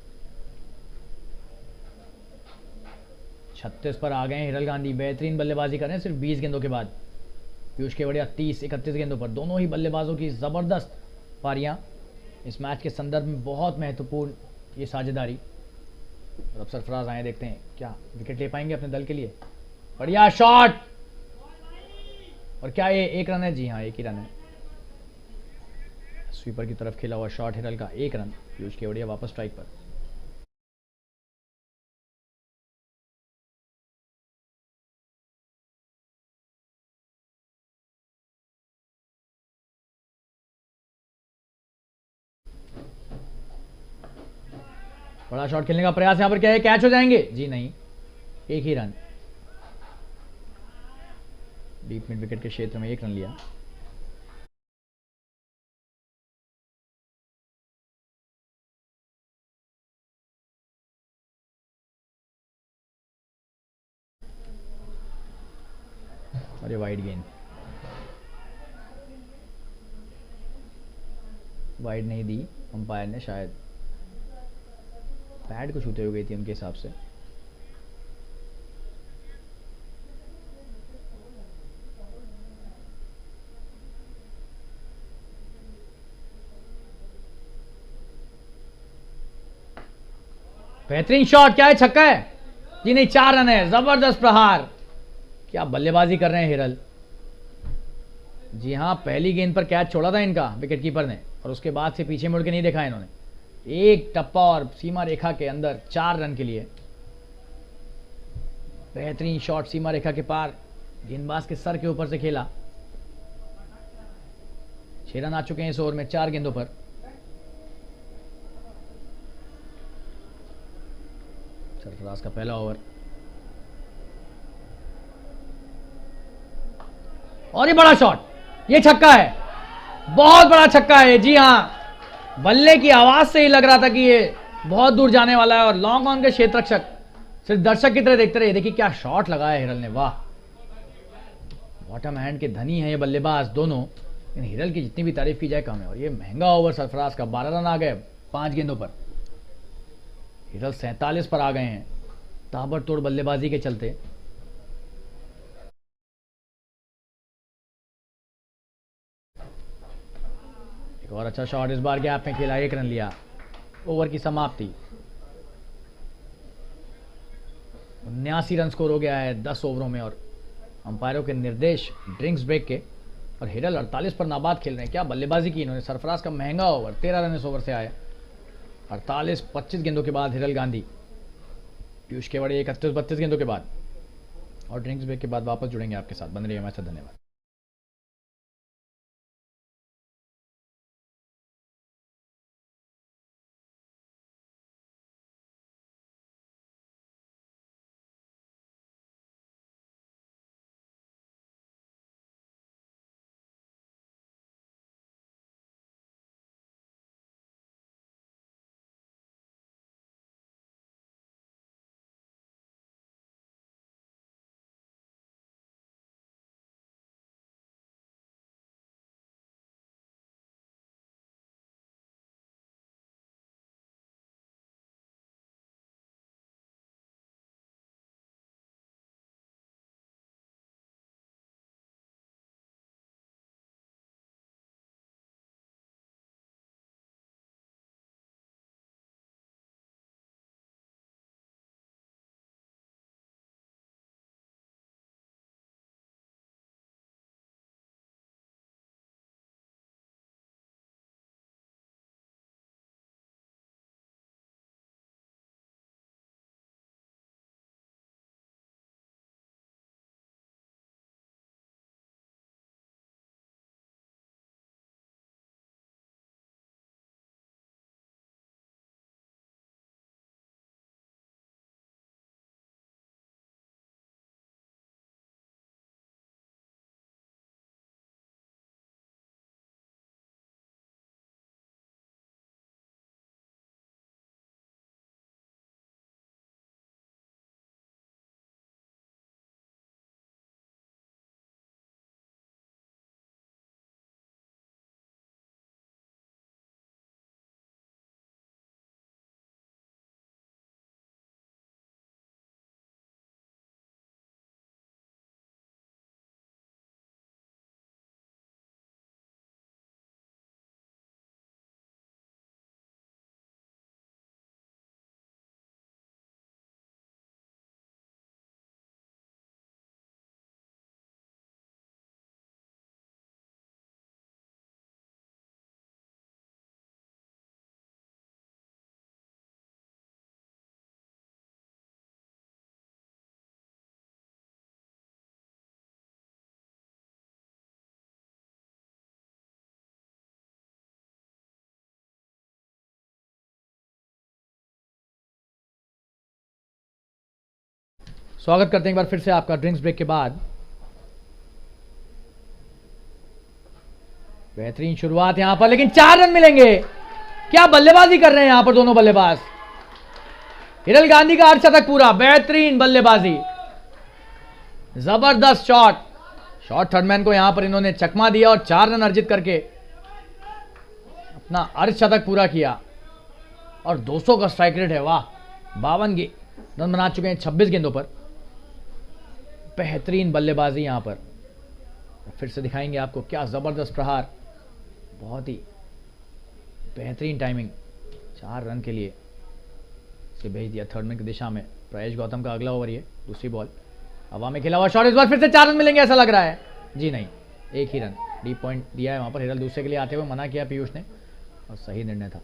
36 पर आ गए हैं हिरल गांधी। बेहतरीन बल्लेबाजी कर रहे हैं सिर्फ 20 गेंदों के बाद। पीयूष केवड़िया 30-31 गेंदों पर। दोनों ही बल्लेबाजों की जबरदस्त पारियां इस मैच के संदर्भ में बहुत महत्वपूर्ण ये साझेदारी। और अब सरफराज आए, देखते हैं क्या विकेट ले पाएंगे अपने दल के लिए। बढ़िया शॉट, और क्या ये 1 रन है? जी हाँ, 1 ही रन है। स्वीपर की तरफ खेला हुआ शॉट हिरल का, 1 रन। पीयूष केवड़िया वापस स्ट्राइक पर। बड़ा शॉट खेलने का प्रयास, यहां पर क्या है, कैच हो जाएंगे? जी नहीं, 1 ही रन। डीप मिड विकेट के क्षेत्र में 1 रन लिया। अरे वाइड गेंद, वाइड नहीं दी अंपायर ने, शायद पैड को छूते हुए गई थी उनके हिसाब से। बेहतरीन शॉट, क्या है, छक्का है? जी नहीं, 4 रन है। जबरदस्त प्रहार, क्या बल्लेबाजी कर रहे हैं हिरल। जी हां, पहली गेंद पर कैच छोड़ा था इनका विकेट कीपर ने, और उसके बाद से पीछे मुड़ के नहीं देखा इन्होंने। एक टप्पा और सीमा रेखा के अंदर 4 रन के लिए। बेहतरीन शॉट सीमा रेखा के पार, गेंदबाज के सर के ऊपर से खेला। 6 रन आ चुके हैं इस ओवर में 4 गेंदों पर। सरफराज का पहला ओवर, और ये बड़ा शॉट, ये छक्का है, बहुत बड़ा छक्का है। जी हाँ, बल्ले की आवाज से ही लग रहा था कि ये बहुत दूर जाने वाला है, और लॉन्ग ऑन के क्षेत्र रक्षक सिर्फ दर्शक की तरह देखते रहे। देखिए क्या शॉट लगाया हिरल ने, वाह। बॉटम हैंड के धनी है ये बल्लेबाज दोनों, लेकिन हिरल की जितनी भी तारीफ की जाए कम है। और ये महंगा ओवर सरफराज का, 12 रन आ गए 5 गेंदों पर। हिरल 47 पर आ गए हैं ताबड़तोड़ बल्लेबाजी के चलते। एक और अच्छा शॉट, इस बार गैप में खेला, 1 रन लिया। ओवर की समाप्ति, 79 रन स्कोर हो गया है 10 ओवरों में, और अंपायरों के निर्देश ड्रिंक्स ब्रेक के। और हिरल 48 पर नाबाद खेल रहे हैं, क्या बल्लेबाजी की इन्होंने। सरफराज का महंगा ओवर, 13 रन इस ओवर से आए। 48-25 गेंदों के बाद हिरल गांधी, पीयूष केवड़े 31-32 गेंदों के बाद। और ड्रिंक्स ब्रेक के बाद वापस जुड़ेंगे आपके साथ, बन रही है हमारे साथ, धन्यवाद। स्वागत करते हैं एक बार फिर से आपका ड्रिंक्स ब्रेक के बाद। बेहतरीन शुरुआत यहां पर, लेकिन 4 रन मिलेंगे। क्या बल्लेबाजी कर रहे हैं यहां पर दोनों बल्लेबाज। हिरल गांधी का अर्धशतक पूरा, बेहतरीन बल्लेबाजी, जबरदस्त शॉट। शॉट थर्डमैन को यहां पर इन्होंने चकमा दिया और 4 रन अर्जित करके अपना अर्धशतक पूरा किया। और 200 का स्ट्राइक रेट है, वाह। 52 रन बना चुके हैं 26 गेंदों पर। बेहतरीन बल्लेबाजी यहां पर, फिर से दिखाएंगे आपको क्या जबरदस्त प्रहार, बहुत ही बेहतरीन टाइमिंग। 4 रन के लिए इसे भेज दिया थर्डमैन की दिशा में। प्रयेश गौतम का अगला ओवर, ये दूसरी बॉल, हवा में खेला हुआ शॉट, इस बार फिर से 4 रन मिलेंगे ऐसा लग रहा है। जी नहीं, 1 ही रन, डी पॉइंट दिया है वहां पर। हिरल दूसरे के लिए आते हुए मना किया पीयूष ने, और सही निर्णय था।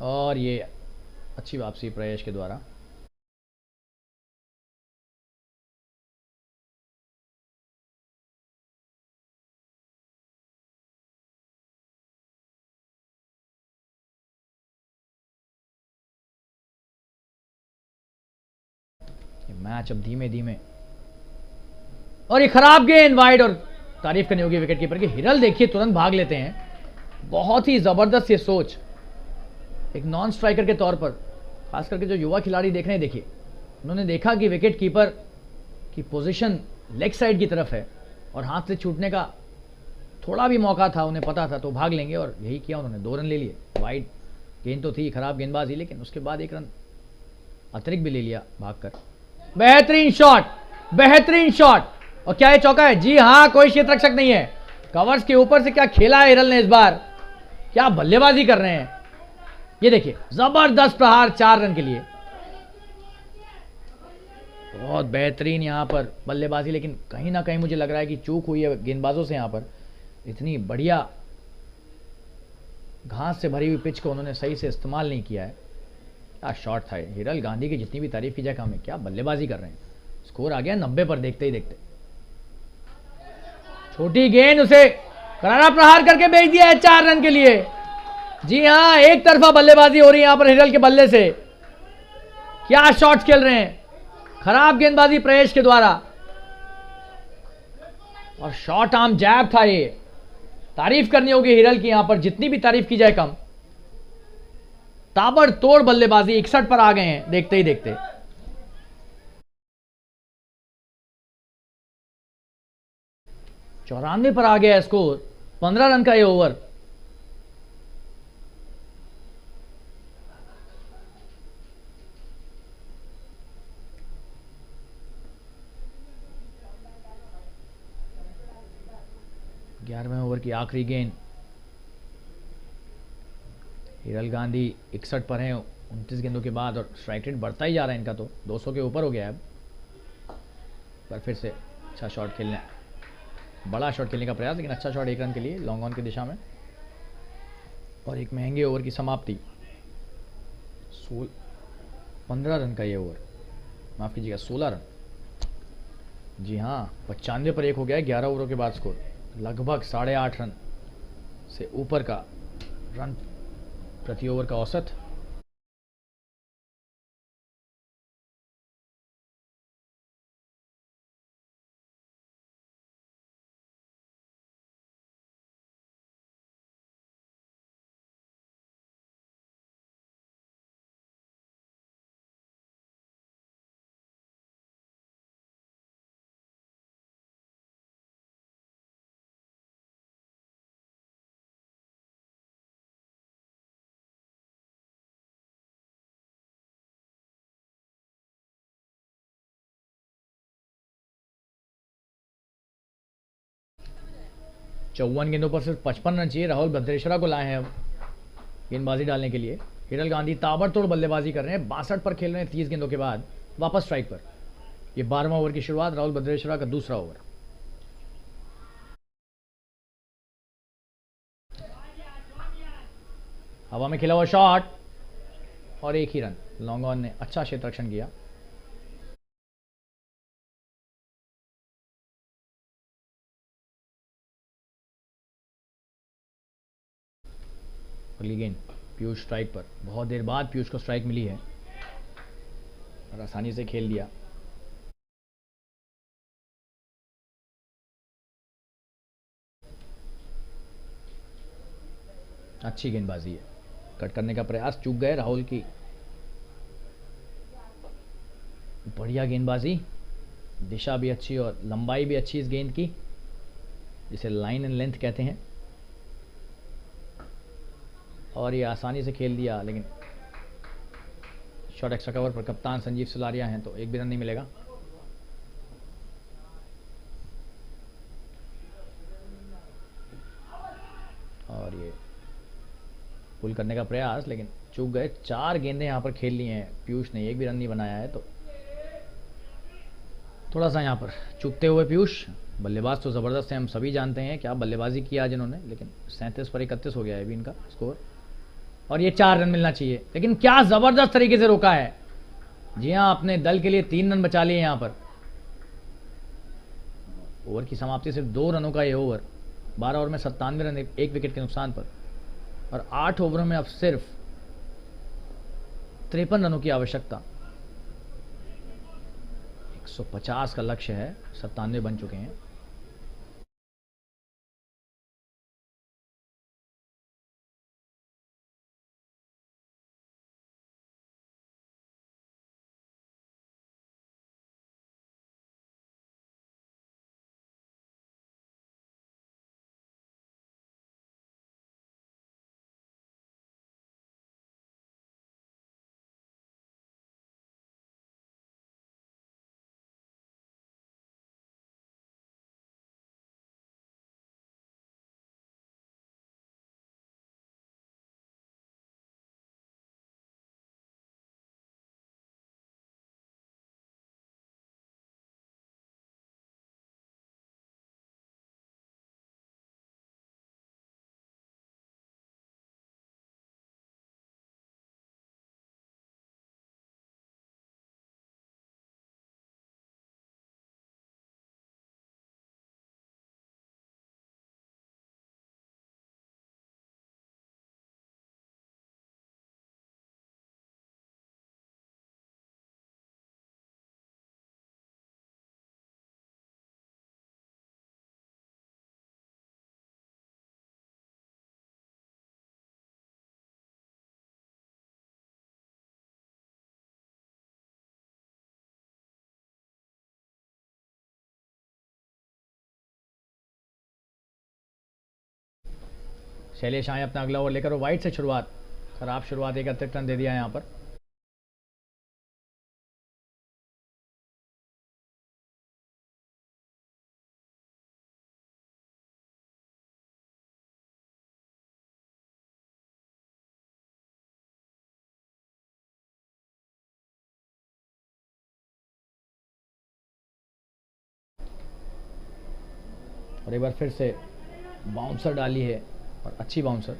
और ये अच्छी वापसी प्रयास के द्वारा। मैच अब धीमे धीमे, और ये खराब गेंद वाइड, और तारीफ करनी होगी विकेट कीपर की। हिरल देखिए तुरंत भाग लेते हैं, बहुत ही जबरदस्त ये सोच एक नॉन स्ट्राइकर के तौर पर, खास करके जो युवा खिलाड़ी देख रहे हैं। देखिए उन्होंने देखा कि विकेट कीपर की पोजीशन लेग साइड की तरफ है और हाथ से छूटने का थोड़ा भी मौका था, उन्हें पता था तो भाग लेंगे, और यही किया उन्होंने। 2 रन ले लिए। वाइड गेंद तो थी, खराब गेंदबाजी, लेकिन उसके बाद 1 रन अतिरिक्त भी ले लिया भागकर। बेहतरीन शॉट, बेहतरीन शॉट, और क्या ये चौका है? जी हाँ, कोई क्षेत्र रक्षक नहीं है। कवर्स के ऊपर से क्या खेला है हिरल ने इस बार, क्या बल्लेबाजी कर रहे हैं। ये देखिए जबरदस्त प्रहार 4 रन के लिए। बहुत बेहतरीन यहां पर बल्लेबाजी, लेकिन कहीं ना कहीं मुझे लग रहा है कि चूक हुई है गेंदबाजों से। यहां पर इतनी बढ़िया घास से भरी हुई पिच को उन्होंने सही से इस्तेमाल नहीं किया है। क्या शॉट था हिरल गांधी की, जितनी भी तारीफ की जाए कम है। क्या बल्लेबाजी कर रहे हैं। स्कोर आ गया 90 पर देखते ही देखते। छोटी गेंद, उसे करारा प्रहार करके भेज दिया है 4 रन के लिए। जी हां, एक तरफा बल्लेबाजी हो रही है यहां पर हिरल के बल्ले से। क्या शॉट्स खेल रहे हैं, खराब गेंदबाजी प्रयास के द्वारा, और शॉर्ट आर्म जैब था ये। तारीफ करनी होगी हिरल की यहां पर, जितनी भी तारीफ की जाए कम। ताबड़तोड़ बल्लेबाजी, 61 पर आ गए हैं देखते ही देखते। चौरानवे पर आ गया है स्कोर। 15 रन का ये ओवर। ग्यारहवें ओवर की आखिरी गेंद। हिरल गांधी 61 पर हैं 29 गेंदों के बाद, और स्ट्राइक रेट बढ़ता ही जा रहा है इनका, तो 200 के ऊपर हो गया है अब। पर फिर से अच्छा शॉट खेलने, बड़ा शॉट खेलने का प्रयास, लेकिन अच्छा शॉट 1 रन के लिए लॉन्ग ऑन की दिशा में। और एक महंगे ओवर की समाप्ति। 15 रन का ये ओवर, माफ कीजिएगा 16 रन। जी हाँ, 95 पर 1 हो गया है 11 ओवरों के बाद स्कोर। लगभग 8.5 रन से ऊपर का रन प्रति ओवर का औसत। चौवन गेंदों पर सिर्फ 55 रन चाहिए। राहुल भद्रेश्वरा को लाए हैं अब गेंदबाजी डालने के लिए। हिरल गांधी ताबड़तोड़ बल्लेबाजी कर रहे हैं, 62 पर खेल रहे हैं 30 गेंदों के बाद, वापस स्ट्राइक पर। ये 12वां ओवर की शुरुआत, राहुल भद्रेश्वरा का दूसरा ओवर। हवा में खेला हुआ शॉट, और 1 ही रन। लॉन्ग ऑन ने अच्छा क्षेत्र रक्षण किया। अगली गेंद पीयूष स्ट्राइक पर, बहुत देर बाद पीयूष को स्ट्राइक मिली है और आसानी से खेल दिया। अच्छी गेंदबाजी है, कट करने का प्रयास, चूक गए राहुल की। बढ़िया गेंदबाजी, दिशा भी अच्छी और लंबाई भी अच्छी इस गेंद की, जिसे लाइन एंड लेंथ कहते हैं। और ये आसानी से खेल दिया, लेकिन शॉट एक्स्ट्रा कवर पर कप्तान संजीव सलारिया हैं, तो 1 भी रन नहीं मिलेगा। और ये पुल करने का प्रयास, लेकिन चूक गए। 4 गेंदें यहां पर खेल ली हैं पीयूष ने, 1 भी रन नहीं बनाया है, तो थोड़ा सा यहां पर चूकते हुए पीयूष। बल्लेबाज तो ज़बरदस्त है, हम सभी जानते हैं क्या बल्लेबाजी किया आज इन्होंने, लेकिन 37 पर 31 हो गया है अभी इनका स्कोर। और ये 4 रन मिलना चाहिए, लेकिन क्या जबरदस्त तरीके से रोका है। जी हाँ, अपने दल के लिए 3 रन बचा लिए यहां पर। ओवर की समाप्ति सिर्फ 2 रनों का ये ओवर, 12 ओवर में 97 रन, एक विकेट के नुकसान पर, और 8 ओवरों में अब सिर्फ 53 रनों की आवश्यकता। 150 का लक्ष्य है, 97 बन चुके हैं। शैलेश आए अपना अगला ओवर लेकर, वाइड से शुरुआत, खराब शुरुआत, एक अतिरिक्त रन दे दिया यहां पर। और एक बार फिर से बाउंसर डाली है, और अच्छी बाउंसर।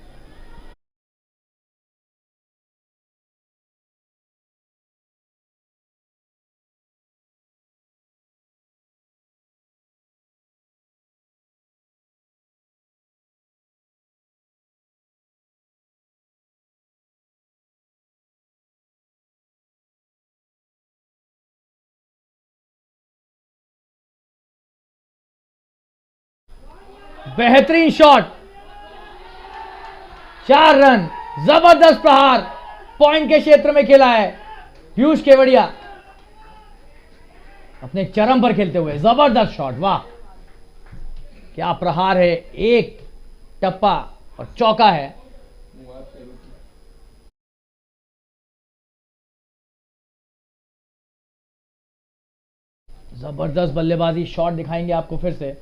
बेहतरीन शॉट, 4 रन, जबरदस्त प्रहार, पॉइंट के क्षेत्र में खेला है पीयूष केवड़िया, अपने चरम पर खेलते हुए। जबरदस्त शॉट, वाह क्या प्रहार है, एक टप्पा और चौका है। जबरदस्त बल्लेबाजी, शॉट दिखाएंगे आपको फिर से,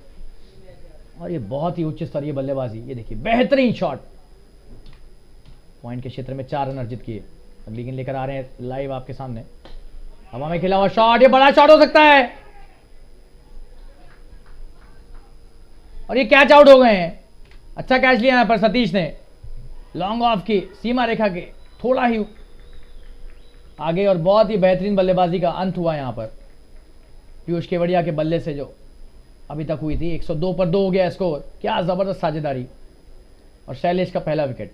और ये बहुत ही उच्च स्तरीय बल्लेबाजी। ये देखिए बेहतरीन शॉट, पॉइंट के क्षेत्र में 4 रन अर्जित किए। अगली गेंद लेकर आ रहे हैं लाइव आपके सामने, हवा में खेला हुआ शॉट, ये बड़ा शॉट हो सकता है, और ये कैच आउट हो गए हैं। अच्छा कैच लिया यहां पर सतीश ने, लॉन्ग ऑफ की सीमा रेखा के थोड़ा ही आगे, और बहुत ही बेहतरीन बल्लेबाजी का अंत हुआ यहां पर पीयूष केवड़िया के बल्ले से, जो अभी तक हुई थी। 102 पर 2 हो गया स्कोर, क्या जबरदस्त साझेदारी, और शैलेश का पहला विकेट।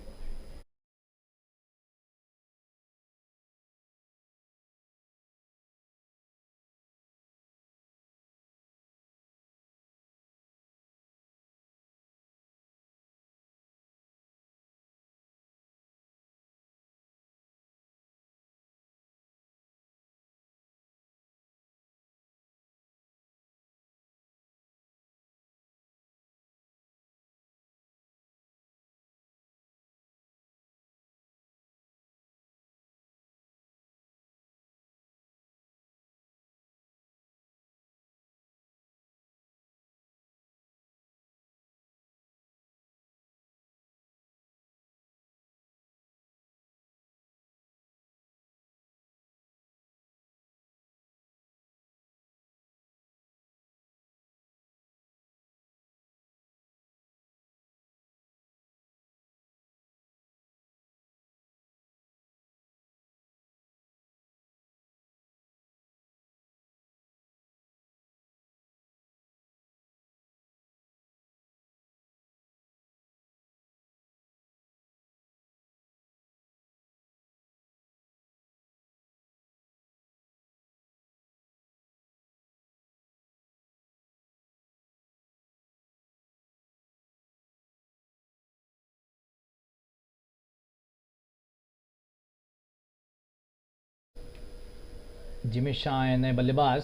जिमी शाह आए नए बल्लेबाज।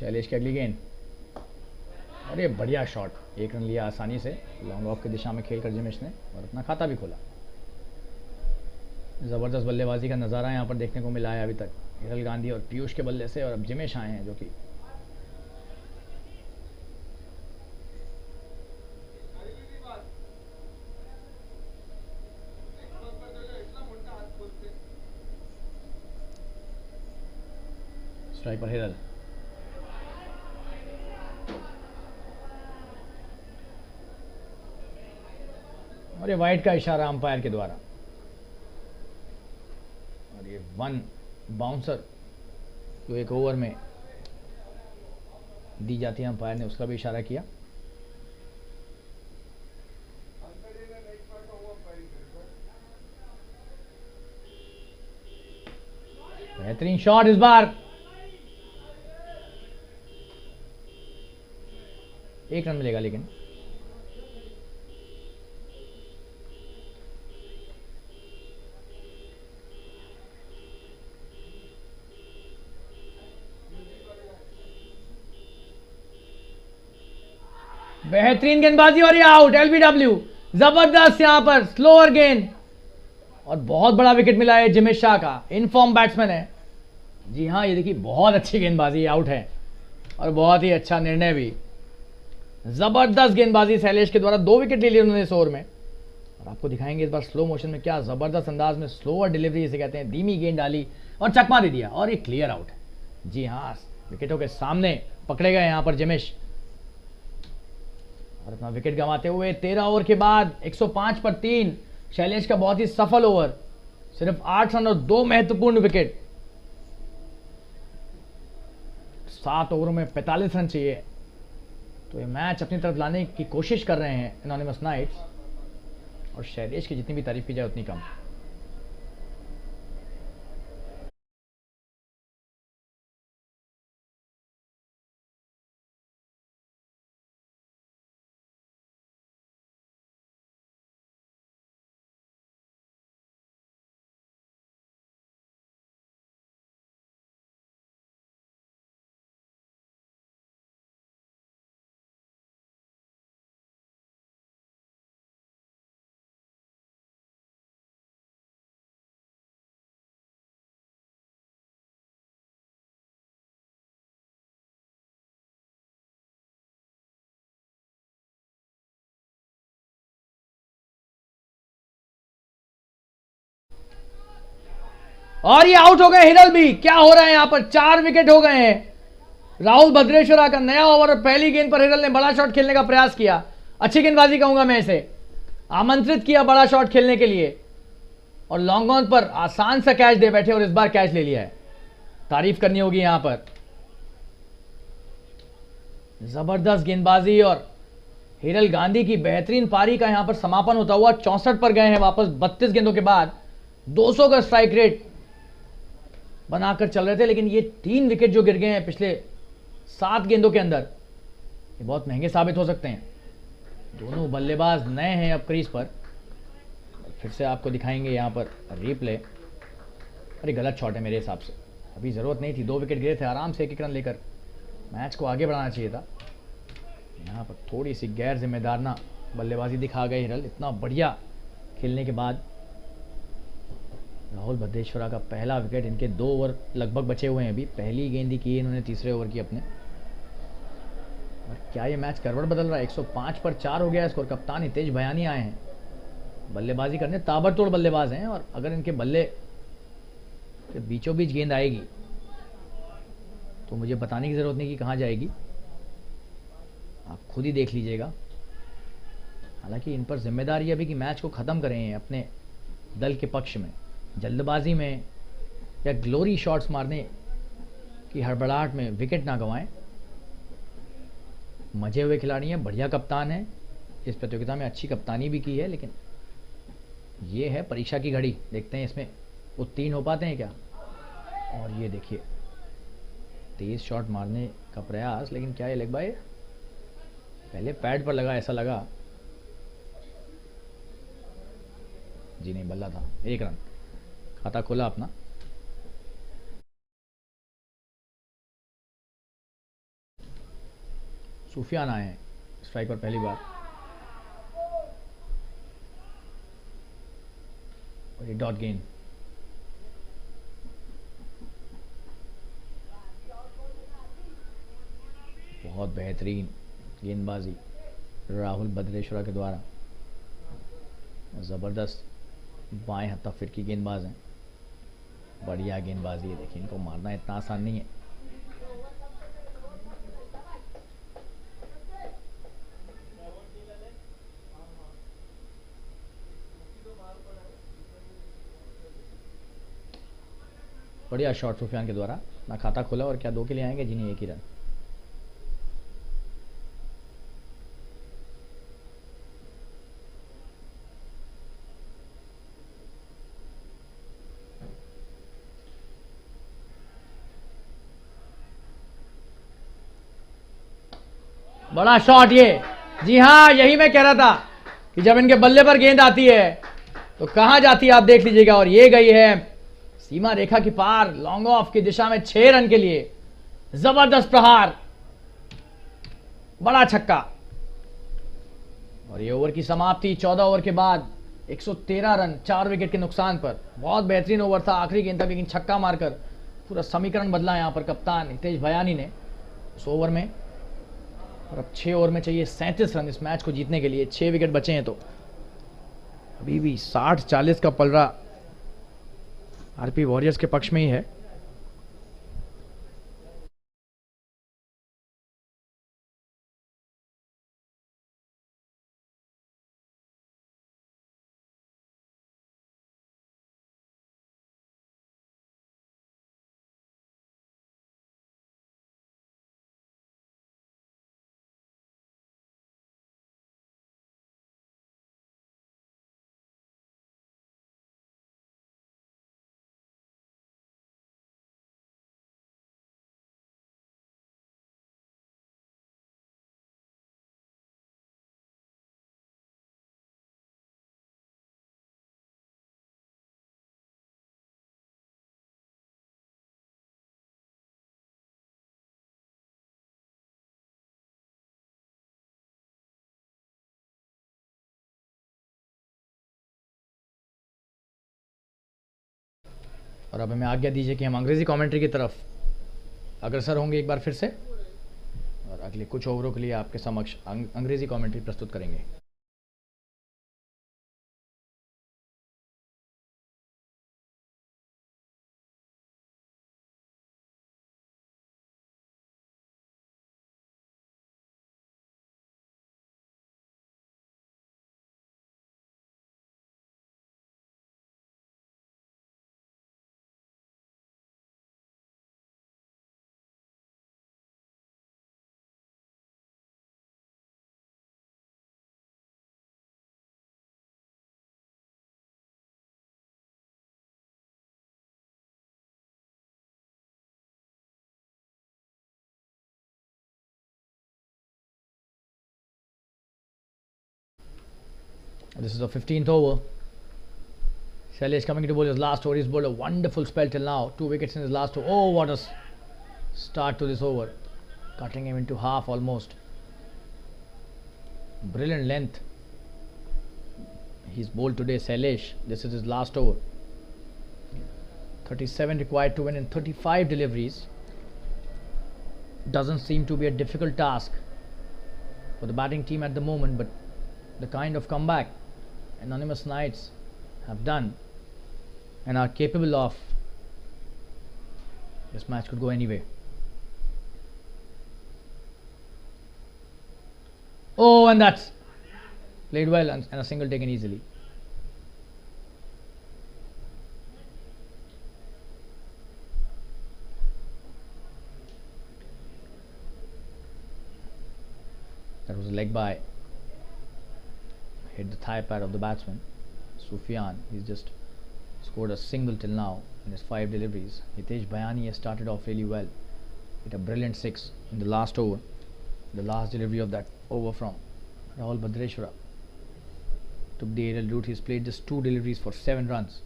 शैलेश की अगली गेंद, अरे बढ़िया शॉट, एक रन लिया आसानी से लॉन्ग ऑफ की दिशा में खेलकर जिमेश ने और अपना खाता भी खोला। ज़बरदस्त बल्लेबाजी का नज़ारा यहाँ पर देखने को मिला है अभी तक हिरल गांधी और पीयूष के बल्ले से, और अब जिमेश आए हैं जो कि स्ट्राइक पर हिरल, और ये वाइड का इशारा अंपायर के द्वारा, और ये वन बाउंसर जो एक ओवर में दी जाती है अंपायर ने उसका भी इशारा किया। बेहतरीन शॉट इस बार, एक रन मिलेगा लेकिन बेहतरीन गेंदबाजी और ये आउट, एलबीडब्ल्यू। जबरदस्त यहां पर स्लोअर गेंद और बहुत बड़ा विकेट मिला है जिमी शाह का, इनफॉर्म बैट्समैन है। जी हाँ, ये देखिए बहुत अच्छी गेंदबाजी, आउट है और बहुत ही अच्छा निर्णय भी। जबरदस्त गेंदबाजी शैलेश के द्वारा, 2 विकेट ले लिए उन्होंने इस ओवर में, और आपको दिखाएंगे इस बार स्लो मोशन में क्या जबरदस्त अंदाज में स्लोअर डिलीवरी जिसे कहते हैं, धीमी गेंद डाली और चकमा दे दिया और ये क्लियर आउट है। जी हाँ, विकेटों के सामने पकड़े गए यहां पर जिमेश और अपना विकेट गंवाते हुए 13 ओवर के बाद 105 पर 3। शैलेश का बहुत ही सफल ओवर, सिर्फ 8 रन और 2 महत्वपूर्ण विकेट। 7 ओवरों में 45 रन चाहिए, तो ये मैच अपनी तरफ लाने की कोशिश कर रहे हैं एनोनिमस नाइट्स, और शैलेश की जितनी भी तारीफ की जाए उतनी कम। और ये आउट हो गए हिरल भी। क्या हो रहा है यहां पर, 4 विकेट हो गए हैं। राहुल भद्रेश्वरा का नया ओवर और पहली गेंद पर हिरल ने बड़ा शॉट खेलने का प्रयास किया, अच्छी गेंदबाजी कहूंगा मैं इसे, आमंत्रित किया बड़ा शॉट खेलने के लिए और लॉन्ग ऑन पर आसान सा कैच दे बैठे और इस बार कैच ले लिया है, तारीफ करनी होगी यहां पर। जबरदस्त गेंदबाजी और हिरल गांधी की बेहतरीन पारी का यहां पर समापन होता हुआ 64 पर गए हैं वापस 32 गेंदों के बाद। 200 का स्ट्राइक रेट बनाकर चल रहे थे, लेकिन ये 3 विकेट जो गिर गए हैं पिछले 7 गेंदों के अंदर, ये बहुत महंगे साबित हो सकते हैं। दोनों बल्लेबाज नए हैं अब क्रीज पर। फिर से आपको दिखाएंगे यहां पर रिप्ले। अरे गलत शॉट है मेरे हिसाब से, अभी ज़रूरत नहीं थी, 2 विकेट गिरे थे, आराम से 1-1 रन लेकर मैच को आगे बढ़ाना चाहिए था। यहाँ पर थोड़ी सी गैर जिम्मेदाराना बल्लेबाजी दिखा गए हिरल, इतना बढ़िया खेलने के बाद। राहुल भद्रेश्वरा का पहला विकेट, इनके 2 ओवर लगभग बचे हुए हैं अभी, पहली गेंद ही की इन्होंने तीसरे ओवर की अपने। और क्या ये मैच करवट बदल रहा है, 105 पर 4 हो गया स्कोर। कप्तान हितेश भयानी आए हैं बल्लेबाजी करने, ताबड़तोड़ बल्लेबाज हैं, और अगर इनके बल्ले के बीचों बीच गेंद आएगी तो मुझे बताने की ज़रूरत नहीं कि कहाँ जाएगी, आप खुद ही देख लीजिएगा। हालांकि इन पर जिम्मेदारी है अभी कि मैच को ख़त्म करें अपने दल के पक्ष में, जल्दबाजी में या ग्लोरी शॉट्स मारने की हड़बड़ाहट में विकेट ना गंवाएं। मजे हुए खिलाड़ी हैं, बढ़िया कप्तान है, इस प्रतियोगिता में अच्छी कप्तानी भी की है, लेकिन ये है परीक्षा की घड़ी, देखते हैं इसमें उत्तीर्ण हो पाते हैं क्या। और ये देखिए तेज शॉट मारने का प्रयास, लेकिन क्या ये लेग बाय, पहले पैड पर लगा, ऐसा लगा, जी नहीं बल्ला था। 1 रन, खाता खोला अपना सूफियान आए हैं स्ट्राइक पर पहली बार, और ये डॉट गेंद। बहुत बेहतरीन गेंदबाजी राहुल भद्रेश्वरा के द्वारा। ज़बरदस्त बाएं हत्था फिरकी गेंदबाज हैं, बढ़िया गेंदबाजी है। देखिए, इनको मारना इतना आसान नहीं है। बढ़िया शॉट सुफियान के द्वारा, अपना खाता खोला और क्या 2 के लिए आएंगे, जिन्हें 1 ही रन। बड़ा शॉट ये, जी हाँ, यही मैं कह रहा था कि जब इनके बल्ले पर गेंद आती है तो कहां जाती है आप देख लीजिएगा। और ये गई है सीमा रेखा की पार, लॉन्ग ऑफ की दिशा में 6 रन के लिए। जबरदस्त प्रहार, बड़ा छक्का। और ये ओवर की समाप्ति 14 ओवर के बाद 113 रन 4 विकेट के नुकसान पर। बहुत बेहतरीन ओवर था आखिरी गेंद तक, लेकिन छक्का मारकर पूरा समीकरण बदला यहां पर कप्तान हितेश भयानी ने उस ओवर में। और अब 6 ओवर में चाहिए 37 रन इस मैच को जीतने के लिए। 6 विकेट बचे हैं तो अभी भी 60-40 का पलड़ा आरपी वॉरियर्स के पक्ष में ही है। और अब हमें आज्ञा दीजिए कि हम अंग्रेजी कमेंट्री की तरफ अग्रसर होंगे एक बार फिर से, और अगले कुछ ओवरों के लिए आपके समक्ष अंग्रेजी कमेंट्री प्रस्तुत करेंगे। This is the 15th over. Shailesh coming to bowl his last over. He's bowled a wonderful spell till now. 2 wickets in his last over. Oh, what a start to this over. Cutting him into half almost. Brilliant length. He's bowled today, Shailesh. This is his last over. 37 required to win in 35 deliveries. Doesn't seem to be a difficult task for the batting team at the moment, but the kind of comeback Anonymous Knights have done and are capable of, this match could go anyway. Oh, and that's played well, and a single taken easily. That was a leg by, hit the thigh pad of the batsman Sufyan. He's just scored a single till now in his 5 deliveries. Hitesh Bhayani has started off really well. Hit a brilliant 6 in the last over, the last delivery of that over from Rahul Bhadreshwara. Took the aerial route. He's played just 2 deliveries for 7 runs.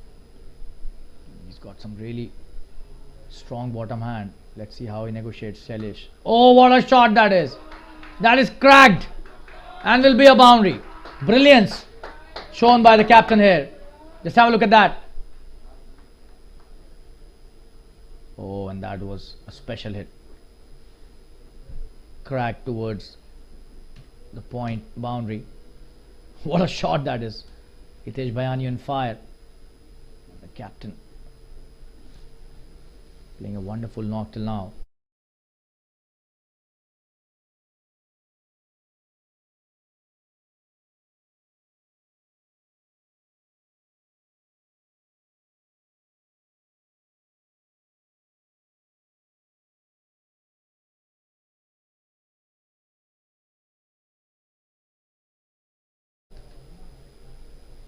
He's got some really strong bottom hand. Let's see how he negotiates Shailesh. Oh, what a shot that is! That is cracked and will be a boundary. Brilliance shown by the captain here. Just have a look at that. Oh, and that was a special hit. Cracked towards the point boundary. What a shot that is. Hitesh Bayani on fire. The captain playing a wonderful knock till now.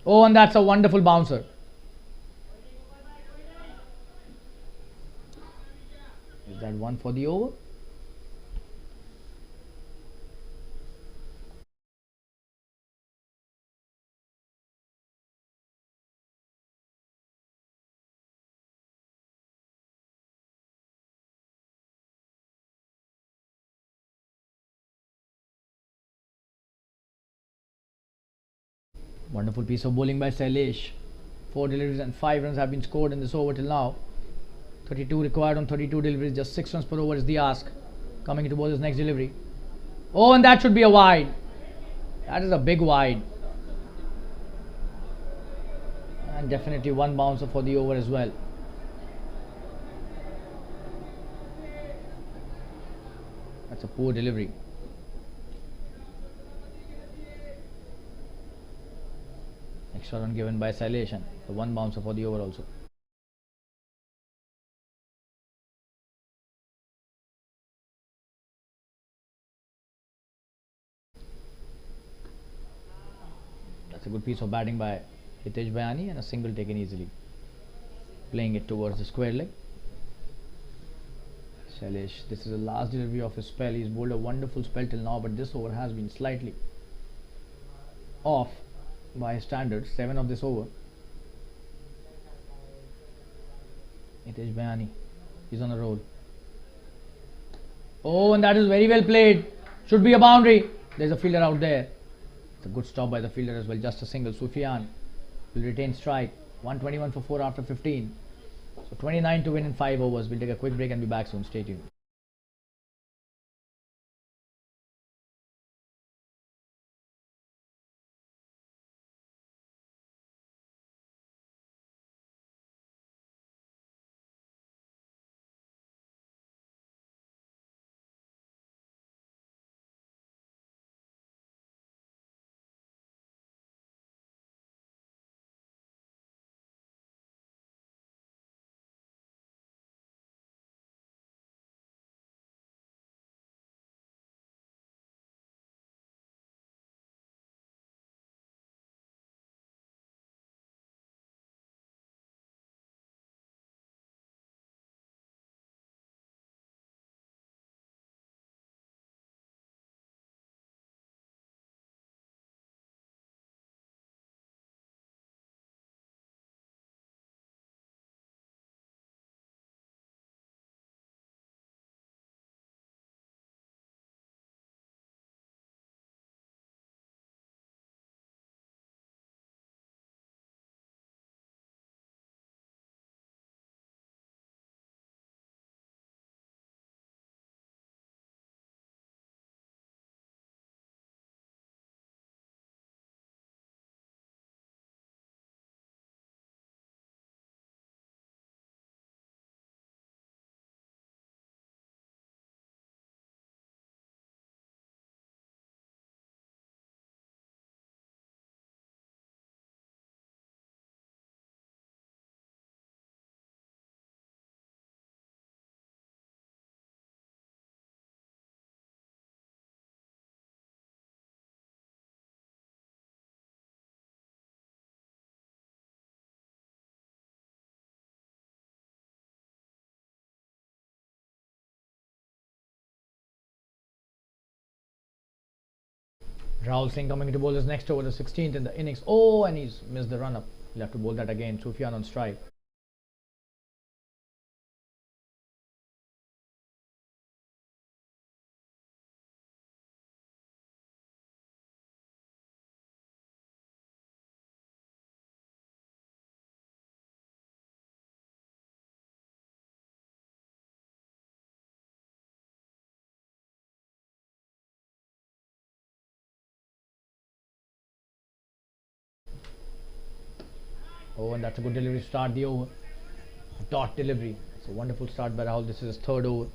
Oh, and that's a wonderful bouncer. Is that one for the over? Wonderful piece of bowling by Sailesh. 4 deliveries and 5 runs have been scored in this over till now. 32 required on 32 deliveries. Just 6 runs per over is the ask. Coming into bowler's next delivery. Oh, and that should be a wide. That is a big wide. And definitely one bouncer for the over as well. That's a poor delivery. Extra run given by Sailesh, and the one bouncer for the over also. That's a good piece of batting by Hitesh Bayani and a single taken easily. Playing it towards the square leg. Sailesh, this is the last delivery of his spell. He's bowled a wonderful spell till now, but this over has been slightly off by his standards. 7 of this over. Hitesh Bayani is on a roll. Oh, and that is very well played. Should be a boundary. There's a fielder out there. It's a good stop by the fielder as well. Just a single. Sufyan will retain strike. 121 for 4 after 15. So 29 to win in 5 overs. We'll take a quick break and be back soon. Stay tuned. Rahul Singh coming to bowl his next over, the 16th in the innings. Oh, and he's missed the run up. He'll have to bowl that again. Sufyan on strike. Oh, and that's a good delivery to start the over. Dot delivery. It's a wonderful start by Rahul. This is his third over.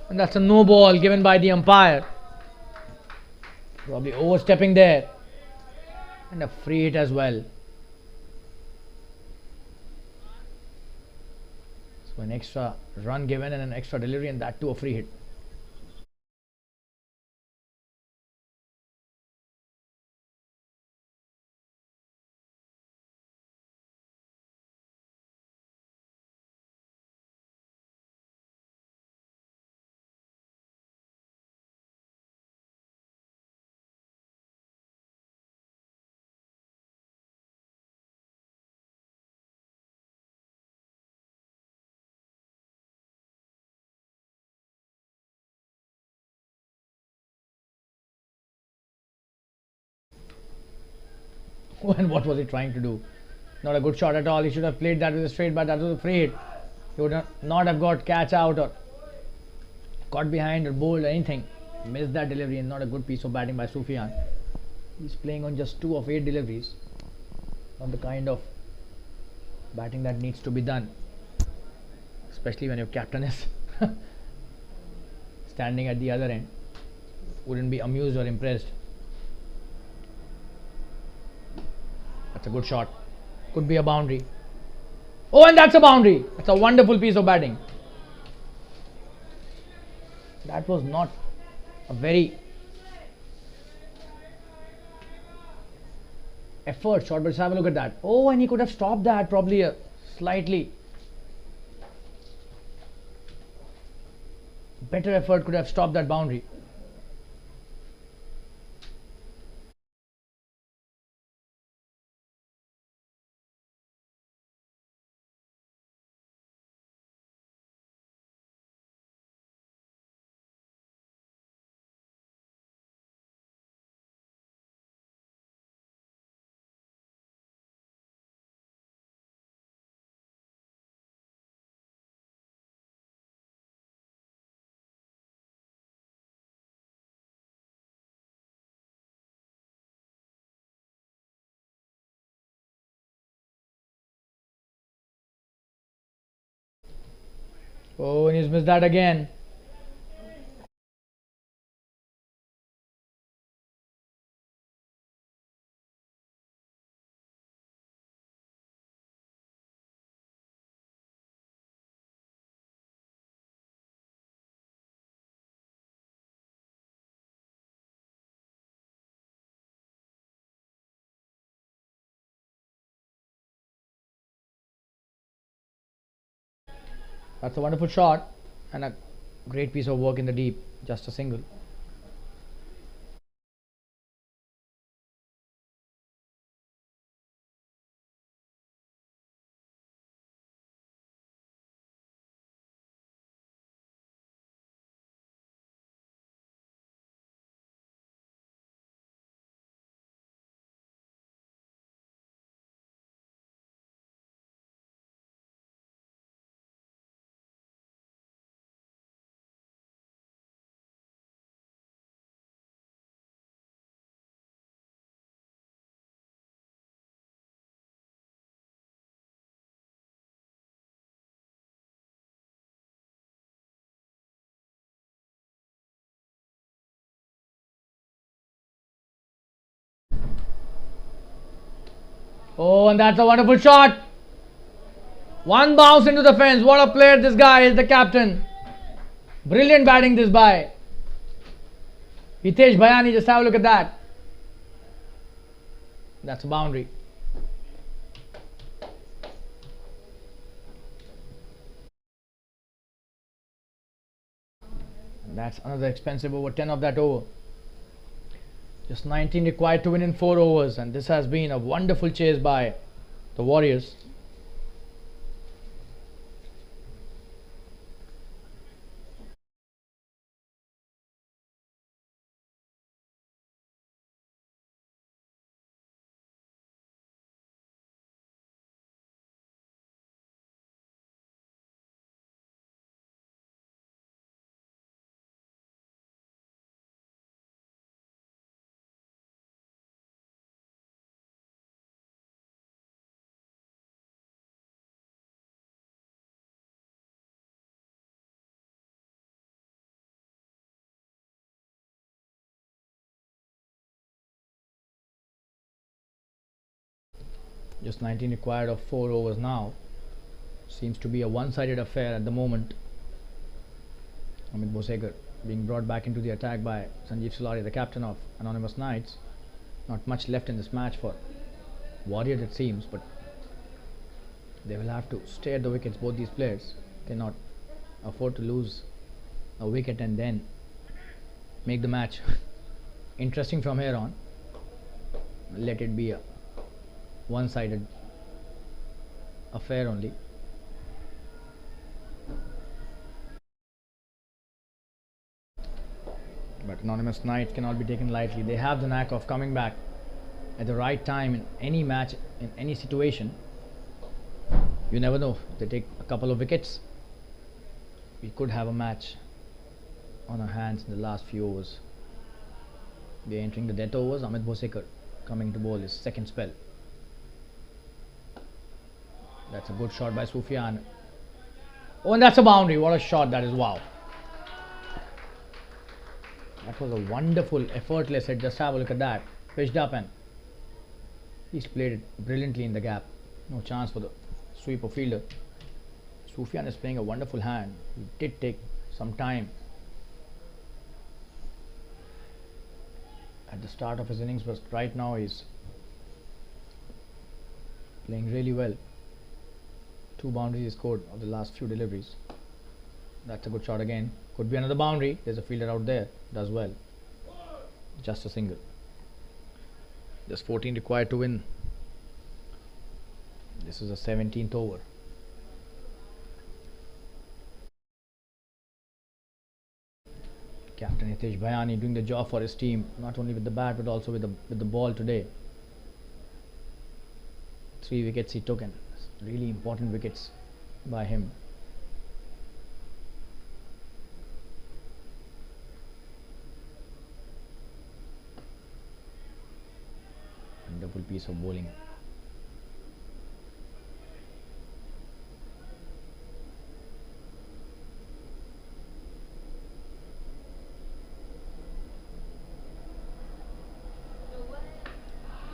And that's a no ball given by the umpire. Probably overstepping there. And a free hit as well. So an extra run given and an extra delivery, and that too a free hit. And what was he trying to do? Not a good shot at all. He should have played that with a straight, but that was a free hit. He would not have got catch out or caught behind or bowled or anything. Missed that delivery, and not a good piece of batting by Sufyan. He's playing on just 2 of 8 deliveries. Not the kind of batting that needs to be done, especially when your captain is standing at the other end. Wouldn't be amused or impressed. That's a good shot. Could be a boundary. Oh, and that's a boundary. That's a wonderful piece of batting. That was not a very effort shot, but just have a look at that. Oh, and he could have stopped that probably slightly. Better effort could have stopped that boundary. Oh, and he's missed that again. That's a wonderful shot and a great piece of work in the deep. Just a single. Oh, and that's a wonderful shot. One bounce into the fence. What a player this guy is, the captain. Brilliant batting this by Hitesh Bhayani. Just have a look at that. That's a boundary. And that's another expensive over. 10 of that over. Just 19 required to win in 4 overs, and this has been a wonderful chase by the Warriors. Just 19 required of 4 overs now. Seems to be a one-sided affair at the moment. Amit Bosegar being brought back into the attack by Sanjeev Sulari, the captain of Anonymous Knights. Not much left in this match for Warriors it seems, but they will have to stay at the wickets. Both these players cannot afford to lose a wicket and then make the match interesting from here on. Let it be a one-sided affair only. But Anonymous Knights cannot be taken lightly. They have the knack of coming back at the right time in any match, in any situation. You never know. They take a couple of wickets. We could have a match on our hands in the last few overs. We are entering the death overs. Amit Bosegar coming to bowl his second spell. That's a good shot by Sufyan. Oh, and that's a boundary. What a shot that is. Wow. That was a wonderful, effortless hit. Just have a look at that. Pitched up and he's played it brilliantly in the gap. No chance for the sweeper fielder. Sufyan is playing a wonderful hand. He did take some time at the start of his innings, but right now he's playing really well. 2 boundaries he scored of the last few deliveries. That's a good shot again. Could be another boundary. There's a fielder out there. Does well. Just a single. Just 14 required to win. This is a 17th over. Captain Hitesh Bhayani doing the job for his team, not only with the bat but also with the ball today. 3 wickets he took, and really important wickets by him. Wonderful piece of bowling.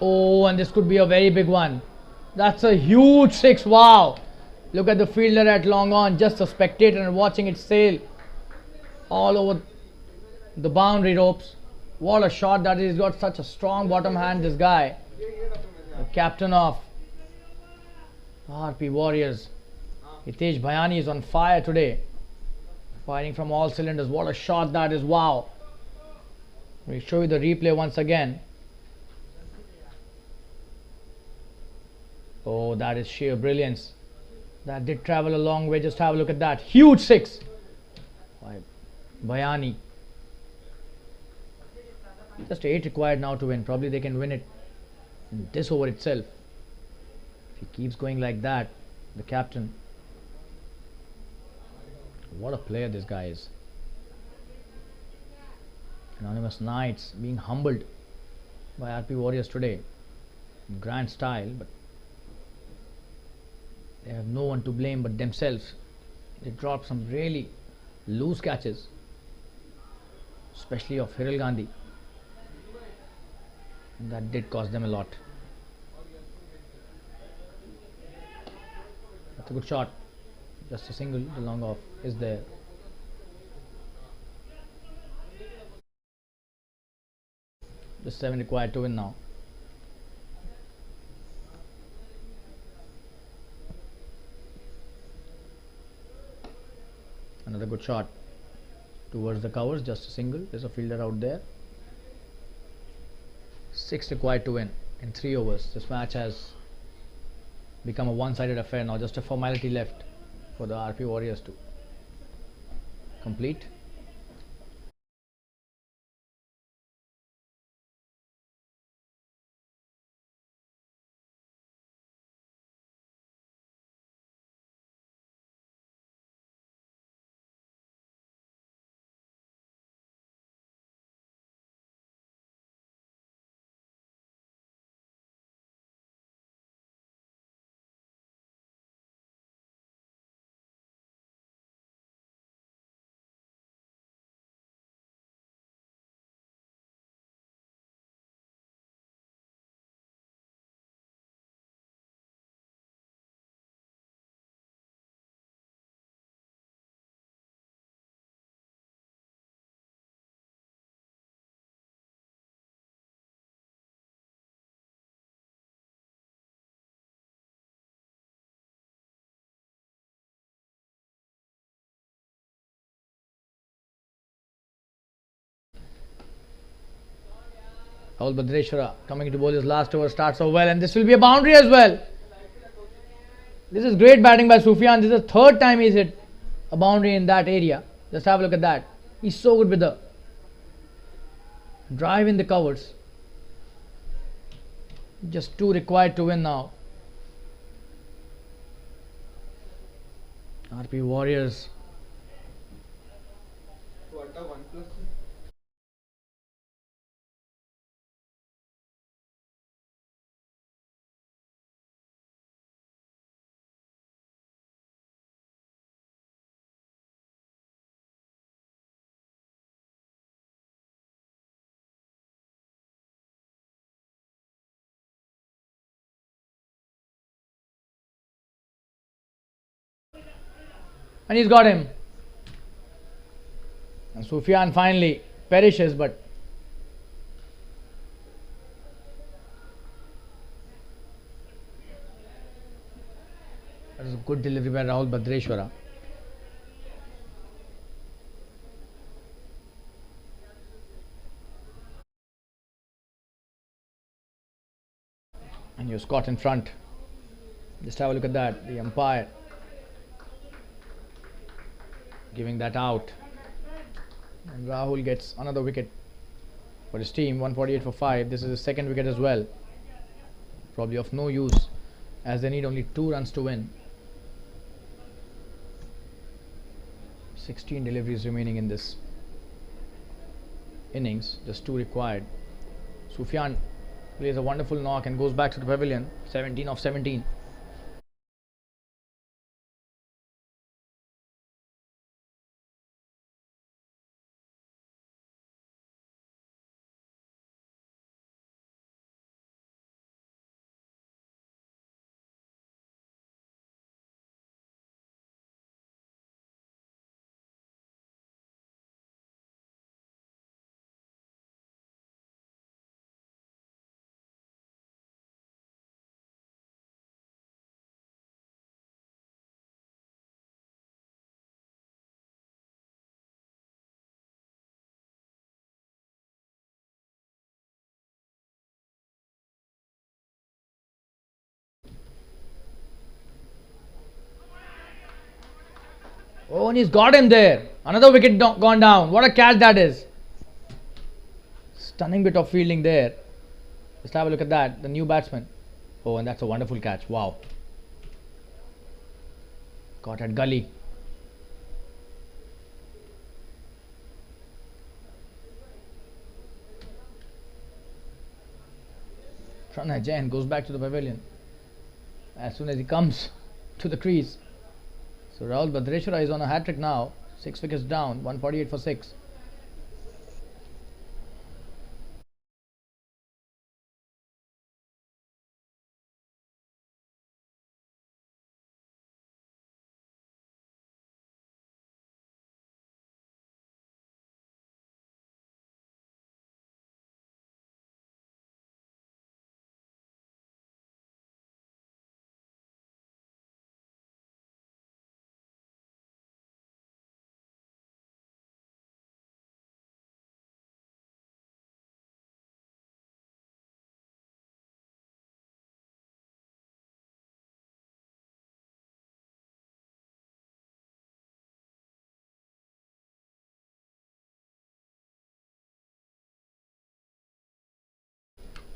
Oh, and this could be a very big one. That's a huge 6. Wow. Look at the fielder at long on, just a spectator and watching it sail all over the boundary ropes. What a shot that is. He's got such a strong bottom hand, this guy. The captain of RP Warriors. Hitesh Bhayani is on fire today. Firing from all cylinders. What a shot that is. Wow. We'll show you the replay once again. Oh, that is sheer brilliance. That did travel a long way. Just have a look at that. Huge 6 by Bhayani. Just 8 required now to win. Probably they can win it in this over itself. If he keeps going like that, the captain. What a player this guy is. Anonymous Knights being humbled by RP Warriors today. In grand style, but they have no one to blame but themselves. They dropped some really loose catches, especially of Hiral Gandhi, and that did cost them a lot. That's a good shot. Just a single. The long off is there. Just 7 required to win now. Another good shot towards the covers. Just a single. There's a fielder out there. 6 required to win in 3 overs. This match has become a one-sided affair now. Just a formality left for the RP Warriors to complete. Rahul Bhadrashwara coming to bowl his last over, starts off well, and this will be a boundary as well. This is great batting by Sufyan. This is the third time he's hit a boundary in that area. Just have a look at that. He's so good with the drive in the covers. Just 2 required to win now. RP Warriors. And he's got him. And Sufyan finally perishes, but that was a good delivery by Rahul Bhadrashwara. And he was caught in front. Just have a look at that. The umpire giving that out. And Rahul gets another wicket for his team. 148 for 5. This is his second wicket as well. Probably of no use, as they need only 2 runs to win. 16 deliveries remaining in this innings. Just 2 required. Sufyan plays a wonderful knock and goes back to the pavilion. 17 of 17. Oh, and he's got him there. Another wicket gone down. What a catch that is. Stunning bit of fielding there. Just have a look at that. The new batsman. Oh, and that's a wonderful catch. Wow. Caught at gully. Pranay Jain goes back to the pavilion as soon as he comes to the crease. So Rahul Bhadrashwara is on a hat-trick now. 6 wickets down, 148 for 6.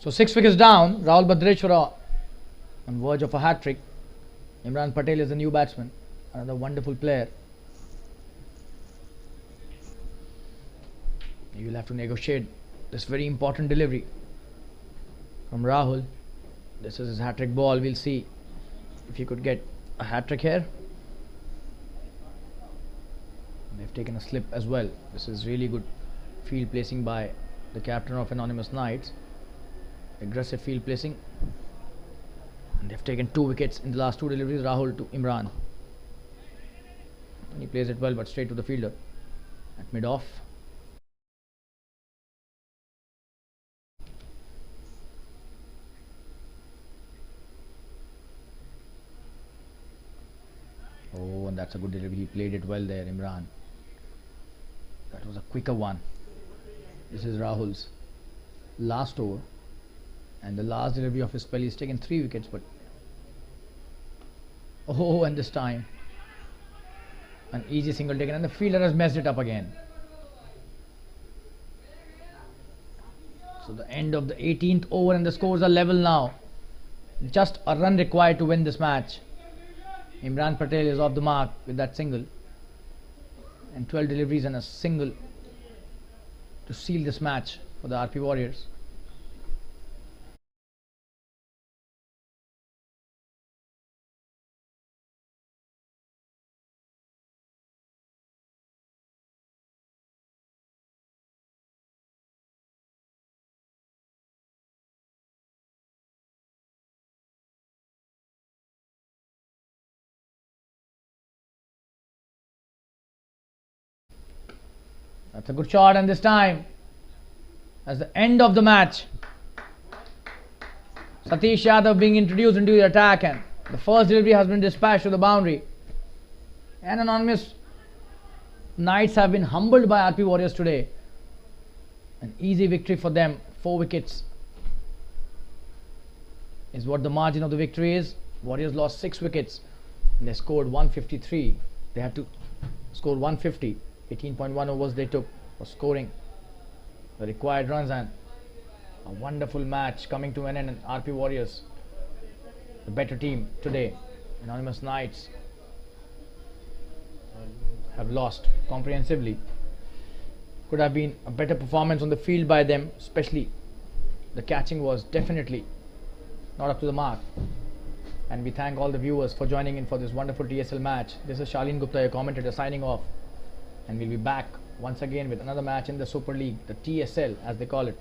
So 6 wickets down. Rahul Bhadrashwara on verge of a hat-trick. Imran Patel is the new batsman. Another wonderful player. You will have to negotiate this very important delivery from Rahul. This is his hat-trick ball. We'll see if he could get a hat-trick here. They've taken a slip as well. This is really good field placing by the captain of Anonymous Knights. Aggressive field placing. And they've taken 2 wickets in the last 2 deliveries. Rahul to Imran. And he plays it well, but straight to the fielder at mid-off. Oh, and that's a good delivery. He played it well there, Imran. That was a quicker one. This is Rahul's. last over, and the last delivery of his spell, he's taken 3 wickets, but oh, and this time an easy single taken, and the fielder has messed it up again. So the end of the 18th over, and the scores are level now. Just a run required to win this match. Imran Patel is off the mark with that single, and 12 deliveries and a single to seal this match for the RP Warriors. That's a good shot, and this time, as the end of the match, Satish Yadav being introduced into the attack, and the first delivery has been dispatched to the boundary. And anonymous Knights have been humbled by RP Warriors today. An easy victory for them. 4 wickets is what the margin of the victory is. Warriors lost 6 wickets and they scored 153. They had to score 150. 18.1 overs they took for scoring the required runs, and a wonderful match coming to an end. And RP Warriors, the better team today. Anonymous Knights have lost comprehensively. Could have been a better performance on the field by them, especially the catching was definitely not up to the mark. And we thank all the viewers for joining in for this wonderful TSL match. This is Shalin Gupta, your commentator, signing off, and we'll be back once again with another match in the Super League, the TSL as they call it.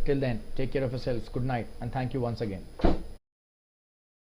Till then, take care of yourselves, good night, and thank you once again.